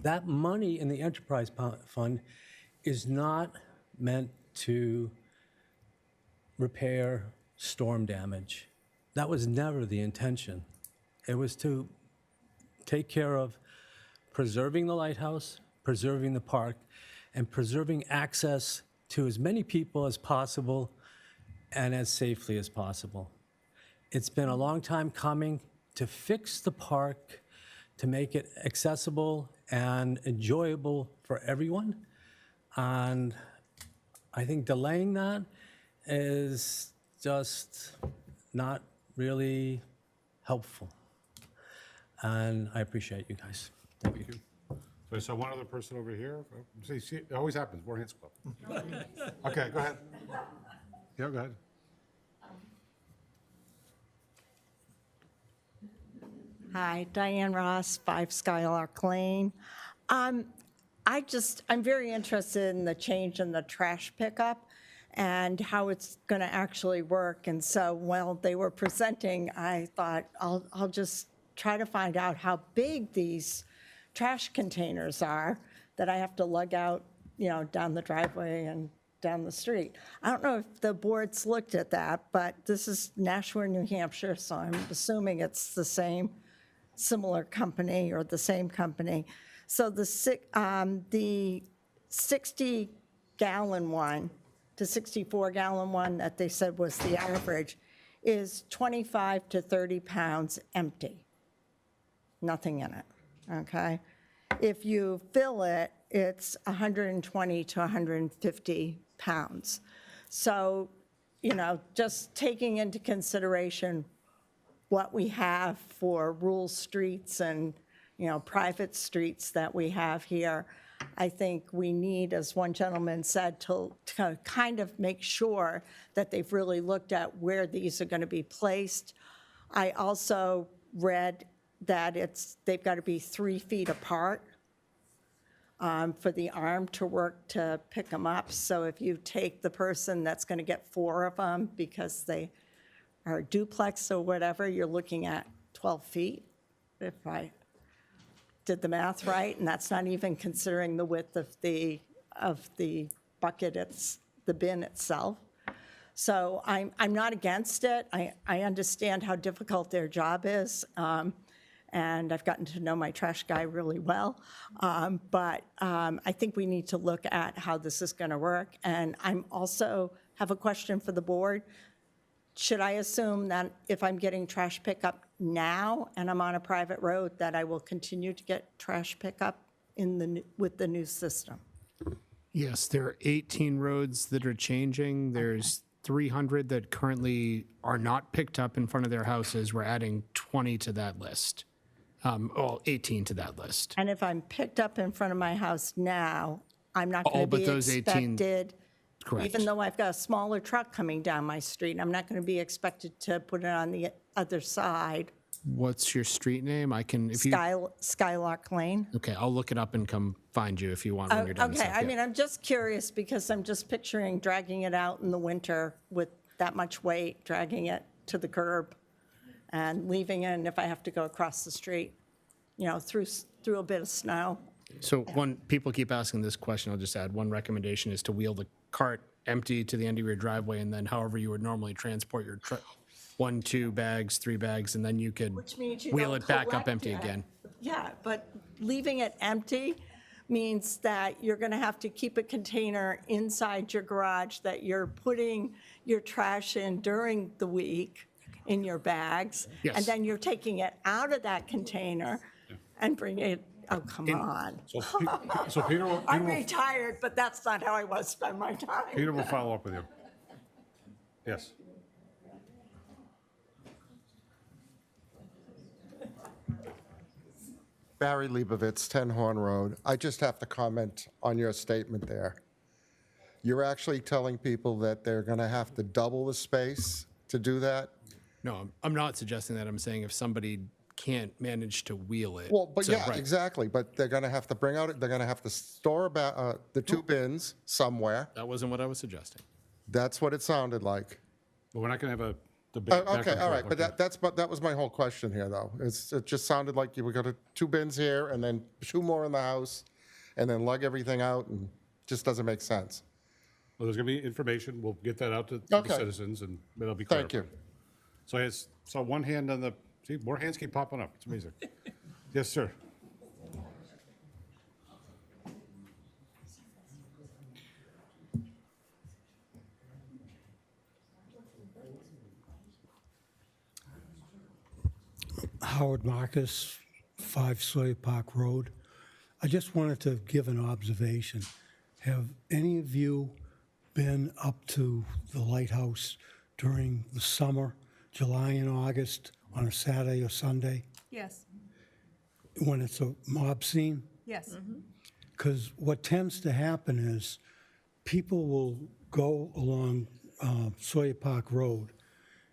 That money in the enterprise fund is not meant to repair storm damage. That was never the intention. It was to take care of preserving the lighthouse, preserving the park, and preserving access to as many people as possible and as safely as possible. It's been a long time coming. to fix the park, to make it accessible and enjoyable for everyone. And I think delaying that is just not really helpful. And I appreciate you guys. Thank you. So I saw one other person over here. See, it always happens, more hands go up. Okay, go ahead. Yeah, go ahead. Hi, Diane Ross, 5 Skylark Lane. I'm very interested in the change in the trash pickup and how it's going to actually work. And so while they were presenting, I thought I'll just try to find out how big these trash containers are that I have to lug out, down the driveway and down the street. I don't know if the board's looked at that, but this is Nashua, New Hampshire, so I'm assuming it's the similar company or the same company. So the 60-gallon one, the 64-gallon one that they said was the average, is 25 to 30 pounds empty. Nothing in it, okay? If you fill it, it's 120 to 150 pounds. So, just taking into consideration what we have for rural streets and, private streets that we have here, I think we need, as one gentleman said, to kind of make sure that they've really looked at where these are going to be placed. I also read that they've got to be 3 feet apart for the arm to work to pick them up. So if you take the person that's going to get 4 of them because they are duplex or whatever, you're looking at 12 feet, if I did the math right, and that's not even considering the width of the bucket, it's the bin itself. So I'm not against it. I understand how difficult their job is, and I've gotten to know my trash guy really well. But I think we need to look at how this is going to work. And I'm also have a question for the board. Should I assume that if I'm getting trash pickup now and I'm on a private road, that I will continue to get trash pickup with the new system? Yes, there are 18 roads that are changing. There's 300 that currently are not picked up in front of their houses. We're adding 20 to that list. 18 to that list. And if I'm picked up in front of my house now, I'm not going All to but be those 18 expected, Correct. even though I've got a smaller truck coming down my street, I'm not going to be expected to put it on the other side. What's your street name? I can, if you. Skylark Lane. Okay, I'll look it up and come find you if you want when you're done. Okay, South. I Yeah. mean, I'm just curious because I'm just picturing dragging it out in the winter with that much weight, dragging it to the curb and leaving it, and if I have to go across the street, through a bit of snow. So people keep asking this question, I'll just add, one recommendation is to wheel the cart empty to the end of your driveway, and then however you would normally transport your 1, 2 bags, 3 bags, and then you could Which means you wheel don't it back up collect empty it. again. Yeah, but leaving it empty means that you're going to have to keep a container inside your garage that you're putting your trash in during the week in your bags. Yes. And then you're taking it out of that container and bringing it, oh, come on. So Peter will, I'm retired, but that's not how I was spend my time. Peter will follow up with you. Yes. Barry Leibovitz, 10 Horn Road. I just have to comment on your statement there. You're actually telling people that they're going to have to double the space to do that? No, I'm not suggesting that. I'm saying if somebody can't manage to wheel it. Well, but So, yeah, right. exactly. But they're going to have to bring out, they're going to have to store the 2 bins somewhere. That wasn't what I was suggesting. That's what it sounded like. But we're not going to have a debate. back Okay, and all forth, right. But that was my whole question here, though. It just sounded like you got 2 bins here and then 2 more in the house and then lug everything out, and just doesn't make sense. Well, there's going to be information. We'll get that out to the Okay. citizens, and it'll be Thank clarified. So I saw one hand on the, see, more hands keep popping up. It's amazing. Yes, sir. Howard Marcus, 5 Sawyer Park Road. I just wanted to give an observation. Have any of you been up to the lighthouse during the summer, July and August, on a Saturday or Sunday, Yes, when it's a mob scene? yes. Because what tends to happen is people will go along Sawyer Park Road,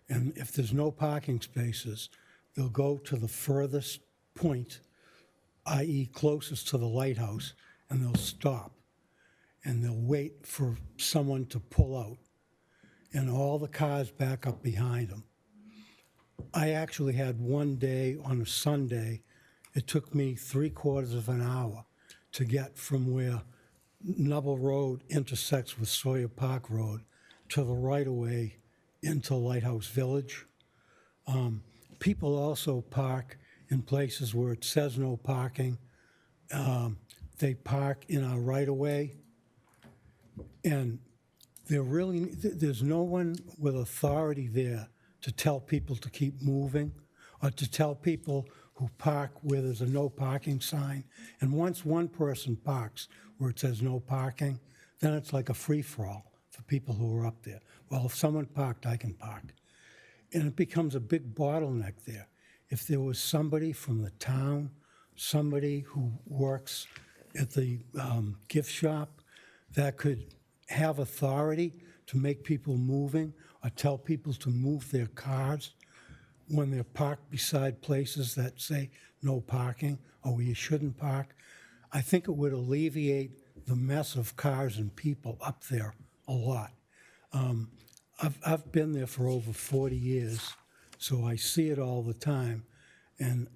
and if there's no parking spaces, they'll go to the furthest point, i.e. closest to the lighthouse, and they'll stop. And they'll wait for someone to pull out, and all the cars back up behind them. I actually had one day on a Sunday, it took me 3/4 of an hour to get from where Nubble Road intersects with Sawyer Park Road to the right-of-way into Lighthouse Village. People also park in places where it says no parking. They park in our right-of-way, and there's no one with authority there to tell people to keep moving or to tell people who park where there's a no parking sign. And once one person parks where it says no parking, then it's like a free-for-all for people who are up there. Well, if someone parked, I can park. And it becomes a big bottleneck there. If there was somebody from the town, somebody who works at the gift shop that could have authority to make people moving or tell people to move their cars when they're parked beside places that say no parking or where you shouldn't park, I think it would alleviate the mess of cars and people up there a lot. I've been there for over 40 years, so I see it all the time. And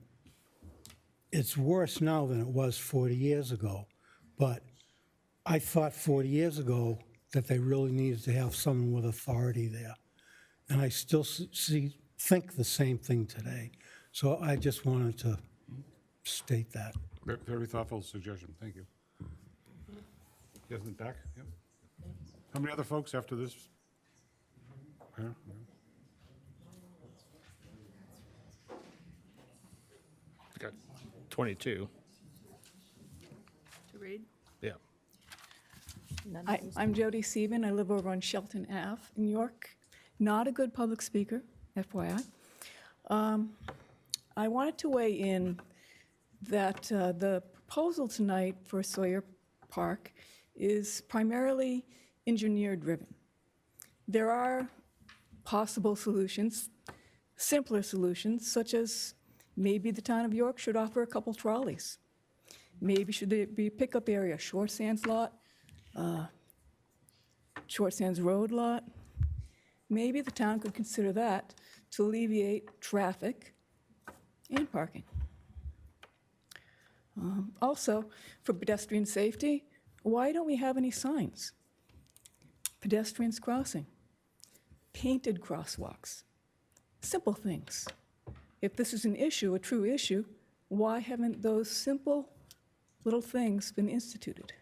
it's worse now than it was 40 years ago. But I thought 40 years ago that they really needed to have someone with authority there. And I still think the same thing today. So I just wanted to state that. Very thoughtful suggestion, thank you. Yes, in the back, yep. How many other folks after this? Yeah, yeah. Got 22. To read? Yeah. Hi, I'm Jody Sieben. I live over on Shelton Ave in York. Not a good public speaker, FYI. I wanted to weigh in that the proposal tonight for Sawyer Park is primarily engineer-driven. There are possible solutions, simpler solutions, such as maybe the town of York should offer a couple trolleys. Maybe should there be a pickup area, Short Sands lot, Short Sands Road lot. Maybe the town could consider that to alleviate traffic and parking. Also, for pedestrian safety, why don't we have any signs? Pedestrians crossing, painted crosswalks, simple things. If this is an issue, a true issue, why haven't those simple little things been instituted?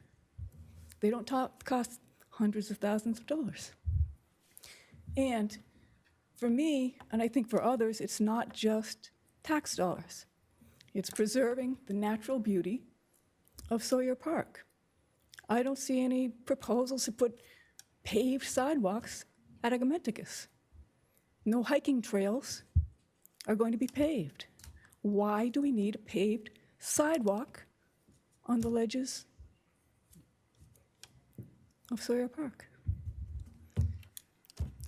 They don't cost hundreds of thousands of dollars. And for me, and I think for others, it's not just tax dollars. It's preserving the natural beauty of Sawyer Park. I don't see any proposals to put paved sidewalks at Agamenticus. No hiking trails are going to be paved. Why do we need a paved sidewalk on the ledges of Sawyer Park?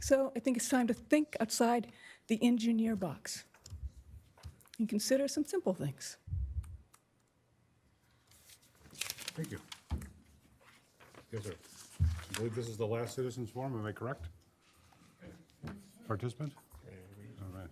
So I think it's time to think outside the engineer box and consider some simple things. Thank you. Yes, sir. I believe this is the last citizens forum, am I correct? Participant? All right.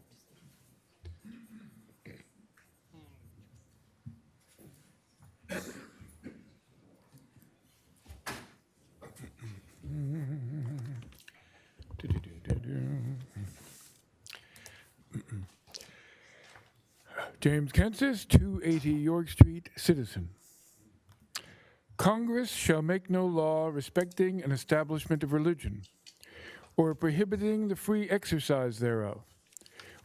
James Kensis, 280 York Street, citizen. Congress shall make no law respecting an establishment of religion, or prohibiting the free exercise thereof,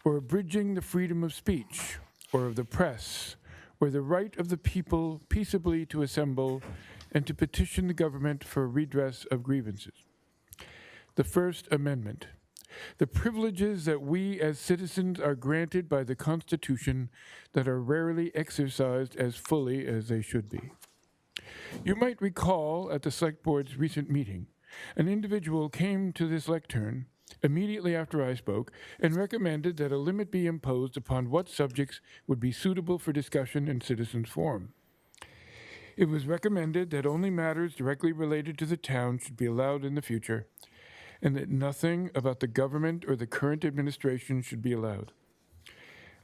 or abridging the freedom of speech, or of the press, or the right of the people peaceably to assemble and to petition the government for redress of grievances. The First Amendment. The privileges that we as citizens are granted by the Constitution that are rarely exercised as fully as they should be. You might recall at the Select Board's recent meeting, an individual came to this lectern immediately after I spoke and recommended that a limit be imposed upon what subjects would be suitable for discussion in citizens' forum. It was recommended that only matters directly related to the town should be allowed in the future, and that nothing about the government or the current administration should be allowed.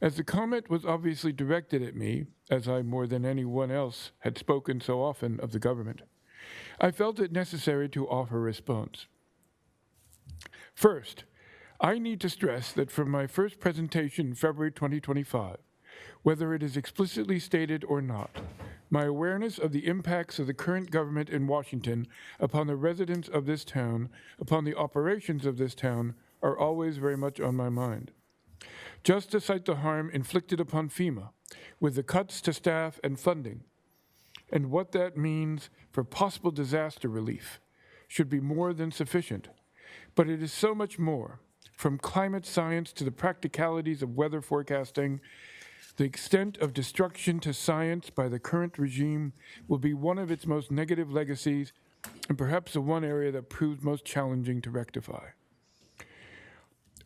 As the comment was obviously directed at me, as I more than anyone else had spoken so often of the government, I felt it necessary to offer a response. First, I need to stress that from my first presentation in February 2025, whether it is explicitly stated or not, my awareness of the impacts of the current government in Washington upon the residents of this town, upon the operations of this town, are always very much on my mind. Just to cite the harm inflicted upon FEMA, with the cuts to staff and funding, and what that means for possible disaster relief, should be more than sufficient. But it is so much more, from climate science to the practicalities of weather forecasting. The extent of destruction to science by the current regime will be one of its most negative legacies, and perhaps the one area that proves most challenging to rectify.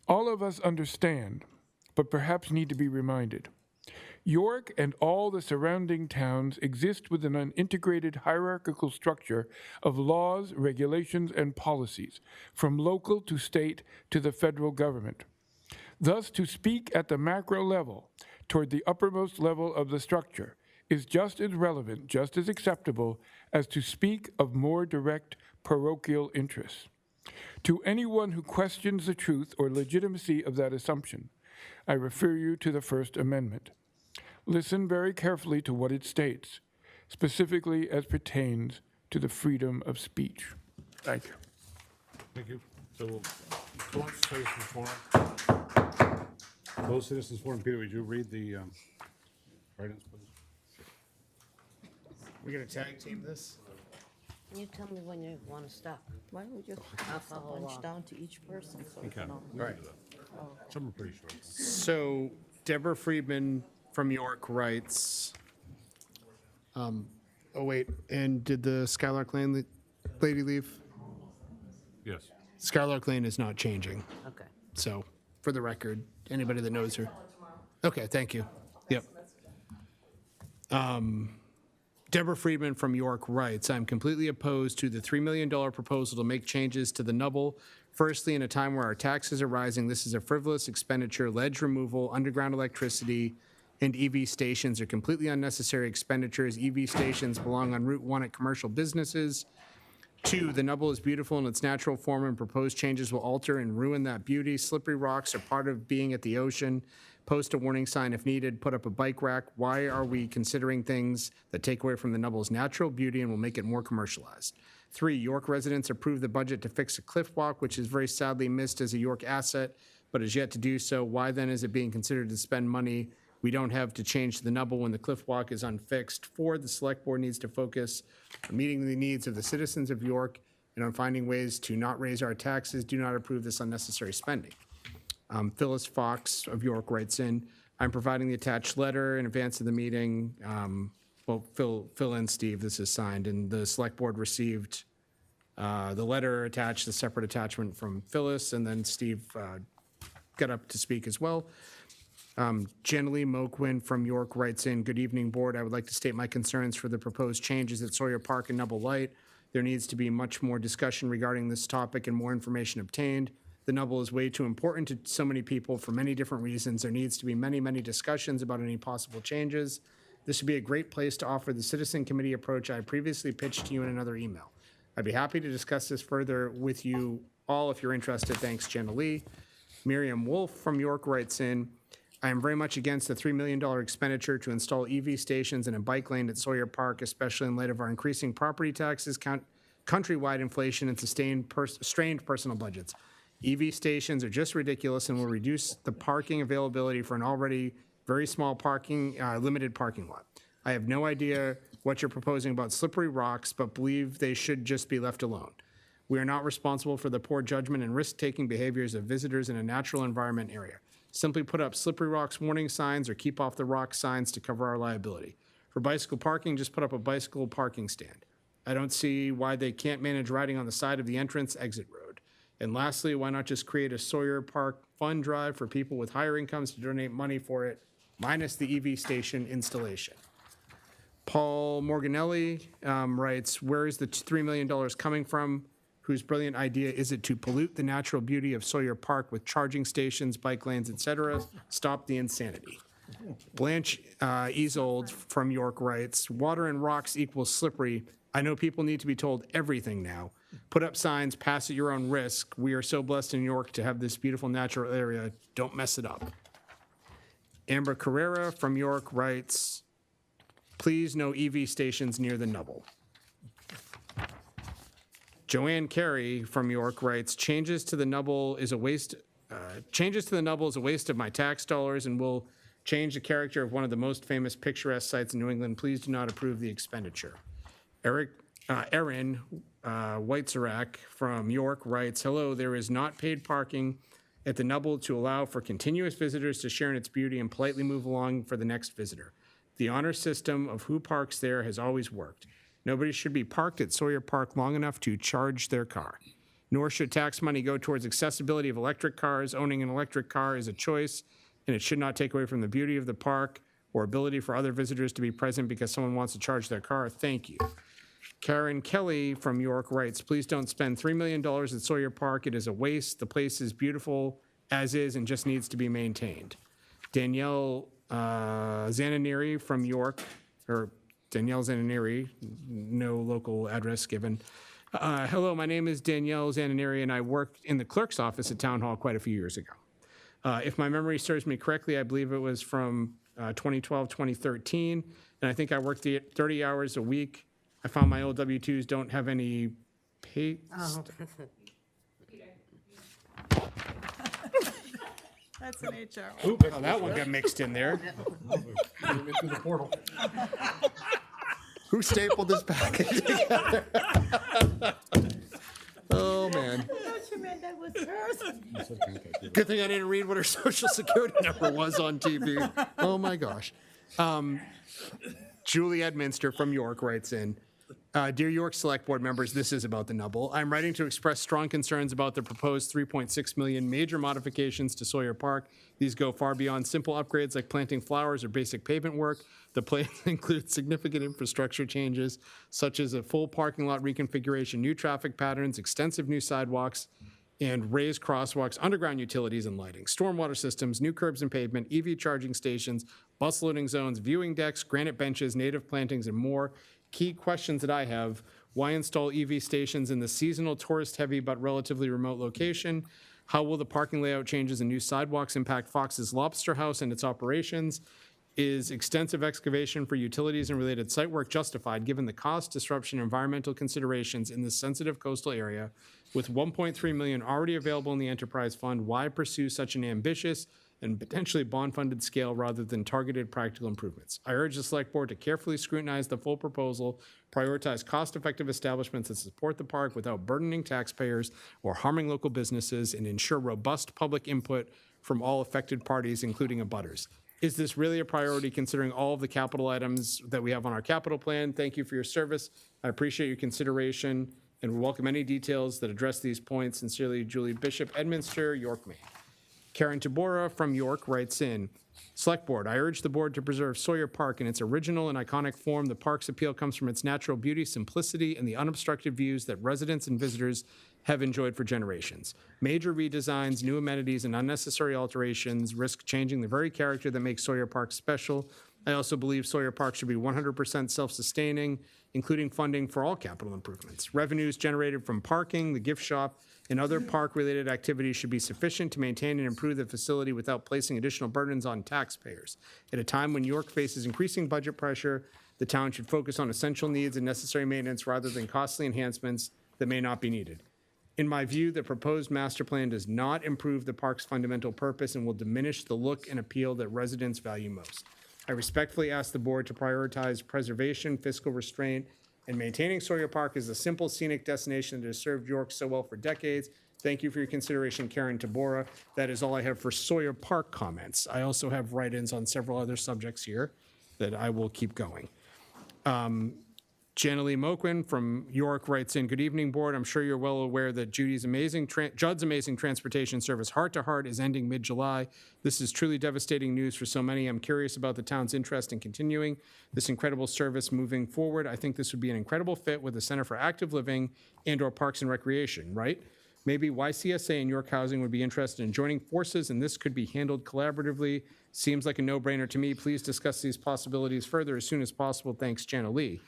All of us understand, but perhaps need to be reminded. York and all the surrounding towns exist within an integrated hierarchical structure of laws, regulations, and policies, from local to state to the federal government. Thus, to speak at the macro level, toward the uppermost level of the structure, is just as relevant, just as acceptable, as to speak of more direct parochial interests. To anyone who questions the truth or legitimacy of that assumption, I refer you to the First Amendment. Listen very carefully to what it states, specifically as pertains to the freedom of speech. Thank you. Thank you. So, close citizens forum. Close citizens forum. Peter, would you read the write-ins, please? We're going to tag team this? Can you tell me when you want to stop? Why don't we just I'll pass the follow bunch along. down to each person so we Okay. can all... Right. Some are pretty short. So Deborah Friedman from York writes, oh wait, and did the Skylark Lane lady leave? Yes. Skylark Lane is not changing. Okay. So for the record, anybody that knows her. Okay, thank you. Yep. Deborah Friedman from York writes, I'm completely opposed to the $3 million proposal to make changes to the Nubble. Firstly, in a time where our taxes are rising, this is a frivolous expenditure. Ledge removal, underground electricity, and EV stations are completely unnecessary expenditures. EV stations belong on Route 1 at commercial businesses. 2, the Nubble is beautiful in its natural form, and proposed changes will alter and ruin that beauty. Slippery rocks are part of being at the ocean. Post a warning sign if needed, put up a bike rack. Why are we considering things that take away from the Nubble's natural beauty and will make it more commercialized? 3, York residents approved the budget to fix a cliff walk, which is very sadly missed as a York asset, but is yet to do so. Why then is it being considered to spend money we don't have to change the Nubble when the cliff walk is unfixed? 4, the Select Board needs to focus on meeting the needs of the citizens of York and on finding ways to not raise our taxes. Do not approve this unnecessary spending. Phyllis Fox of York writes in, I'm providing the attached letter in advance of the meeting. Well, fill in, Steve, this is signed, and the Select Board received the letter attached, the separate attachment from Phyllis, and then Steve got up to speak as well. Jen Lee Moquin from York writes in, good evening, board. I would like to state my concerns for the proposed changes at Sawyer Park and Nubble Light. There needs to be much more discussion regarding this topic and more information obtained. The Nubble is way too important to so many people for many different reasons. There needs to be many, many discussions about any possible changes. This would be a great place to offer the citizen committee approach I previously pitched to you in another email. I'd be happy to discuss this further with you all if you're interested. Thanks, Jenna Lee. Miriam Wolf from York writes in, I am very much against the $3 million expenditure to install EV stations and a bike lane at Sawyer Park, especially in light of our increasing property taxes, countrywide inflation, and strained personal budgets. EV stations are just ridiculous and will reduce the parking availability for an already very small parking, limited parking lot. I have no idea what you're proposing about slippery rocks, but believe they should just be left alone. We are not responsible for the poor judgment and risk-taking behaviors of visitors in a natural environment area. Simply put up slippery rocks warning signs or keep off the rock signs to cover our liability. For bicycle parking, just put up a bicycle parking stand. I don't see why they can't manage riding on the side of the entrance exit road. And lastly, why not just create a Sawyer Park fund drive for people with higher incomes to donate money for it, minus the EV station installation? Paul Morganelli writes, where is the $3 million coming from? Whose brilliant idea is it to pollute the natural beauty of Sawyer Park with charging stations, bike lanes, etc.? Stop the insanity. Blanche Easold from York writes, water and rocks equals slippery. I know people need to be told everything now. Put up signs, pass at your own risk. We are so blessed in York to have this beautiful natural area. Don't mess it up. Amber Carrera from York writes, please no EV stations near the Nubble. Joanne Carey from York writes, changes to the Nubble is a waste of my tax dollars and will change the character of one of the most famous picturesque sites in New England. Please do not approve the expenditure. Erin Weitzerak from York writes, hello, there is not paid parking at the Nubble to allow for continuous visitors to share in its beauty and politely move along for the next visitor. The honor system of who parks there has always worked. Nobody should be parked at Sawyer Park long enough to charge their car. Nor should tax money go towards accessibility of electric cars. Owning an electric car is a choice, and it should not take away from the beauty of the park or ability for other visitors to be present because someone wants to charge their car. Thank you. Karen Kelly from York writes, please don't spend $3 million at Sawyer Park. It is a waste. The place is beautiful as is and just needs to be maintained. Danielle Zananiri from York, or Danielle Zananiri, no local address given. Hello, my name is Danielle Zananiri, and I worked in the clerk's office at Town Hall quite a few years ago. If my memory serves me correctly, I believe it was from 2012, 2013, and I think I worked 30 hours a week. I found my old W-2s don't have any pay. Oh. That's an HR. Oh, that one got mixed in there. Through the portal. Who stapled this package together? Oh, man. Good thing I didn't read what her social security number was on TV. Oh, my gosh. Julie Edminster from York writes in, Dear York Select Board members, this is about the Nubble. I'm writing to express strong concerns about the proposed $3.6 million major modifications to Sawyer Park. These go far beyond simple upgrades like planting flowers or basic pavement work. The plans include significant infrastructure changes, such as a full parking lot reconfiguration, new traffic patterns, extensive new sidewalks, and raised crosswalks, underground utilities and lighting, stormwater systems, new curbs and pavement, EV charging stations, bus loading zones, viewing decks, granite benches, native plantings, and more. Key questions that I have: why install EV stations in the seasonal, tourist-heavy but relatively remote location? How will the parking layout changes and new sidewalks impact Fox's Lobster House and its operations? Is extensive excavation for utilities and related site work justified given the cost, disruption, and environmental considerations in this sensitive coastal area? With $1.3 million already available in the enterprise fund, why pursue such an ambitious and potentially bond-funded scale rather than targeted practical improvements? I urge the Select Board to carefully scrutinize the full proposal, prioritize cost-effective establishments that support the park without burdening taxpayers or harming local businesses, and ensure robust public input from all affected parties, including abutters. Is this really a priority considering all of the capital items that we have on our capital plan? Thank you for your service. I appreciate your consideration and welcome any details that address these points. Sincerely, Julie Bishop, Edminster, York, Maine. Karen Tabora from York writes in, Select Board, I urge the board to preserve Sawyer Park in its original and iconic form. The park's appeal comes from its natural beauty, simplicity, and the unobstructed views that residents and visitors have enjoyed for generations. Major redesigns, new amenities, and unnecessary alterations risk changing the very character that makes Sawyer Park special. I also believe Sawyer Park should be 100% self-sustaining, including funding for all capital improvements. Revenues generated from parking, the gift shop, and other park-related activities should be sufficient to maintain and improve the facility without placing additional burdens on taxpayers. At a time when York faces increasing budget pressure, the town should focus on essential needs and necessary maintenance rather than costly enhancements that may not be needed. In my view, the proposed master plan does not improve the park's fundamental purpose and will diminish the look and appeal that residents value most. I respectfully ask the board to prioritize preservation, fiscal restraint, and maintaining Sawyer Park as a simple scenic destination that has served York so well for decades. Thank you for your consideration, Karen Tabora. That is all I have for Sawyer Park comments. I also have write-ins on several other subjects here that I will keep going. Jana Lee Moquin from York writes in, good evening, board. I'm sure you're well aware that Judd's amazing transportation service Heart to Heart is ending mid-July. This is truly devastating news for so many. I'm curious about the town's interest in continuing this incredible service moving forward. I think this would be an incredible fit with the Center for Active Living and/or Parks and Recreation, right? Maybe YCSA and York Housing would be interested in joining forces, and this could be handled collaboratively. Seems like a no-brainer to me. Please discuss these possibilities further as soon as possible. Thanks, Jana Lee.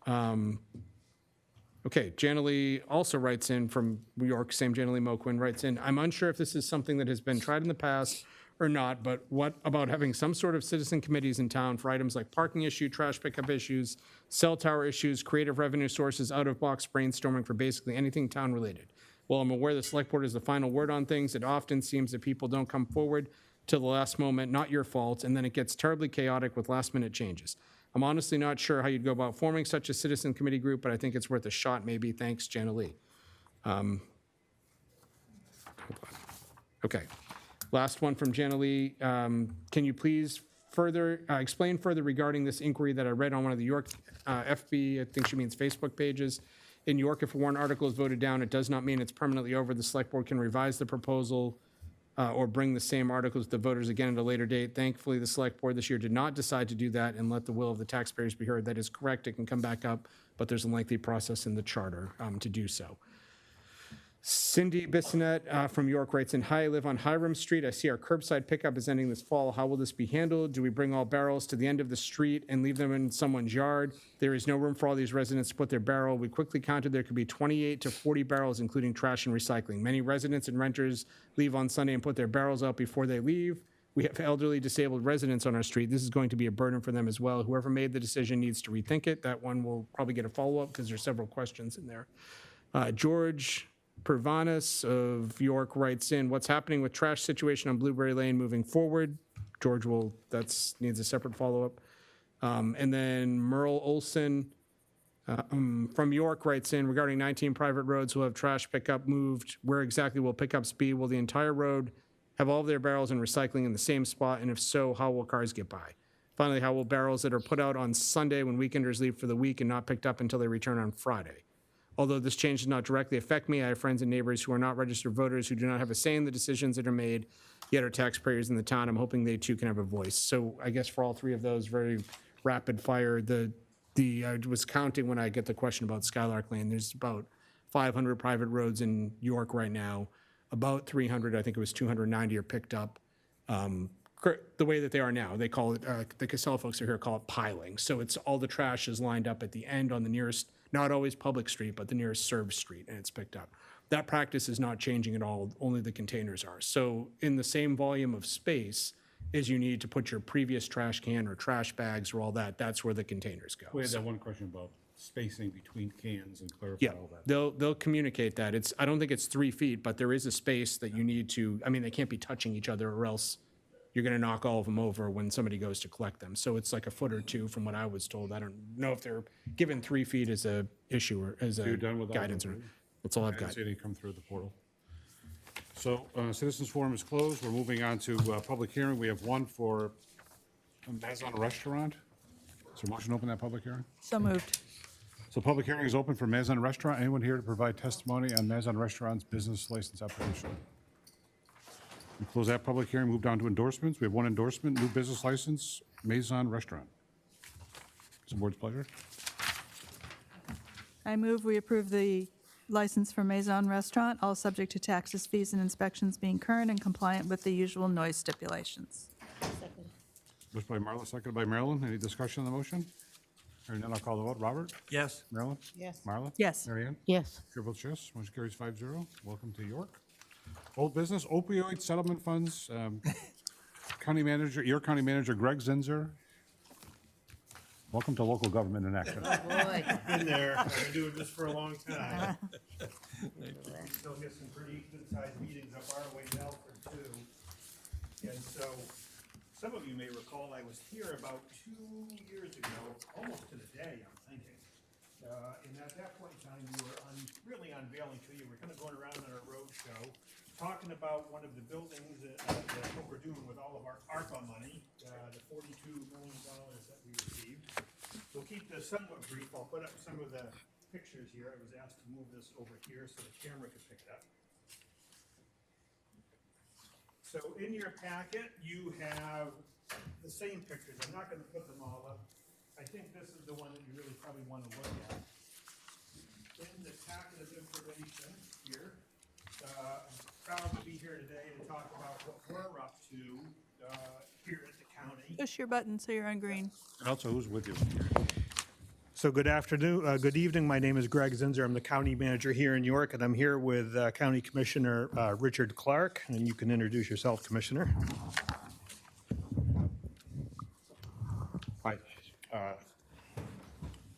Okay, Jana Lee also writes in from New York, same Jana Lee Moquin writes in, I'm unsure if this is something that has been tried in the past or not, but what about having some sort of citizen committees in town for items like parking issue, trash pickup issues, cell tower issues, creative revenue sources, out-of-box brainstorming for basically anything town-related? While I'm aware the select board is the final word on things, it often seems that people don't come forward till the last moment, not your fault, and then it gets terribly chaotic with last-minute changes. I'm honestly not sure how you'd go about forming such a citizen committee group, but I think it's worth a shot maybe. Thanks, Jana Lee. Hold on. Okay. Last one from Jana Lee. Can you please further explain further regarding this inquiry that I read on one of the York FB, I think she means Facebook pages. In York, if a warrant article is voted down, it does not mean it's permanently over. The select board can revise the proposal or bring the same articles to the voters again at a later date. Thankfully, the select board this year did not decide to do that and let the will of the taxpayers be heard. That is correct. It can come back up, but there's a lengthy process in the charter to do so. Cindy Bissonette from York writes in, hi, I live on Hiram Street. I see our curbside pickup is ending this fall. How will this be handled? Do we bring all barrels to the end of the street and leave them in someone's yard? There is no room for all these residents to put their barrel. We quickly counted there could be 28 to 40 barrels, including trash and recycling. Many residents and renters leave on Sunday and put their barrels out before they leave. We have elderly disabled residents on our street. This is going to be a burden for them as well. Whoever made the decision needs to rethink it. That one will probably get a follow-up because there's several questions in there. George Pervanis of York writes in, what's happening with trash situation on Blueberry Lane moving forward? George will, needs a separate follow-up. And then Merle Olson from York writes in, regarding 19 private roads will have trash pickup moved. Where exactly will pickups be? Will the entire road have all of their barrels and recycling in the same spot? And if so, how will cars get by? Finally, how will barrels that are put out on Sunday when weekenders leave for the week and not picked up until they return on Friday? Although this change does not directly affect me, I have friends and neighbors who are not registered voters who do not have a say in the decisions that are made, yet are taxpayers in the town. I'm hoping they too can have a voice. So I guess for all three of those, very rapid fire, I was counting when I get the question about Skylark Lane. There's about 500 private roads in York right now. About 300, I think it was 290 are picked up. The way that they are now, they call it, the Casella folks are here call it piling. So it's all the trash is lined up at the end on the nearest, not always public street, but the nearest served street, and it's picked up. That practice is not changing at all, only the containers are. So in the same volume of space as you need to put your previous trash can or trash bags or all that, that's where the containers go. We had that one question about spacing between cans and clarify all that. They'll communicate that. I don't think it's 3 feet, but there is a space that you need to, I mean, they can't be touching each other or else you're gonna knock all of them over when somebody goes to collect them. So it's like a foot or two from what I was told. I don't know if they're given 3 feet as a issue or as a You're done with that guidance. one, Or right? That's all I've I didn't got. see any come through the portal. So citizens forum is closed. We're moving on to public hearing. We have one for Mazon Restaurant. Is there a motion to open that public hearing? So moved. So public hearing is open for Mazon Restaurant. Anyone here to provide testimony on Mazon Restaurant's business license application? We close that public hearing, move down to endorsements. We have one endorsement, new business license, Mazon Restaurant. It's the board's pleasure. I move we approve the license for Maison Restaurant, all subject to taxes, fees, and inspections being current and compliant with the usual noise stipulations. Motion by Marla, seconded by Marilyn. Any discussion on the motion? Hearing none, I'll call the vote. Robert? Yes. Marilyn? Yes. Marla? Yes. Mary Ann? Yes. Chair votes yes. Motion carries 5-0. Welcome to York. Old business, opioid settlement funds. York County Manager Greg Zinzer. Welcome to local government in action. Boy. Been there. I've been doing this for a long time. Still get some pretty good-sized meetings up our way, Belford, too. And so, some of you may recall, I was here about 2 years ago, almost to the day, I'm thinking. And at that point in time, we were really unveiling to you, we're kind of going around on a road show, talking about one of the buildings, what we're doing with all of our ARPA money, the $42 million that we received. We'll keep this somewhat brief. I'll put up some of the pictures here. I was asked to move this over here so the camera could pick it up. So in your packet, you have the same pictures. I'm not going to put them all up. I think this is the one that you really probably want to look at. In the packet of information here, I'm proud to be here today to talk about what we're up to here at the county. Push your button so you're on green. And also, who's with you? So good afternoon, good evening. My name is Greg Zinzer. I'm the county manager here in York, and I'm here with County Commissioner Richard Clark, and you can introduce yourself, Commissioner. Hi.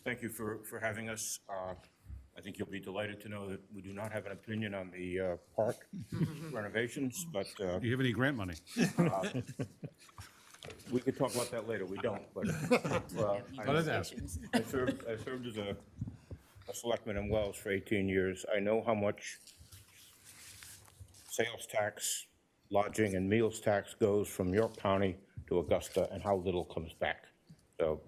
Thank you for having us. I think you'll be delighted to know that we do not have an opinion on the park renovations, but... Do you have any grant money? We could talk about that later. We don't, but I served as a selectman in Wells for 18 years. I know how much sales tax, lodging, and meals tax goes from York County to Augusta, and how little comes back. So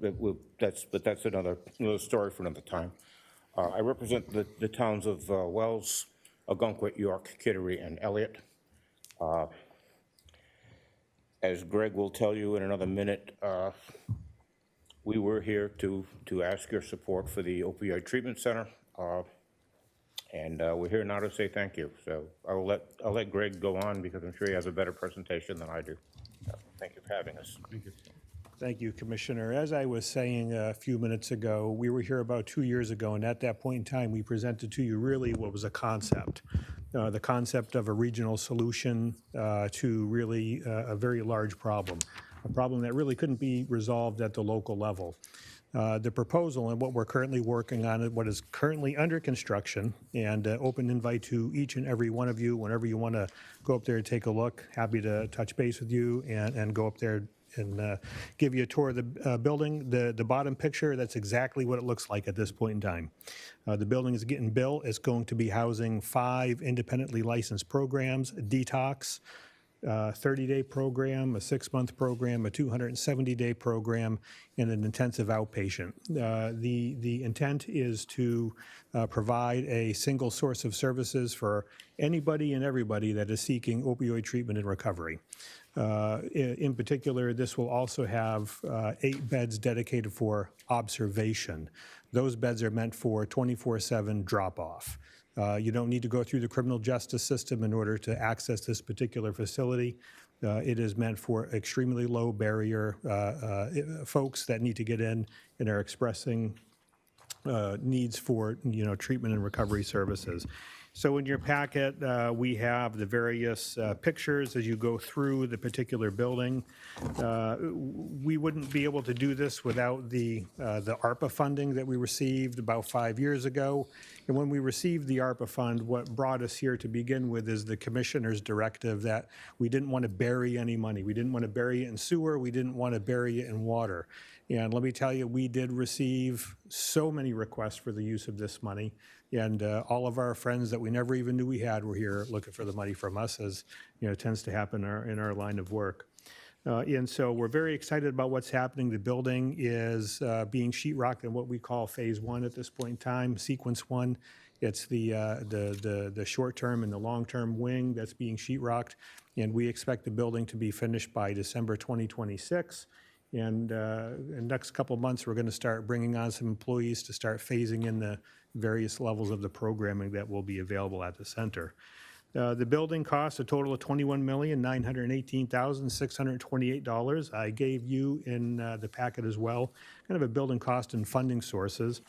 that's another story for another time. I represent the towns of Wells, Algonquin, York, Kittery, and Elliott. As Greg will tell you in another minute, we were here to ask your support for the opioid treatment center, and we're here now to say thank you. So I'll let Greg go on because I'm sure he has a better presentation than I do. Thank you for having us. Thank you. Thank you, Commissioner. As I was saying a few minutes ago, we were here about 2 years ago, and at that point in time, we presented to you really what was a concept. The concept of a regional solution to really a very large problem, a problem that really couldn't be resolved at the local level. The proposal and what we're currently working on, what is currently under construction, and open invite to each and every one of you whenever you want to go up there and take a look. Happy to touch base with you and go up there and give you a tour of the building. The bottom picture, that's exactly what it looks like at this point in time. The building is getting built. It's going to be housing 5 independently licensed programs: detox, 30-day program, a 6-month program, a 270-day program, and an intensive outpatient. The intent is to provide a single source of services for anybody and everybody that is seeking opioid treatment and recovery. In particular, this will also have 8 beds dedicated for observation. Those beds are meant for 24/7 drop-off. You don't need to go through the criminal justice system in order to access this particular facility. It is meant for extremely low barrier folks that need to get in and are expressing needs for treatment and recovery services. So in your packet, we have the various pictures as you go through the particular building. We wouldn't be able to do this without the ARPA funding that we received about 5 years ago. And when we received the ARPA fund, what brought us here to begin with is the commissioner's directive that we didn't want to bury any money. We didn't want to bury it in sewer. We didn't want to bury it in water. And let me tell you, we did receive so many requests for the use of this money. And all of our friends that we never even knew we had were here looking for the money from us, as tends to happen in our line of work. And so we're very excited about what's happening. The building is being sheetrocked in what we call phase 1 at this point in time, sequence 1. It's the short-term and the long-term wing that's being sheetrocked, and we expect the building to be finished by December 2026. And in the next couple of months, we're going to start bringing on some employees to start phasing in the various levels of the programming that will be available at the center. The building costs a total of $21,918,628. I gave you in the packet as well kind of a building cost and funding sources.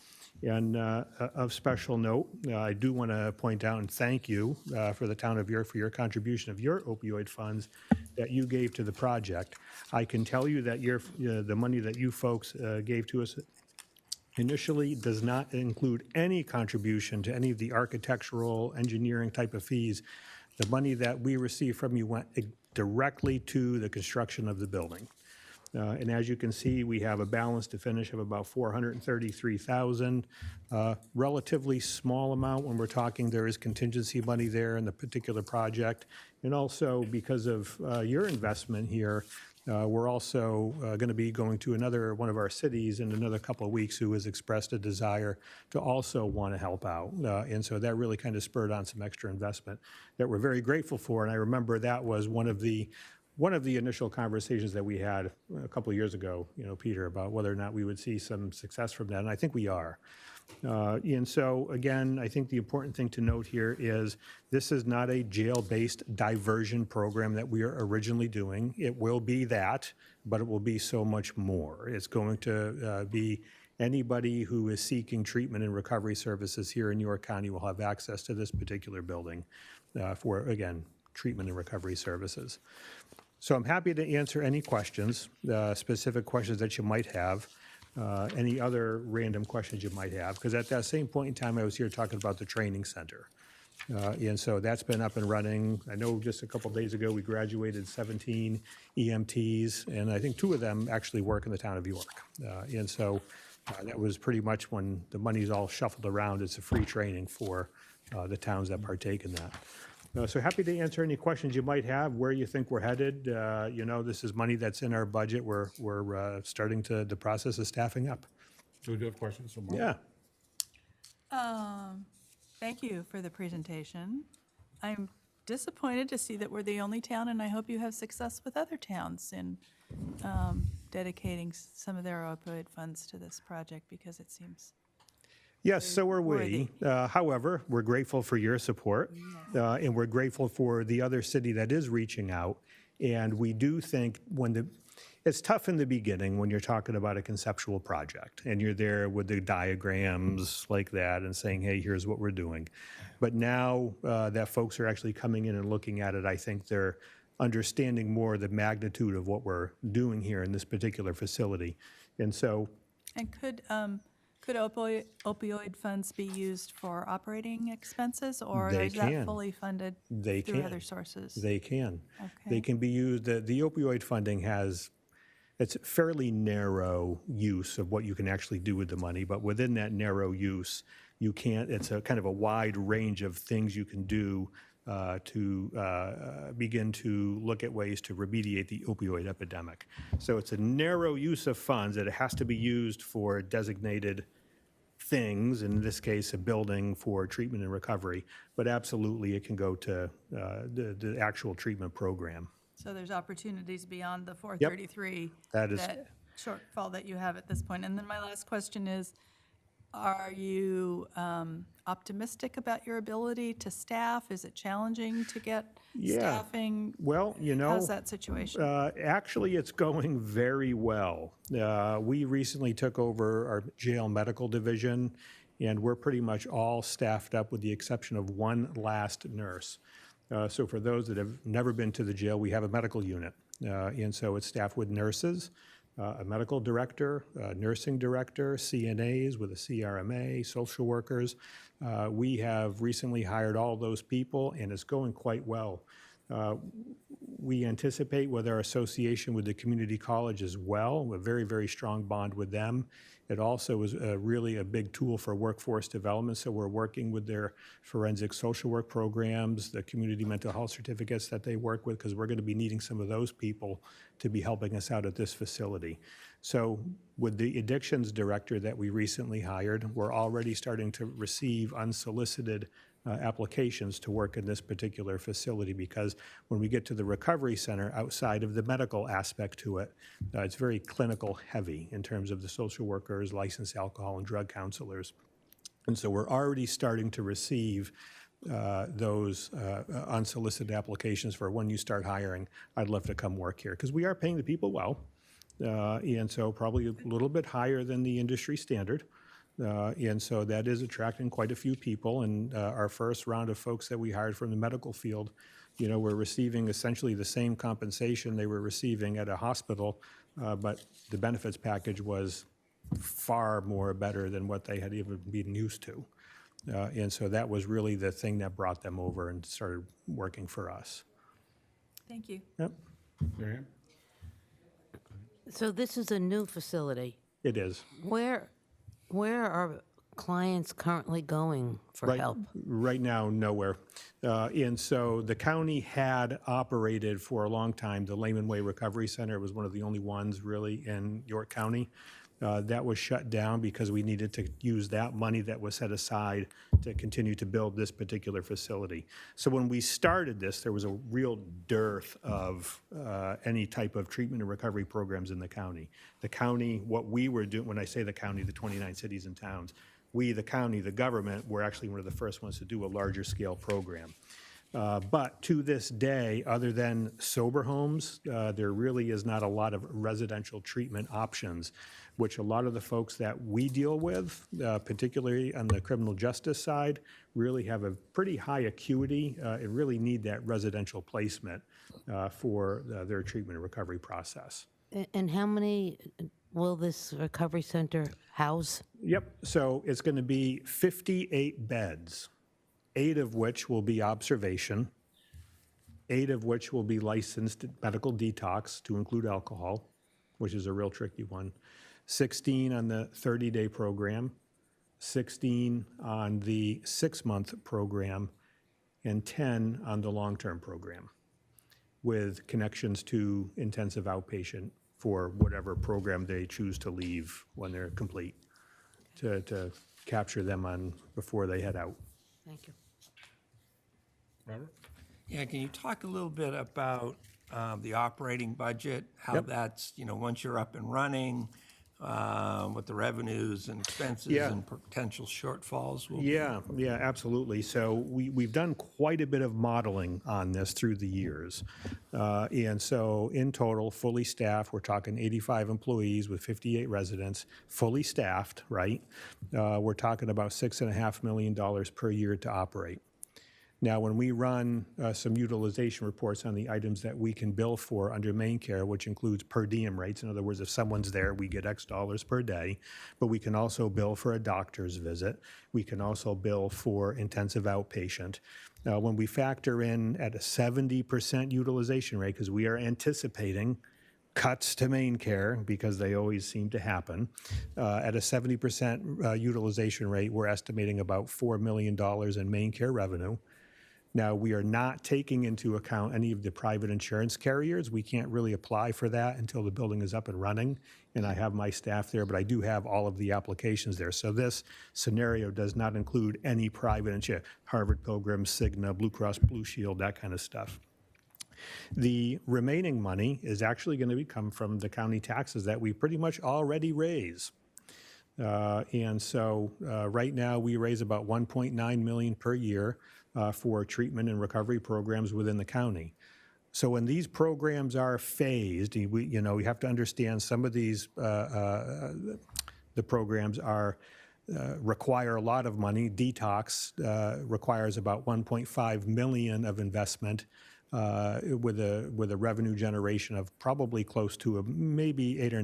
And of special note, I do want to point out and thank you for the town of York for your contribution of your opioid funds that you gave to the project. I can tell you that the money that you folks gave to us initially does not include any contribution to any of the architectural, engineering type of fees. The money that we received from you went directly to the construction of the building. And as you can see, we have a balance to finish of about $433,000. Relatively small amount when we're talking there is contingency money there in the particular project. And also because of your investment here, we're also going to be going to another one of our cities in another couple of weeks who has expressed a desire to also want to help out. And so that really kind of spurred on some extra investment that we're very grateful for. And I remember that was one of the initial conversations that we had a couple of years ago, Peter, about whether or not we would see some success from that, and I think we are. And so, again, I think the important thing to note here is this is not a jail-based diversion program that we are originally doing. It will be that, but it will be so much more. It's going to be anybody who is seeking treatment and recovery services here in York County will have access to this particular building for, again, treatment and recovery services. So I'm happy to answer any questions, specific questions that you might have, any other random questions you might have, because at that same point in time, I was here talking about the training center. And so that's been up and running. I know just a couple days ago, we graduated 17 EMTs, and I think 2 of them actually work in the town of York. And so that was pretty much when the money's all shuffled around. It's a free training for the towns that partake in that. So happy to answer any questions you might have, where you think we're headed. This is money that's in our budget. We're starting the process of staffing up. Do we have questions for Mark? Yeah. Thank you for the presentation. I'm disappointed to see that we're the only town, and I hope you have success with other towns in dedicating some of their opioid funds to this project, because it seems... Yes, so are we. However, we're grateful for your support, and we're grateful for the other city that is reaching out. And we do think it's tough in the beginning when you're talking about a conceptual project, and you're there with the diagrams like that and saying, hey, here's what we're doing. But now that folks are actually coming in and looking at it, I think they're understanding more the magnitude of what we're doing here in this particular facility. And so... And could opioid funds be used for operating expenses, or is that fully funded through other sources? They can. Okay. They can be used. The opioid funding it's fairly narrow use of what you can actually do with the money, but within that narrow use, it's a kind of a wide range of things you can do to begin to look at ways to remediate the opioid epidemic. So it's a narrow use of funds that it has to be used for designated things, in this case, a building for treatment and recovery, but absolutely it can go to the actual treatment program. So there's opportunities beyond the 433 that shortfall that you have at this point. And then my last question is, are you optimistic about your ability to staff? Is it challenging to get staffing? Well, how's that situation? Actually, it's going very well. We recently took over our jail medical division, and we're pretty much all staffed up with the exception of one last nurse. So for those that have never been to the jail, we have a medical unit. And so it's staffed with nurses, a medical director, a nursing director, CNAs with a CRMA, social workers. We have recently hired all those people, and it's going quite well. We anticipate with our association with the community college as well, a very, very strong bond with them. It also is really a big tool for workforce development, so we're working with their forensic social work programs, the community mental health certificates that they work with, because we're going to be needing some of those people to be helping us out at this facility. So with the addictions director that we recently hired, we're already starting to receive unsolicited applications to work in this particular facility, because when we get to the recovery center, outside of the medical aspect to it, it's very clinical heavy in terms of the social workers, licensed alcohol and drug counselors. And so we're already starting to receive those unsolicited applications for when you start hiring, I'd love to come work here, because we are paying the people well, and so probably a little bit higher than the industry standard. And so that is attracting quite a few people. And our first round of folks that we hired from the medical field, were receiving essentially the same compensation they were receiving at a hospital, but the benefits package was far more better than what they had even been used to. And so that was really the thing that brought them over and started working for us. Thank you. Yep, Marianne? So this is a new facility. it is. Where are clients currently going for help? Right now, nowhere. And so the county had operated for a long time the Lehman Way Recovery Center. It was one of the only ones really in York County. That was shut down because we needed to use that money that was set aside to continue to build this particular facility. So when we started this, there was a real dearth of any type of treatment and recovery programs in the county. The county, what we were doing, when I say the county, the 29 cities and towns, we, the county, the government, were actually one of the first ones to do a larger scale program. But to this day, other than sober homes, there really is not a lot of residential treatment options, which a lot of the folks that we deal with, particularly on the criminal justice side, really have a pretty high acuity and really need that residential placement for their treatment and recovery process. And how many will this recovery center house? Yep, so it's going to be 58 beds. 8 of which will be observation, 8 of which will be licensed medical detox to include alcohol, which is a real tricky one, 16 on the 30-day program, 16 on the 6-month program, and 10 on the long-term program, with connections to intensive outpatient for whatever program they choose to leave when they're complete, to capture them on before they head out. Thank you. Robert? Yeah, can you talk a little bit about the operating budget, how Yep. that's, once you're up and running, what the revenues and expenses Yeah. and potential shortfalls will be? Yeah, absolutely. So we've done quite a bit of modeling on this through the years. And so in total, fully staffed, we're talking 85 employees with 58 residents, fully staffed, right? We're talking about $6.5 million per year to operate. Now, when we run some utilization reports on the items that we can bill for under main care, which includes per diem rates, in other words, if someone's there, we get X dollars per day, but we can also bill for a doctor's visit. We can also bill for intensive outpatient. When we factor in at a 70% utilization rate, because we are anticipating cuts to main care because they always seem to happen. At a 70% utilization rate, we're estimating about $4 million in main care revenue. Now, we are not taking into account any of the private insurance carriers. We can't really apply for that until the building is up and running, and I have my staff there, but I do have all of the applications there. So this scenario does not include any private insurance, Harvard Pilgrim, Cigna, Blue Cross Blue Shield, that kind of stuff. The remaining money is actually going to come from the county taxes that we pretty much already raise. And so right now we raise about $1.9 million per year for treatment and recovery programs within the county. So when these programs are phased, we have to understand some of these, the programs are require a lot of money. Detox requires about $1.5 million of investment with a revenue generation of probably close to maybe $800,000 or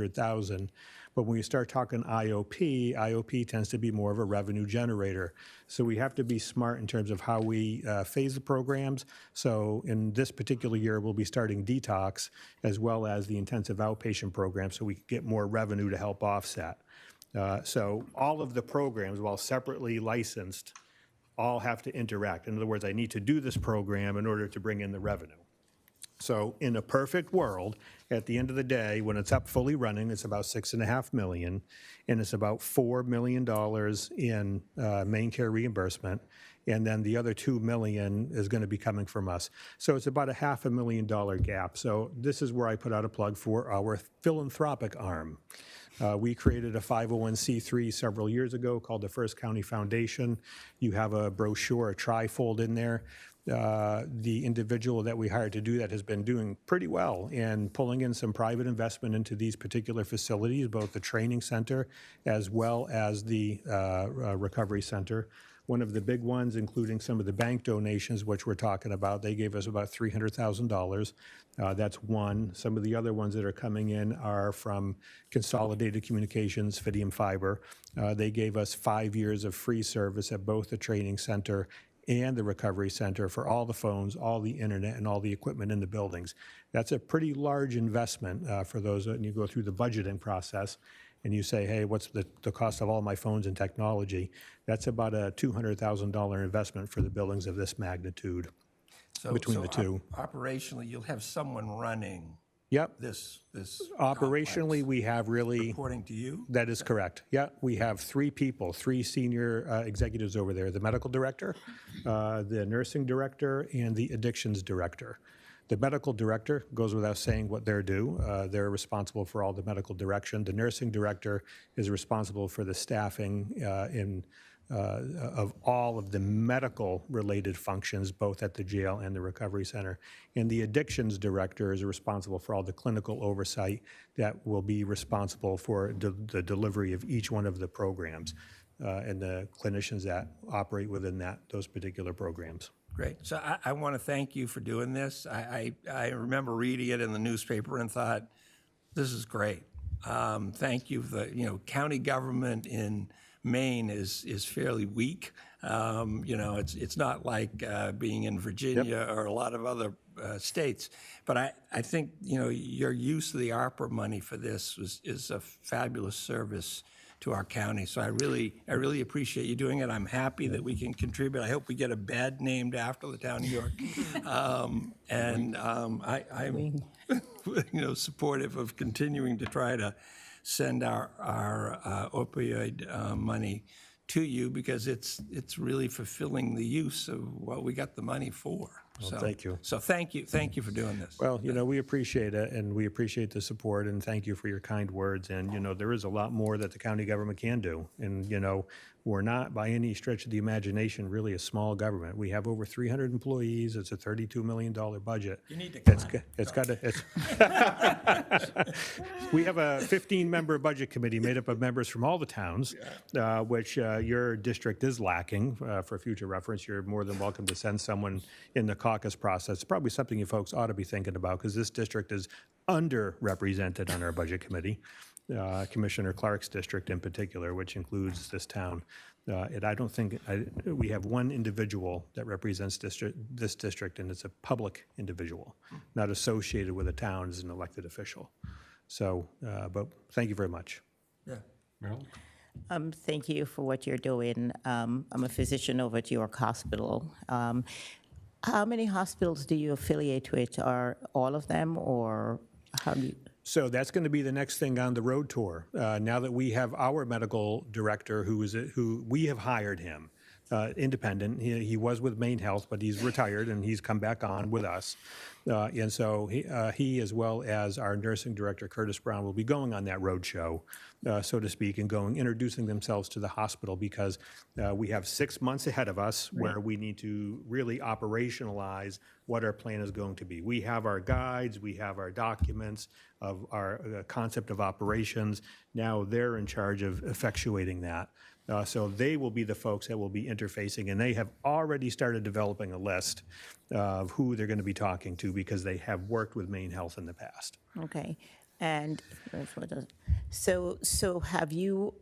$900,000. But when you start talking IOP tends to be more of a revenue generator. So we have to be smart in terms of how we phase the programs. So in this particular year, we'll be starting detox as well as the intensive outpatient program so we can get more revenue to help offset. So all of the programs, while separately licensed, all have to interact. In other words, I need to do this program in order to bring in the revenue. So in a perfect world, at the end of the day, when it's up fully running, it's about $6.5 million, and it's about $4 million in main care reimbursement, and then the other $2 million is going to be coming from us. So it's about a $500,000 gap. So this is where I put out a plug for our philanthropic arm. We created a 501c3 several years ago called the First County Foundation. You have a brochure, a trifold in there. The individual that we hired to do that has been doing pretty well in pulling in some private investment into these particular facilities, both the training center as well as the recovery center. One of the big ones, including some of the bank donations, which we're talking about, they gave us about $300,000. That's one. Some of the other ones that are coming in are from Consolidated Communications, Fidium Fiber. They gave us 5 years of free service at both the training center and the recovery center for all the phones, all the internet, and all the equipment in the buildings. That's a pretty large investment for those, and you go through the budgeting process, and you say, hey, what's the cost of all my phones and technology? That's about a $200,000 investment for the buildings of this magnitude between the two. Operationally, you'll have someone running Yep. this Operationally, we have really... reporting to you? That is correct. Yeah, we have 3 people, 3 senior executives over there, the medical director, the nursing director, and the addictions director. The medical director goes without saying what they're due. They're responsible for all the medical direction. The nursing director is responsible for the staffing of all of the medical-related functions, both at the jail and the recovery center. And the addictions director is responsible for all the clinical oversight that will be responsible for the delivery of each one of the programs and the clinicians that operate within those particular programs. Great. So I want to thank you for doing this. I remember reading it in the newspaper and thought, this is great. Thank you. County government in Maine is fairly weak. It's not like being in Virginia or a lot of other states. But I think, your use of the ARPA money for this is a fabulous service to our county. So I really appreciate you doing it. I'm happy that we can contribute. I hope we get a bed named after the town of York. I'm supportive of continuing to try to send our opioid money to you, because it's really fulfilling the use of what we got the money for. Well, thank you. So thank you for doing this. Well, we appreciate it, and we appreciate the support, and thank you for your kind words. And, there is a lot more that the county government can do. And, we're not, by any stretch of the imagination, really a small government. We have over 300 employees. It's a $32 million budget. You need to We have a 15-member budget committee made up of members from all the towns, which your district is lacking. For future reference, you're more than welcome to send someone in the caucus process. It's probably something you folks ought to be thinking about, because this district is underrepresented on our budget committee. Commissioner Clark's district in particular, which includes this town. And I don't think we have one individual that represents this district, and it's a public individual, not associated with a town as an elected official. So, but thank you very much. Yeah. Marilyn? Thank you for what you're doing. I'm a physician over at York Hospital. How many hospitals do you affiliate with? Are all of them, or how do you? So that's going to be the next thing on the road tour. Now that we have our medical director, who we have hired him, independent. He was with Maine Health, but he's retired, and he's come back on with us. And so he, as well as our nursing director, Curtis Brown, will be going on that road show, so to speak, and introducing themselves to the hospital, because we have 6 months ahead of us where we need to really operationalize what our plan is going to be. We have our guides, we have our documents of our concept of operations. Now they're in charge of effectuating that. So they will be the folks that will be interfacing, and they have already started developing a list of who they're going to be talking to, because they have worked with Maine Health in the past. Okay, and so are you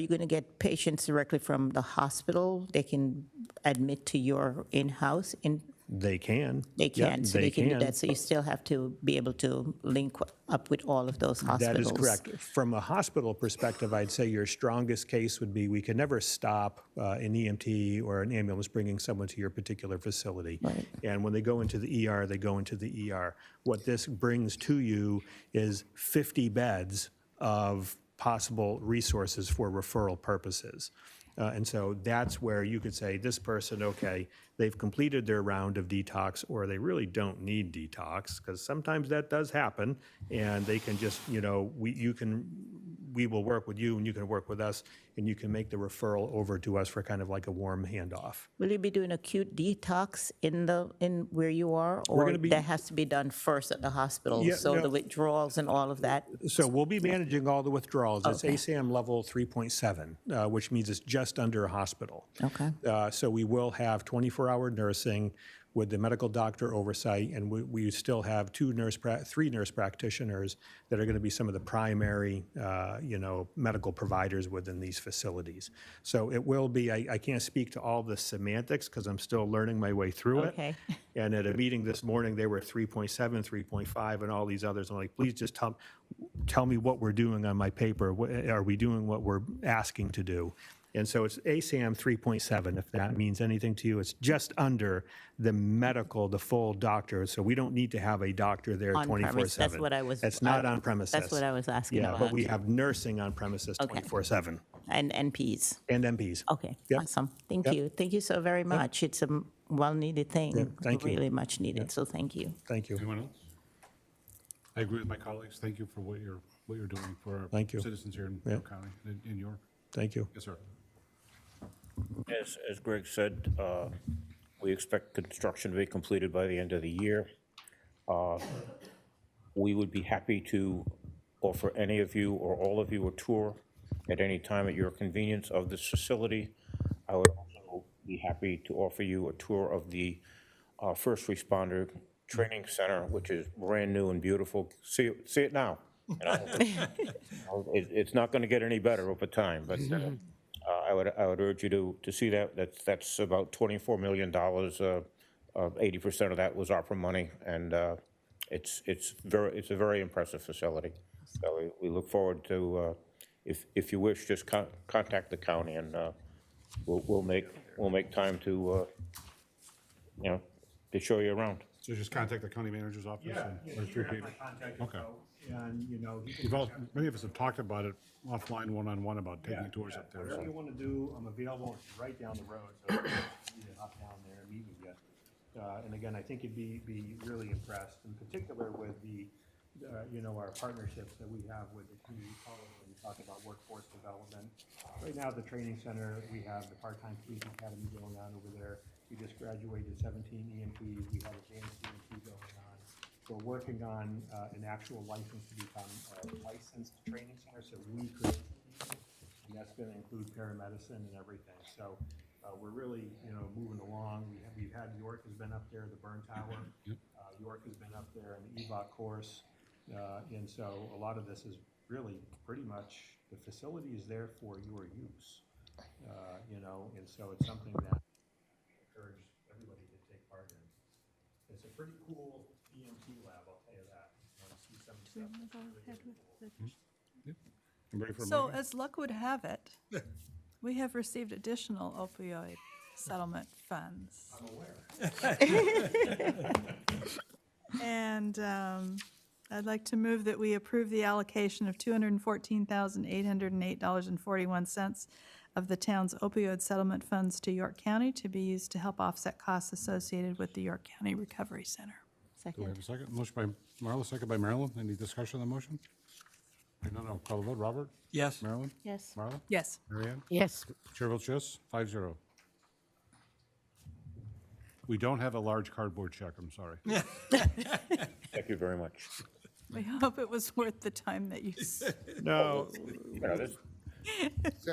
going to get patients directly from the hospital? They can admit to your in-house? They can. They can, Yep, so they can do that. So you still have to be able to link up with all of those hospitals. That is correct. From a hospital perspective, I'd say your strongest case would be we could never stop an EMT or an ambulance bringing someone to your particular facility. Right. And when they go into the ER, they go into the ER. What this brings to you is 50 beds of possible resources for referral purposes. And so that's where you could say, this person, okay, they've completed their round of detox, or they really don't need detox, because sometimes that does happen, and they can just, you can we will work with you and you can work with us and you can make the referral over to us for kind of like a warm handoff. Will you be doing acute detox in where you are? Or gonna be- that has to be done first at the hospital? Yeah, So no. the withdrawals and all of that? So we'll be managing all the withdrawals. It's Okay. ASAM level 3.7, which means it's just under a hospital. Okay. So we will have 24-hour nursing with the medical doctor oversight, and we still have three nurse practitioners that are going to be some of the primary, medical providers within these facilities. So it will be, I can't speak to all the semantics because I'm still learning my way through it. Okay. And at a meeting this morning, they were 3.7, 3.5, and all these others. I'm like, please just tell me what we're doing on my paper. Are we doing what we're asking to do? And so it's ASAM 3.7, if that means anything to you. It's just under the medical, the full doctor. So we don't need to have a doctor there On 24/7. premise, that's what I was- It's not on premises. That's what I was asking Yeah, but about. we have nursing on premises Okay. 24/7 And NPs? and MPs. Okay, Yep. awesome. Thank Yep. you. Thank you so very much. It's a well-needed thing. Yep, thank you. Really much needed, so thank you. Thank you. Anyone else? I agree with my colleagues. Thank you for what you're doing for our Thank you. citizens here in Yeah. York County, in York. Thank you. Yes, sir. As Greg said, we expect construction to be completed by the end of the year. We would be happy to offer any of you or all of you a tour at any time at your convenience of this facility. I would also be happy to offer you a tour of the First Responder Training Center, which is brand new and beautiful. See it now. You know? It's not going to get any better over time, but I would urge you to see that. That's about $24 million. 80% of that was ARPA money, and it's a very impressive facility. So we look forward to, if you wish, just contact the county, and we'll make time to to show you around. So just contact the county manager's office? Or through Peter? Okay. And, Many of us have talked about it offline, one-on-one, about taking tours up there. Whatever so. you want to do, I'm available right down the road, so you can hop down there and meet with you. And again, I think you'd be really impressed, in particular with the, our partnerships that we have with the community college when you talk about workforce development. Right now, at the training center, we have the part-time police academy going on over there. We just graduated 17 EMTs. We have advanced EMT going on. We're working on an actual license to become a licensed training center, so we could, and that's going to include paramedicine and everything. So we're really, moving along. We've had York has been up there, the burn tower. York has been up there in the EVOC course. And so a lot of this is really pretty much, the facility is there for your use, and so it's something that I encourage everybody to take part in. It's a pretty cool EMT lab, I'll tell you that. See some stuff that's really cool. I'm ready for a So motion. as luck would have it, we have received additional opioid settlement funds. I'm aware. And I'd like to move that we approve the allocation of $214,808.41 of the town's opioid settlement funds to York County to be used to help offset costs associated with the York County Recovery Center. Do we have a second? Motion by Marla, second by Marilyn. Any discussion on the motion? No. Call the vote. Robert? Yes. Marilyn? Yes. Marla? Yes. Mary Ann? Yes. Chair votes yes, 5-0. We don't have a large cardboard check, I'm sorry. Thank you very much. We hope it was worth the time that you No,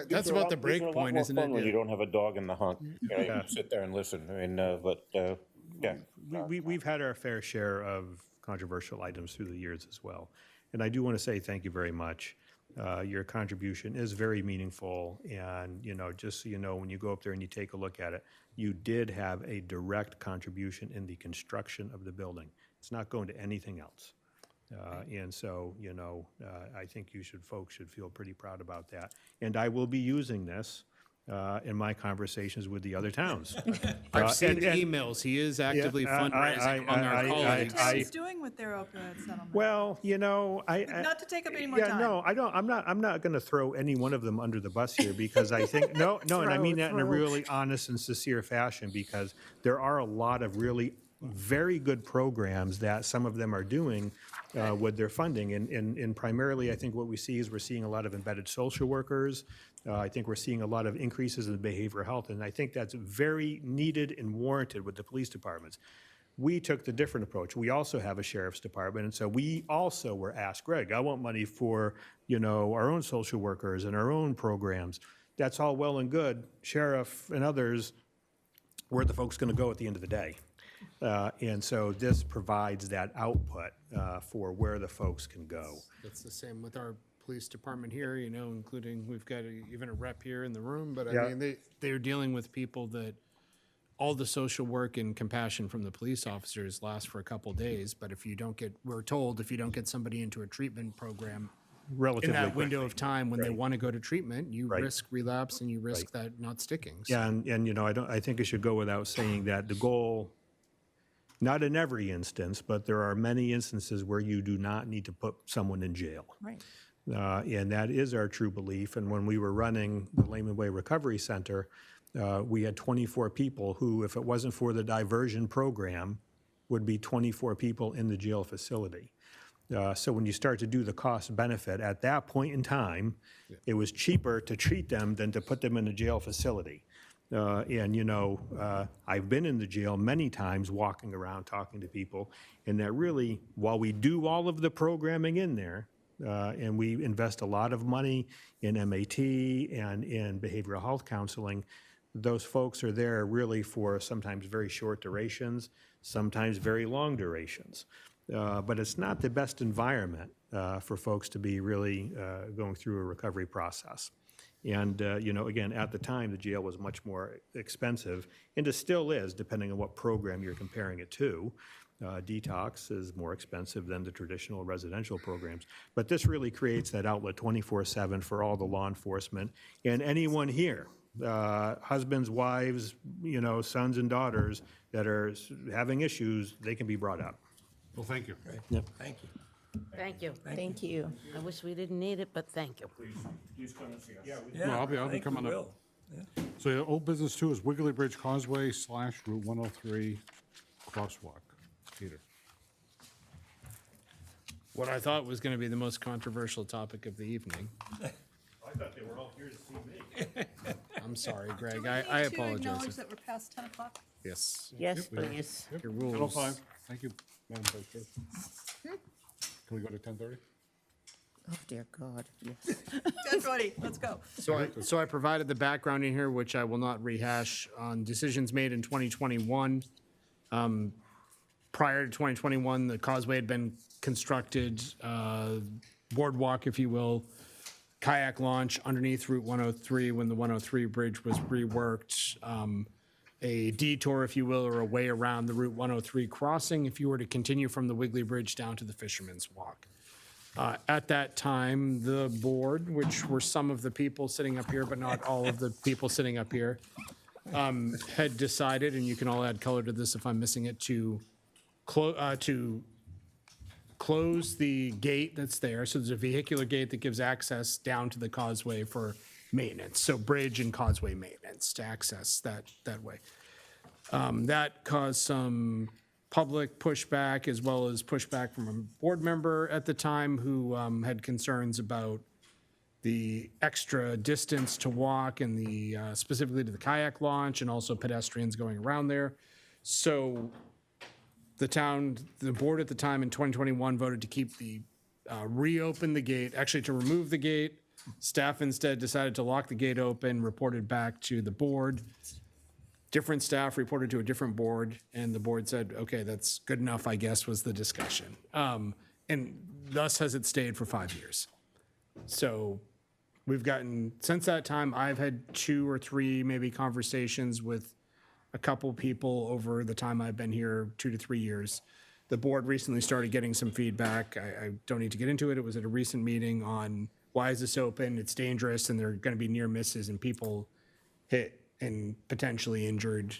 That's about the break point, isn't it? When Yeah. you don't have a dog in the hunt, you can sit there and listen. I mean, yeah. we've had our fair share of controversial items through the years as well. And I do want to say thank you very much. Your contribution is very meaningful, and, just so you know, when you go up there and you take a look at it, you did have a direct contribution in the construction of the building. It's not going to anything else. And so, I think folks should feel pretty proud about that. And I will be using this in my conversations with the other towns. I've seen and- emails. He is actively Yeah, fundraising among our colleagues. What he's doing with their opioid settlement. Well, Not to take up any more yeah, time. no, I don't. I'm not going to throw any one of them under the bus here because I think no, and I mean that in a really honest and sincere fashion because there are a lot of really very good programs that some of them are doing with their funding. And primarily, I think what we see is we're seeing a lot of embedded social workers. I think we're seeing a lot of increases in behavioral health, and I think that's very needed and warranted with the police departments. We took the different approach. We also have a sheriff's department, and so we also were asked, Greg, I want money for, our own social workers and our own programs. That's all well and good. Sheriff and others, where are the folks going to go at the end of the day? And so this provides that output for where the folks can go. It's the same with our police department here, including, we've got even a rep here in the room, but Yeah. I mean, they're dealing with people that all the social work and compassion from the police officers lasts for a couple days, but we're told if you don't get somebody into a treatment program Relatively in that window quickly. of time when they Right. want to go to treatment, you Right. risk relapse and you risk that not sticking. So- Yeah, and I think it should go without saying that the goal, not in every instance, but there are many instances where you do not need to put someone in jail. Right. And that is our true belief. And when we were running the Lehman Way Recovery Center, we had 24 people who, if it wasn't for the diversion program, would be 24 people in the jail facility. So when you start to do the cost benefit, at that point in time, it was cheaper to treat them than to put them in a jail facility. I've been in the jail many times walking around talking to people, and that really, while we do all of the programming in there, and we invest a lot of money in MAT and in behavioral health counseling, those folks are there really for sometimes very short durations, sometimes very long durations. But it's not the best environment for folks to be really going through a recovery process. And, again, at the time, the jail was much more expensive, and it still is, depending on what program you're comparing it to. Detox is more expensive than the traditional residential programs. But this really creates that outlet 24/7 for all the law enforcement and anyone here, husbands, wives, sons and daughters that are having issues, they can be brought up. Well, thank you. Yep. Thank you. Thank you. Thank you. I wish we didn't need it, but thank you. No, I'll be coming up. So the old business too is Wiggly Bridge Causeway / Route 103 crosswalk. Peter. What I thought was going to be the most controversial topic of the evening. I thought they were all here to see me. I'm sorry, Greg. Do we I need to acknowledge apologize. that we're past 10 o'clock? Yes. Yes, please. Your 10:05. rules. Thank you, Madam Vice Chair. Can we go to 10:30? Oh, dear God, yes. 10:20, let's go. So I provided the background in here, which I will not rehash, on decisions made in 2021. Prior to 2021, the causeway had been constructed, boardwalk, if you will, kayak launch underneath Route 103 when the 103 bridge was reworked, a detour, if you will, or a way around the Route 103 crossing if you were to continue from the Wiggly Bridge down to the Fisherman's Walk. At that time, the board, which were some of the people sitting up here, but not all of the people sitting up here, had decided, and you can all add color to this if I'm missing it, to close the gate that's there. So there's a vehicular gate that gives access down to the causeway for maintenance. So bridge and causeway maintenance to access that way. That caused some public pushback as well as pushback from a board member at the time who had concerns about the extra distance to walk and the specifically to the kayak launch and also pedestrians going around there. So the board at the time in 2021 voted to keep reopen the gate, actually to remove the gate. Staff instead decided to lock the gate open, reported back to the board. Different staff reported to a different board, and the board said, okay, that's good enough, I guess, was the discussion. And thus has it stayed for 5 years. So we've gotten, since that time, I've had 2 or 3 maybe conversations with a couple people over the time I've been here, 2 to 3 years. The board recently started getting some feedback. I don't need to get into it. It was at a recent meeting on why is this open? It's dangerous, and there are going to be near misses and people hit and potentially injured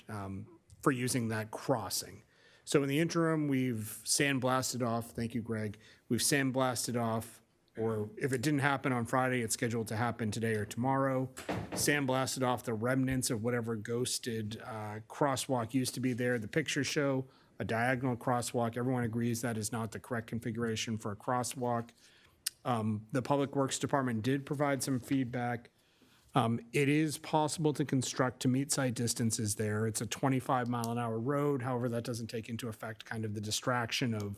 for using that crossing. So in the interim, we've sandblasted off. Thank you, Greg. We've sandblasted off, or if it didn't happen on Friday, it's scheduled to happen today or tomorrow. Sandblasted off the remnants of whatever ghosted crosswalk used to be there. The pictures show a diagonal crosswalk. Everyone agrees that is not the correct configuration for a crosswalk. The Public Works Department did provide some feedback. It is possible to construct to meet site distances there. It's a 25-mile-an-hour road. However, that doesn't take into effect kind of the distraction of,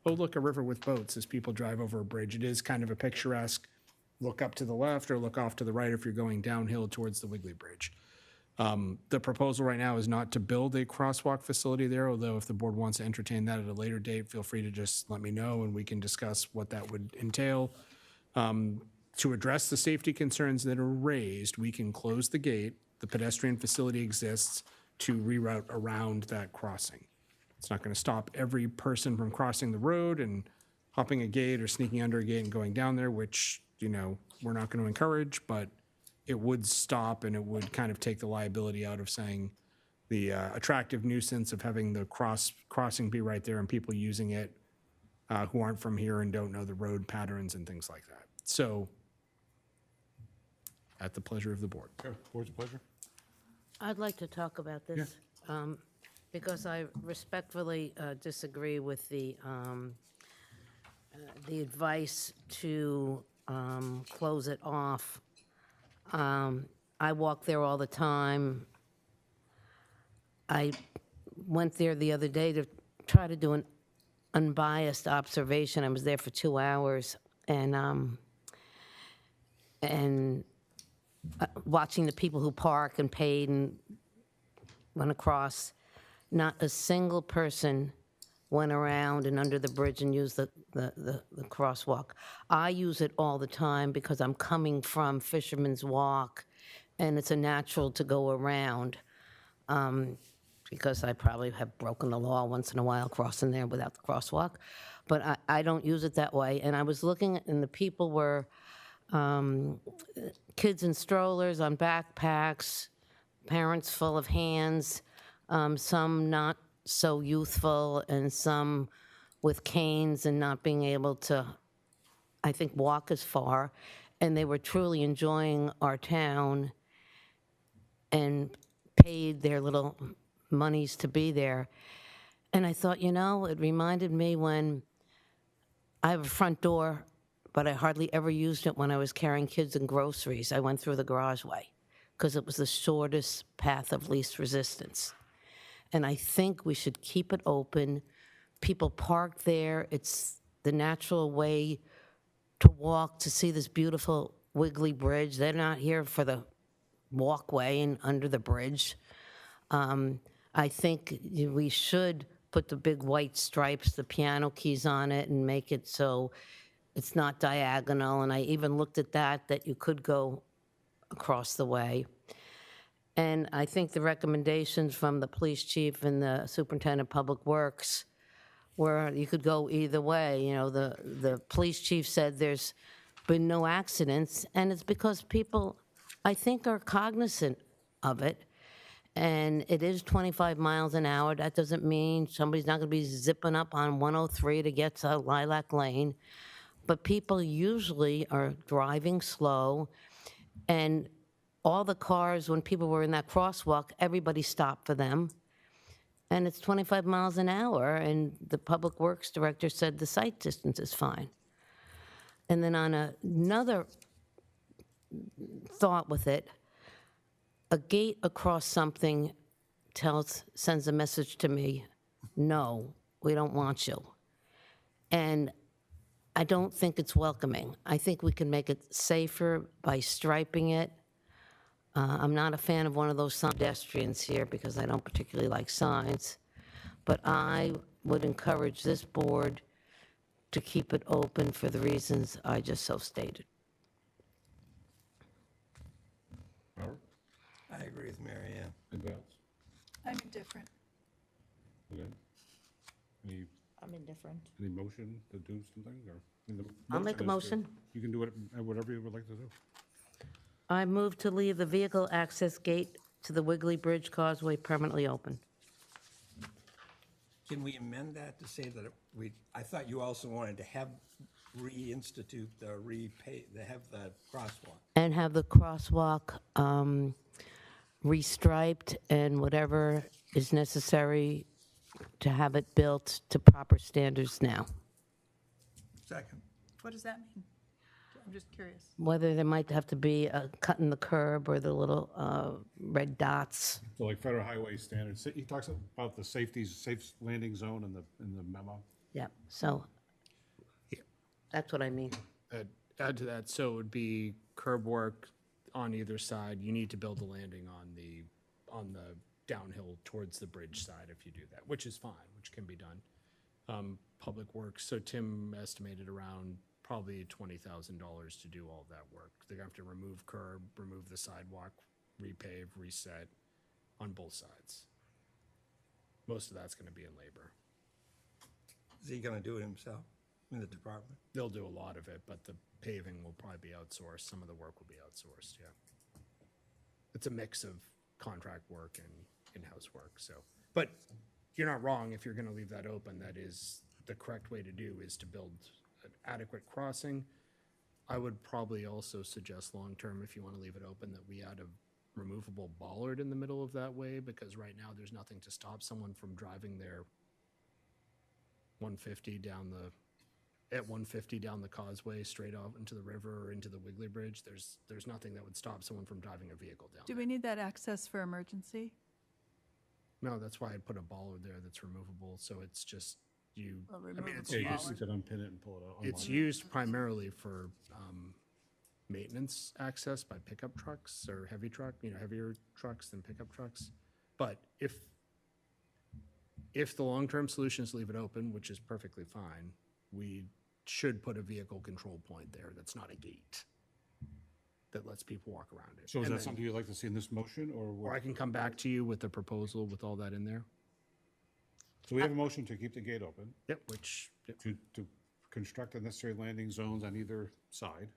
oh, look, a river with boats as people drive over a bridge. It is kind of a picturesque look up to the left or look off to the right if you're going downhill towards the Wiggly Bridge. The proposal right now is not to build a crosswalk facility there, although if the board wants to entertain that at a later date, feel free to just let me know and we can discuss what that would entail. To address the safety concerns that are raised, we can close the gate. The pedestrian facility exists to reroute around that crossing. It's not going to stop every person from crossing the road and hopping a gate or sneaking under a gate and going down there, which, you know, we're not going to encourage, but it would stop and it would kind of take the liability out of saying the attractive nuisance of having the crossing be right there and people using it who aren't from here and don't know the road patterns and things like that. So, at the pleasure of the board. Board's pleasure. I'd like to talk about this because I respectfully disagree with the advice to close it off. I walk there all the time. I went there the other day to try to do an unbiased observation. I was there for 2 hours and watching the people who park and paid and went across. Not a single person went around and under the bridge and used the crosswalk. I use it all the time because I'm coming from Fisherman's Walk, and it's a natural to go around because I probably have broken the law once in a while crossing there without the crosswalk. But I don't use it that way. And I was looking, and the people were kids in strollers on backpacks, parents full of hands, some not so youthful, and some with canes and not being able to, I think, walk as far. And they were truly enjoying our town and paid their little monies to be there. And I thought, you know, it reminded me when I have a front door, but I hardly ever used it when I was carrying kids and groceries. I went through the garageway because it was the shortest path of least resistance. And I think we should keep it open. People park there. It's the natural way to walk to see this beautiful Wiggly Bridge. They're not here for the walkway and under the bridge. I think we should put the big white stripes, the piano keys on it, and make it so it's not diagonal. And I even looked at that you could go across the way. And I think the recommendations from the police chief and the superintendent of public works were you could go either way. You know, the police chief said there's been no accidents, and it's because people, I think, are cognizant of it. And it is 25 miles an hour. That doesn't mean somebody's not going to be zipping up on 103 to get to Lilac Lane. But people usually are driving slow, and all the cars, when people were in that crosswalk, everybody stopped for them. And it's 25 miles an hour, and the public works director said the sight distance is fine. And then on another thought with it, a gate across something sends a message to me, no, we don't want you. And I don't think it's welcoming. I think we can make it safer by striping it. I'm not a fan of one of those pedestrians here because I don't particularly like signs. But I would encourage this board to keep it open for the reasons I just so stated. I agree with Mary Ann. Anybody else? I'm indifferent. Okay. I'm indifferent. Any motion to do something, or? I mean, the I'll make a is to- motion. You can do whatever you would like to do. I move to leave the vehicle access gate to the Wiggly Bridge Causeway permanently open. Can we amend that to say that I thought you also wanted to have reinstitute have the crosswalk. And have the crosswalk restriped and whatever is necessary to have it built to proper standards now. Second. What does that mean? I'm just curious. Whether there might have to be a cut in the curb or the little red dots. So like federal highway standards, he talks about the safe landing zone in the memo. Yeah, so that's what I mean. Add to that, so it would be curb work on either side. You need to build a landing on the downhill towards the bridge side if you do that, which is fine, which can be done. Public Works, so Tim estimated around probably $20,000 to do all that work. They're gonna have to remove curb, remove the sidewalk, repave, reset on both sides. Most of that's gonna be in labor. Is he going to do it himself in the department? They'll do a lot of it, but the paving will probably be outsourced. Some of the work will be outsourced, yeah. It's a mix of contract work and in-house work, so. But you're not wrong if you're gonna leave that open. That is, the correct way to do is to build an adequate crossing. I would probably also suggest long-term, if you wanna leave it open, that we add a removable bollard in the middle of that way, because right now there's nothing to stop someone from driving their 150 down the causeway straight off into the river or into the Wiggly Bridge. There's nothing that would stop someone from driving a vehicle down. Do we need that access for emergency? No, that's why I put a bollard there that's removable, so it's just you. A I mean, it's removable used, You could unpin it and pull it out. it's used primarily for maintenance access by pickup trucks or heavy truck, heavier trucks than pickup trucks. But if the long-term solution is leave it open, which is perfectly fine, we should put a vehicle control point there that's not a gate that lets people walk around it. So is And that then- something you'd like to see in this motion, or? Or I can come back to you with a proposal with all that in there. So we have a motion to keep the gate open. Yep, which, yep. To construct the necessary landing zones on either side.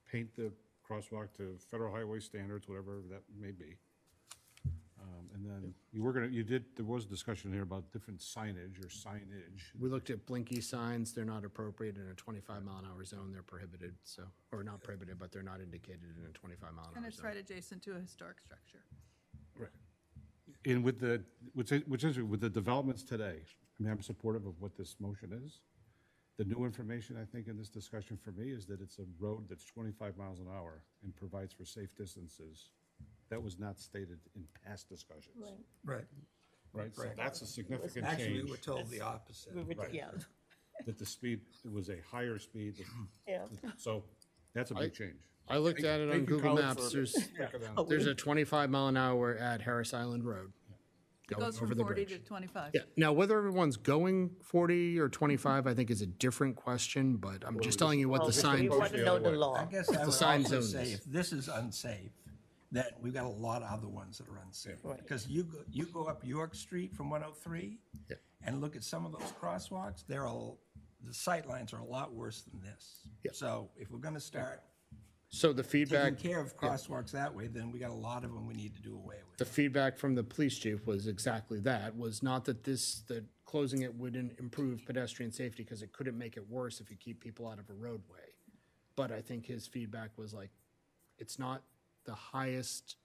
Paint the crosswalk to federal highway standards, whatever that may be. And then there was discussion here about different signage or signage. We looked at blinky signs. They're not appropriate in a 25-mile-an-hour zone. They're prohibited, so, or not prohibited, but they're not indicated in a 25-mile-an-hour zone. And it's right adjacent to a historic structure. Right. And with the developments today, I mean, I'm supportive of what this motion is. The new information, I think, in this discussion for me is that it's a road that's 25 miles an hour and provides for safe distances. That was not stated in past discussions. Right. Right, so that's a significant change. Actually, we were told the opposite. Right. Yeah. That the speed, it was a higher speed. Yeah. So that's a big change. I looked at it on Thank you, Google Colin, Maps. for breaking down. There's a 25-mile-an-hour at Harris Island Road. It going goes over from the 40 to bridge. 25. Yeah, now whether everyone's going 40 or 25, I think is a different question, but I'm just telling you what the sign. We want to know the I law. guess I would sign also zone say, is. if this is unsafe, then we've got a lot of other ones that are unsafe. Right. Because you go up York Street from 103 and look at some of those crosswalks, the sight lines are a lot worse than this. So if we're gonna start So the taking feedback, care of crosswalks that way, then we got a lot of them we need to do away with. the feedback from the police chief was exactly that, was not that that closing it wouldn't improve pedestrian safety because it couldn't make it worse if you keep people out of a roadway. But I think his feedback was like, it's not the highest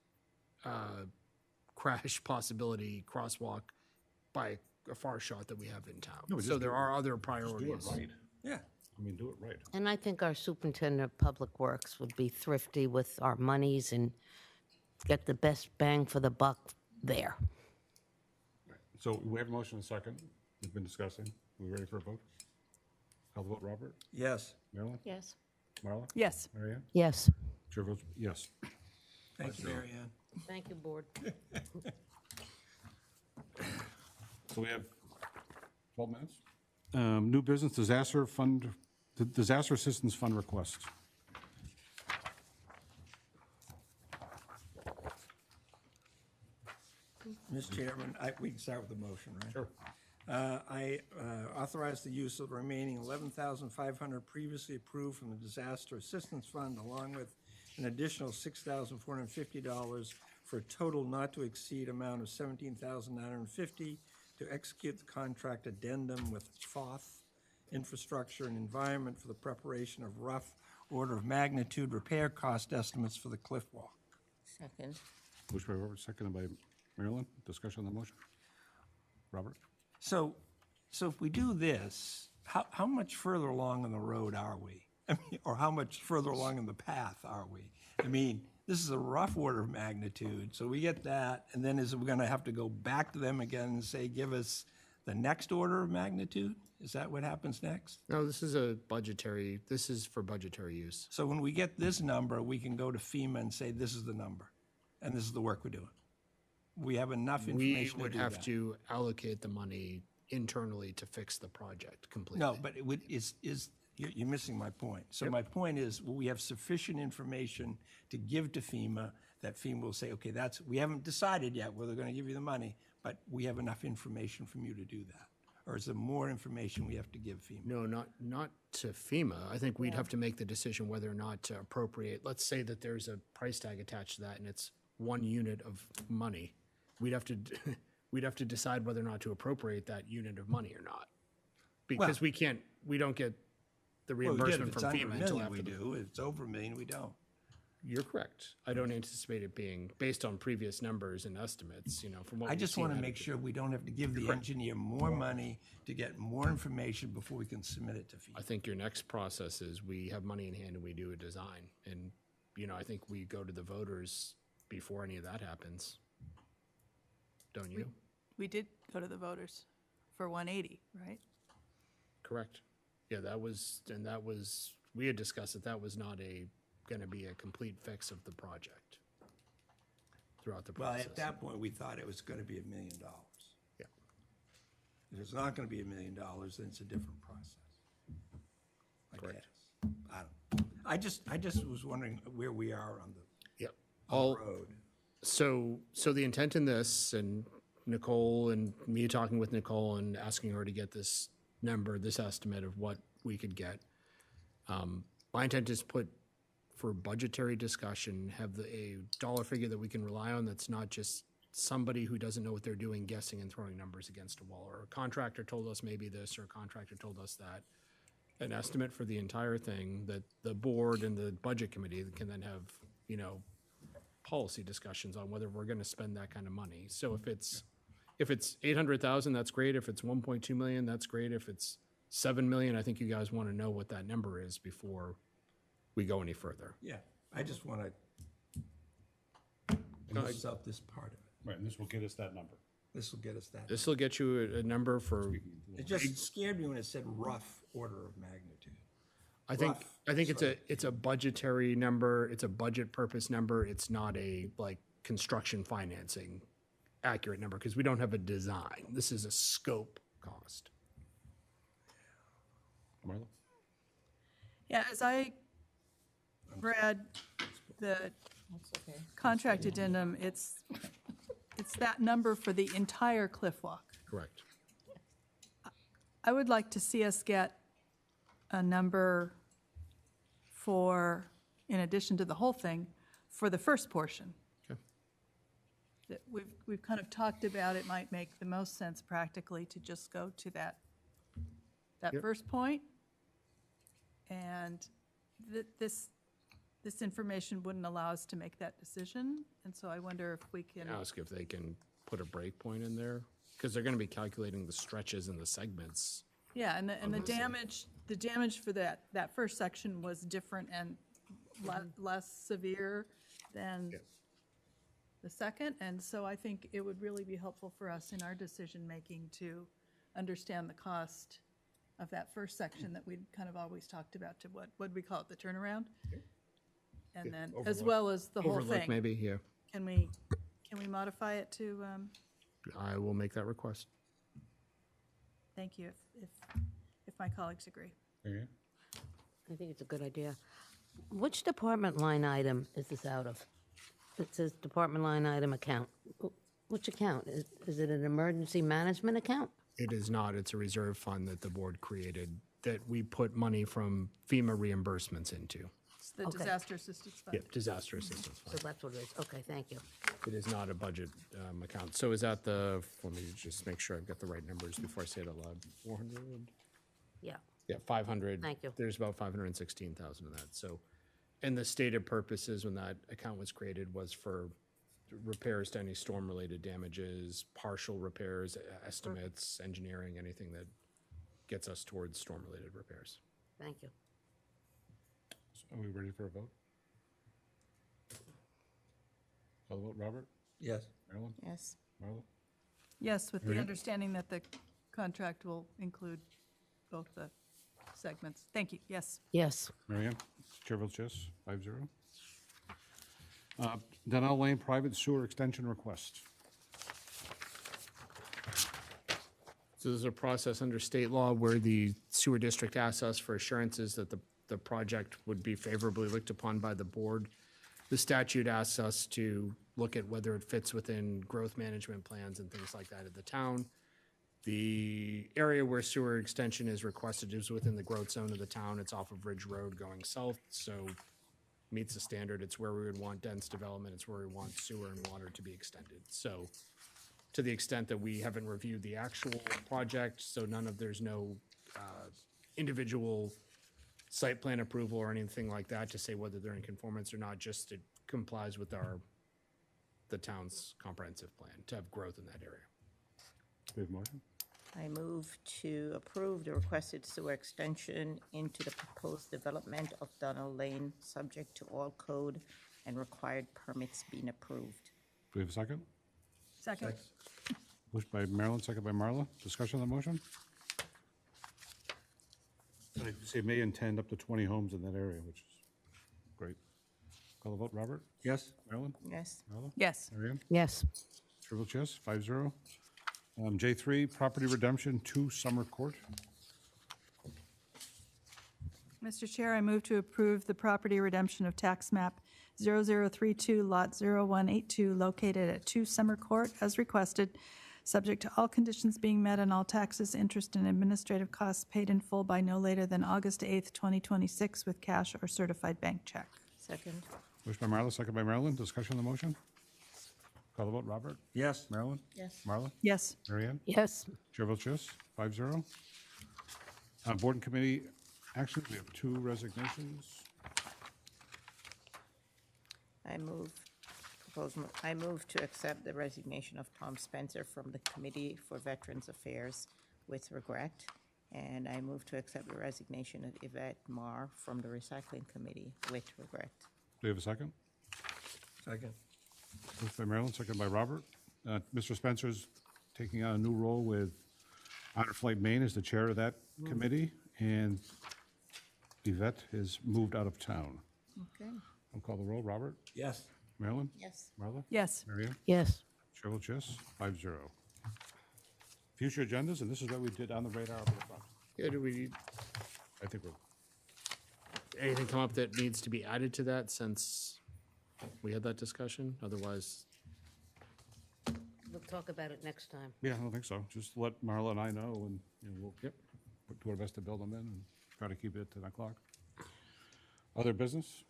crash possibility crosswalk by a far shot that we have in town. No, but So just there do- are other Just do it priorities. right. Yeah. I mean, do it right. And I think our superintendent of public works would be thrifty with our monies and get the best bang for the buck there. So we have a motion and a second. We've been discussing. We ready for a vote? How vote, Robert? Yes. Marilyn? Yes. Marla? Yes. Marianne? Yes. Chair votes yes. Thank you, Mary Ann. Thank you, board. So we have 12 minutes. New business disaster fund, the disaster assistance fund request. Mr. Chairman, we can start with the motion, right? Sure. I authorize the use of the remaining $11,500 previously approved from the Disaster Assistance Fund, along with an additional $6,450 for a total not to exceed amount of $17,950 to execute the contract addendum with FOTH Infrastructure and Environment for the preparation of rough order of magnitude repair cost estimates for the cliff walk. Second. Motion by Robert, seconded by Marilyn. Discussion on the motion? Robert? So if we do this, how much further along on the road are we? I mean, or how much further along in the path are we? I mean, this is a rough order of magnitude, so we get that, and then is we gonna have to go back to them again and say, give us the next order of magnitude? Is that what happens next? No, this is for budgetary use. So when we get this number, we can go to FEMA and say, this is the number, and this is the work we're doing. We have enough We information to would do have that. to allocate the money internally to fix the project completely. No, but it would, you're missing my point. So my point is, will we have sufficient information to give to FEMA that FEMA will say, okay, we haven't decided yet whether they're gonna give you the money, but we have enough information from you to do that? Or is there more information we have to give FEMA? No, not to FEMA. I think we'd have to make the decision whether or not to appropriate. Let's say that there's a price tag attached to that and it's 1 unit of money. We'd have to decide whether or not to appropriate that unit of money or not. Because we don't get the reimbursement from FEMA until after. We do. If it's over $1 million, we don't. You're correct. I don't anticipate it being based on previous numbers and estimates, from what I we've just seen want to out make of it. sure we don't have to give the engineer more money to get more information before we can submit it to FEMA. I think your next process is we have money in hand and we do a design. And, I think we go to the voters before any of that happens. Don't you? We did go to the voters for 180, right? Correct. Yeah, we had discussed that was not going to be a complete fix of the project throughout the Well, process. at that point, we thought it was going to be $1 million. Yeah. If it's not going to be $1 million, then it's a different process. Correct. I don't. I just was wondering where we are on the All, road. So the intent in this, and Nicole and me talking with Nicole and asking her to get this number, this estimate of what we could get. My intent is put for budgetary discussion, have a dollar figure that we can rely on that's not just somebody who doesn't know what they're doing, guessing and throwing numbers against a wall, or a contractor told us maybe this, or a contractor told us that. An estimate for the entire thing that the board and the budget committee can then have, policy discussions on whether we're gonna spend that kind of money. So if it's 800,000, that's great. If it's 1.2 million, that's great. If it's 7 million, I think you guys wanna know what that number is before we go any further. Yeah, I just want to close out this part of it. Right, and this will get us that number. This will get us that. This will get you a number for, It just scared me when it said rough order of magnitude. I think it's a budgetary number, it's a budget purpose number, it's not a construction financing accurate number, because we don't have a design. This is a scope cost. Marla? Yeah, as I read the contract addendum, it's that number for the entire cliff walk. Correct. I would like to see us get a number for, in addition to the whole thing, for the first portion. Okay. That we've kind of talked about, it might make the most sense practically to just go to that first point. And this information wouldn't allow us to make that decision. And so I wonder if we can. Ask if they can put a break point in there, because they're gonna be calculating the stretches and the segments. Yeah, and the damage for that first section was different and less severe than the second. And so I think it would really be helpful for us in our decision-making to understand the cost of that first section that we'd kind of always talked about, to what do we call it, the turnaround? And then, as well as the whole Overlook, thing. maybe, yeah. Can we modify it to, I will make that request. thank you, if my colleagues agree. Mary Ann? I think it's a good idea. Which department line item is this out of? It says department line item account. Which account? Is it an emergency management account? It is not, it's a reserve fund that the board created that we put money from FEMA reimbursements into. It's the Okay. Disaster Assistance Fund. Yep, disaster assistance So fund. that's what it is. Okay, thank you. It is not a budget account. So is that let me just make sure I've got the right numbers before I say it out loud. 400? Yeah. Yeah, 500. Thank you. There's about 516,000 of that. So, and the stated purposes when that account was created was for repairs to any storm-related damages, partial repairs, estimates, engineering, anything that gets us towards storm-related repairs. Thank you. Are we ready for a vote? Call the vote, Robert? Yes. Marilyn? Yes. Marla? Yes, with the Marianne? understanding that the contract will include both the segments. Thank you, yes. Yes. Marianne? Chair votes yes, 5-0. Donnell Lane Private Sewer Extension Request. So there's a process under state law where the sewer district asks us for assurances that the project would be favorably looked upon by the board. The statute asks us to look at whether it fits within growth management plans and things like that of the town. The area where sewer extension is requested is within the growth zone of the town. It's off of Ridge Road going south, so meets the standard. It's where we would want dense development. It's where we want sewer and water to be extended. So to the extent that we haven't reviewed the actual project, so there's no individual site plan approval or anything like that to say whether they're in conformance or not, just it complies with the town's comprehensive plan to have growth in that area. Do we have a motion? I move to approve the requested sewer extension into the proposed development of Donnell Lane, subject to all code and required permits being approved. Do we have a second? Second. Motion by Marilyn, second by Marla. Discussion on the motion? I say may intend up to 20 homes in that area, which is great. Call the vote, Robert? Yes. Marilyn? Yes. Marla? Yes. Marianne? Yes. Chair votes yes, 5-0. J3, Property Redemption 2 Summer Court. Mr. Chair, I move to approve the property redemption of tax map 0032, lot 0182, located at 2 Summer Court, as requested, subject to all conditions being met and all taxes, interest, and administrative costs paid in full by no later than August 8th, 2026, with cash or certified bank check. Second. Motion by Marla, second by Marilyn. Discussion on the motion? Call the vote, Robert? Yes. Marilyn? Yes. Marla? Yes. Marianne? Yes. Chair votes yes, 5-0. Board and committee actions, we have 2 resignations. I move to accept the resignation of Tom Spencer from the Committee for Veterans Affairs with regret. And I move to accept the resignation of Yvette Marr from the Recycling Committee with regret. Do we have a second? Second. Moved by Marilyn, second by Robert. Mr. Spencer's taking on a new role with Honor Flight Maine as the chair of that committee, and Yvette has moved out of town. Okay. I'll call the roll. Robert? Yes. Marilyn? Yes. Marla? Yes. Marianne? Yes. Chair votes yes, 5-0. Future agendas, and this is what we did on the radar up at the front. Yeah, do we, I think we're, anything come up that needs to be added to that since we had that discussion? Otherwise, We'll talk about it next time. yeah, I don't think so. Just let Marla and I know, and we'll do our best to build them in and try to keep it at 10 o'clock. Other business?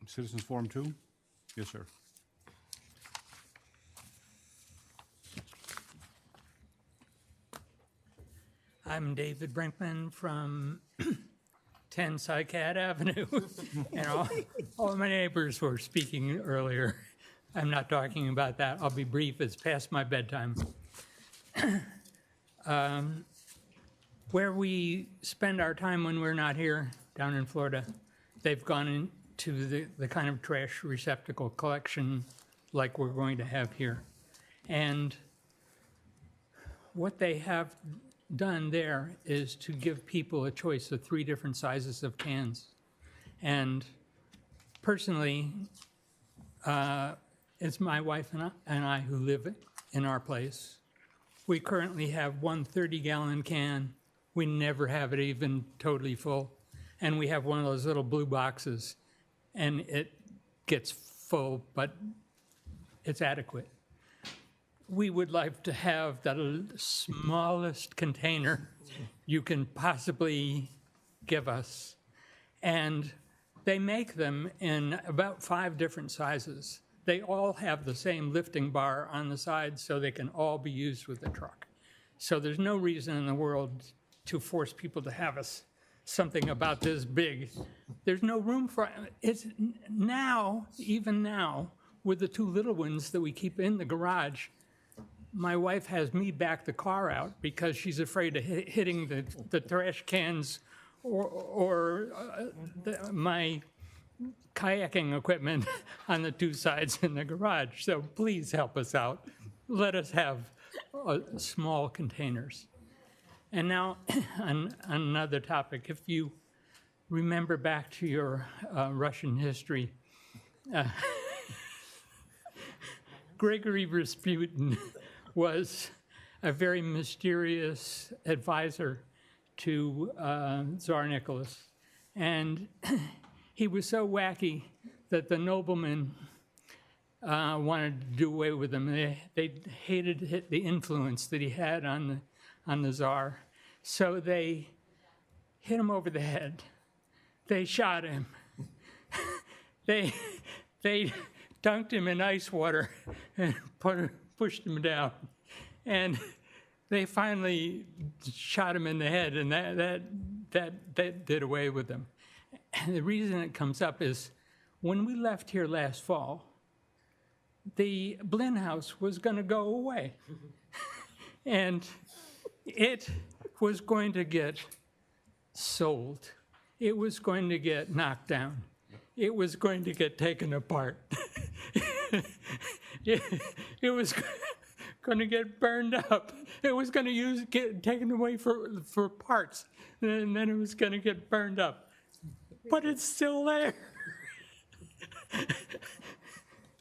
Citizens Forum 2? Yes, sir. I'm David Brinkman from 10 Cycad Avenue. And all my neighbors were speaking earlier. I'm not talking about that. I'll be brief. It's past my bedtime. Where we spend our time when we're not here, down in Florida, they've gone into the kind of trash receptacle collection like we're going to have here. And what they have done there is to give people a choice of 3 different sizes of cans. And personally, it's my wife and I who live in our place. We currently have one 30-gallon can. We never have it even totally full. And we have one of those little blue boxes, and it gets full, but it's adequate. We would like to have the smallest container you can possibly give us. And they make them in about 5 different sizes. They all have the same lifting bar on the side, so they can all be used with the truck. So there's no reason in the world to force people to have something about this big. There's no room for it. It's now, even now, with the two little ones that we keep in the garage, my wife has me back the car out because she's afraid of hitting the trash cans or my kayaking equipment on the two sides in the garage. So please help us out. Let us have small containers. And now, on another topic, if you remember back to your Russian history, Gregory Rasputin was a very mysterious advisor to Tsar Nicholas. And he was so wacky that the noblemen wanted to do away with him. They hated the influence that he had on the Tsar. So they hit him over the head. They shot him. They dunked him in ice water and pushed him down. And they finally shot him in the head, and that did away with him. And the reason it comes up is when we left here last fall, the Blinn House was going to go away. And it was going to get sold. It was going to get knocked down. It was going to get taken apart. It was going to get burned up. It was going to get taken away for parts, and then it was going to get burned up. But it's still there.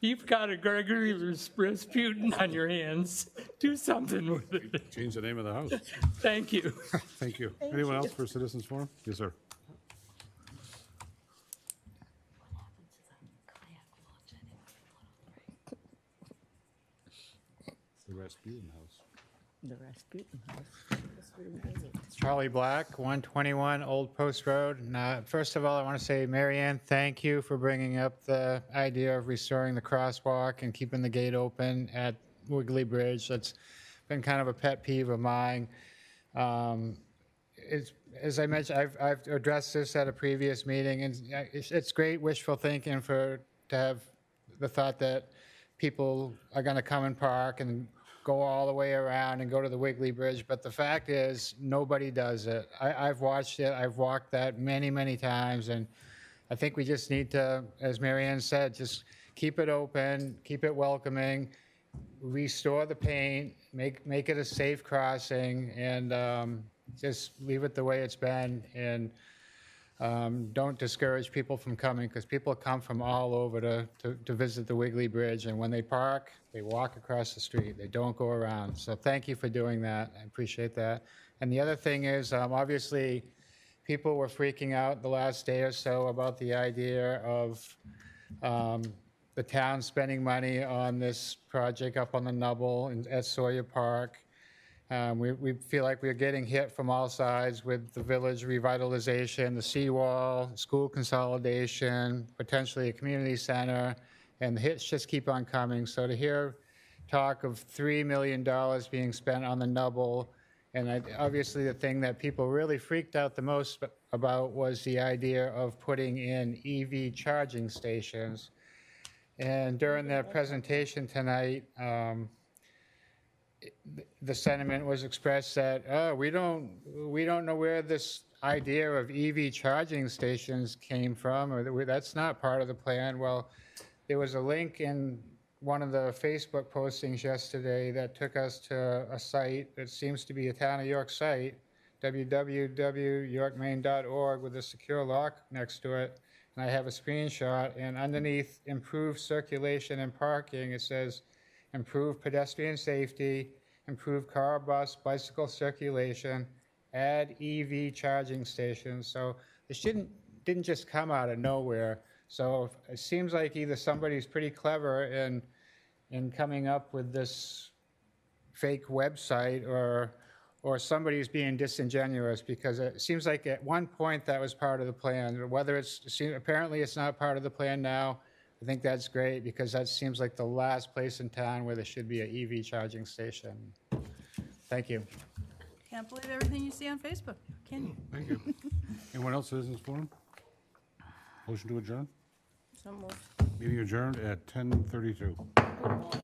You've got a Gregory Rasputin on your hands. Do something with it. Change the name of the house. Thank you. Thank you. Anyone else for citizens forum? Yes, sir. The Rasputin house. The Rasputin house. That's really amazing. Charlie Black, 121 Old Post Road. And, first of all, I want to say, Mary Ann, thank you for bringing up the idea of restoring the crosswalk and keeping the gate open at Wiggly Bridge. That's been kind of a pet peeve of mine. As I mentioned, I've addressed this at a previous meeting, and it's great wishful thinking to have the thought that people are going to come and park and go all the way around and go to the Wiggly Bridge, but the fact is nobody does it. I've watched it. I've walked that many, many times, and I think we just need to, as Mary Ann said, just keep it open, keep it welcoming, restore the paint, make it a safe crossing, and just leave it the way it's been, and don't discourage people from coming, because people come from all over to visit the Wiggly Bridge, and when they park, they walk across the street. They don't go around. So thank you for doing that. I appreciate that. And the other thing is, obviously, people were freaking out the last day or so about the idea of the town spending money on this project up on the Nubble at Sawyer Park. We feel like we're getting hit from all sides with the village revitalization, the seawall, school consolidation, potentially a community center, and the hits just keep on coming. So to hear talk of $3 million being spent on the Nubble, and obviously the thing that people really freaked out the most about was the idea of putting in EV charging stations. And during the presentation tonight, the sentiment was expressed that we don't know where this idea of EV charging stations came from, or that's not part of the plan. Well, there was a link in one of the Facebook postings yesterday that took us to a site that seems to be a Town of York site, www.yorkmaine.org, with a secure lock next to it. And I have a screenshot, and underneath improved circulation and parking, it says improve pedestrian safety, improve car, bus, bicycle circulation, add EV charging stations. So this didn't just come out of nowhere. So it seems like either somebody's pretty clever in coming up with this fake website, or somebody's being disingenuous, because it seems like at one point that was part of the plan. Whether apparently it's not part of the plan now. I think that's great, because that seems like the last place in town where there should be an EV charging station. Thank you. Can't believe everything you see on Facebook, can you? Thank you. Anyone else, citizens forum? Motion to adjourn? So moved. Meeting adjourned at 10:32.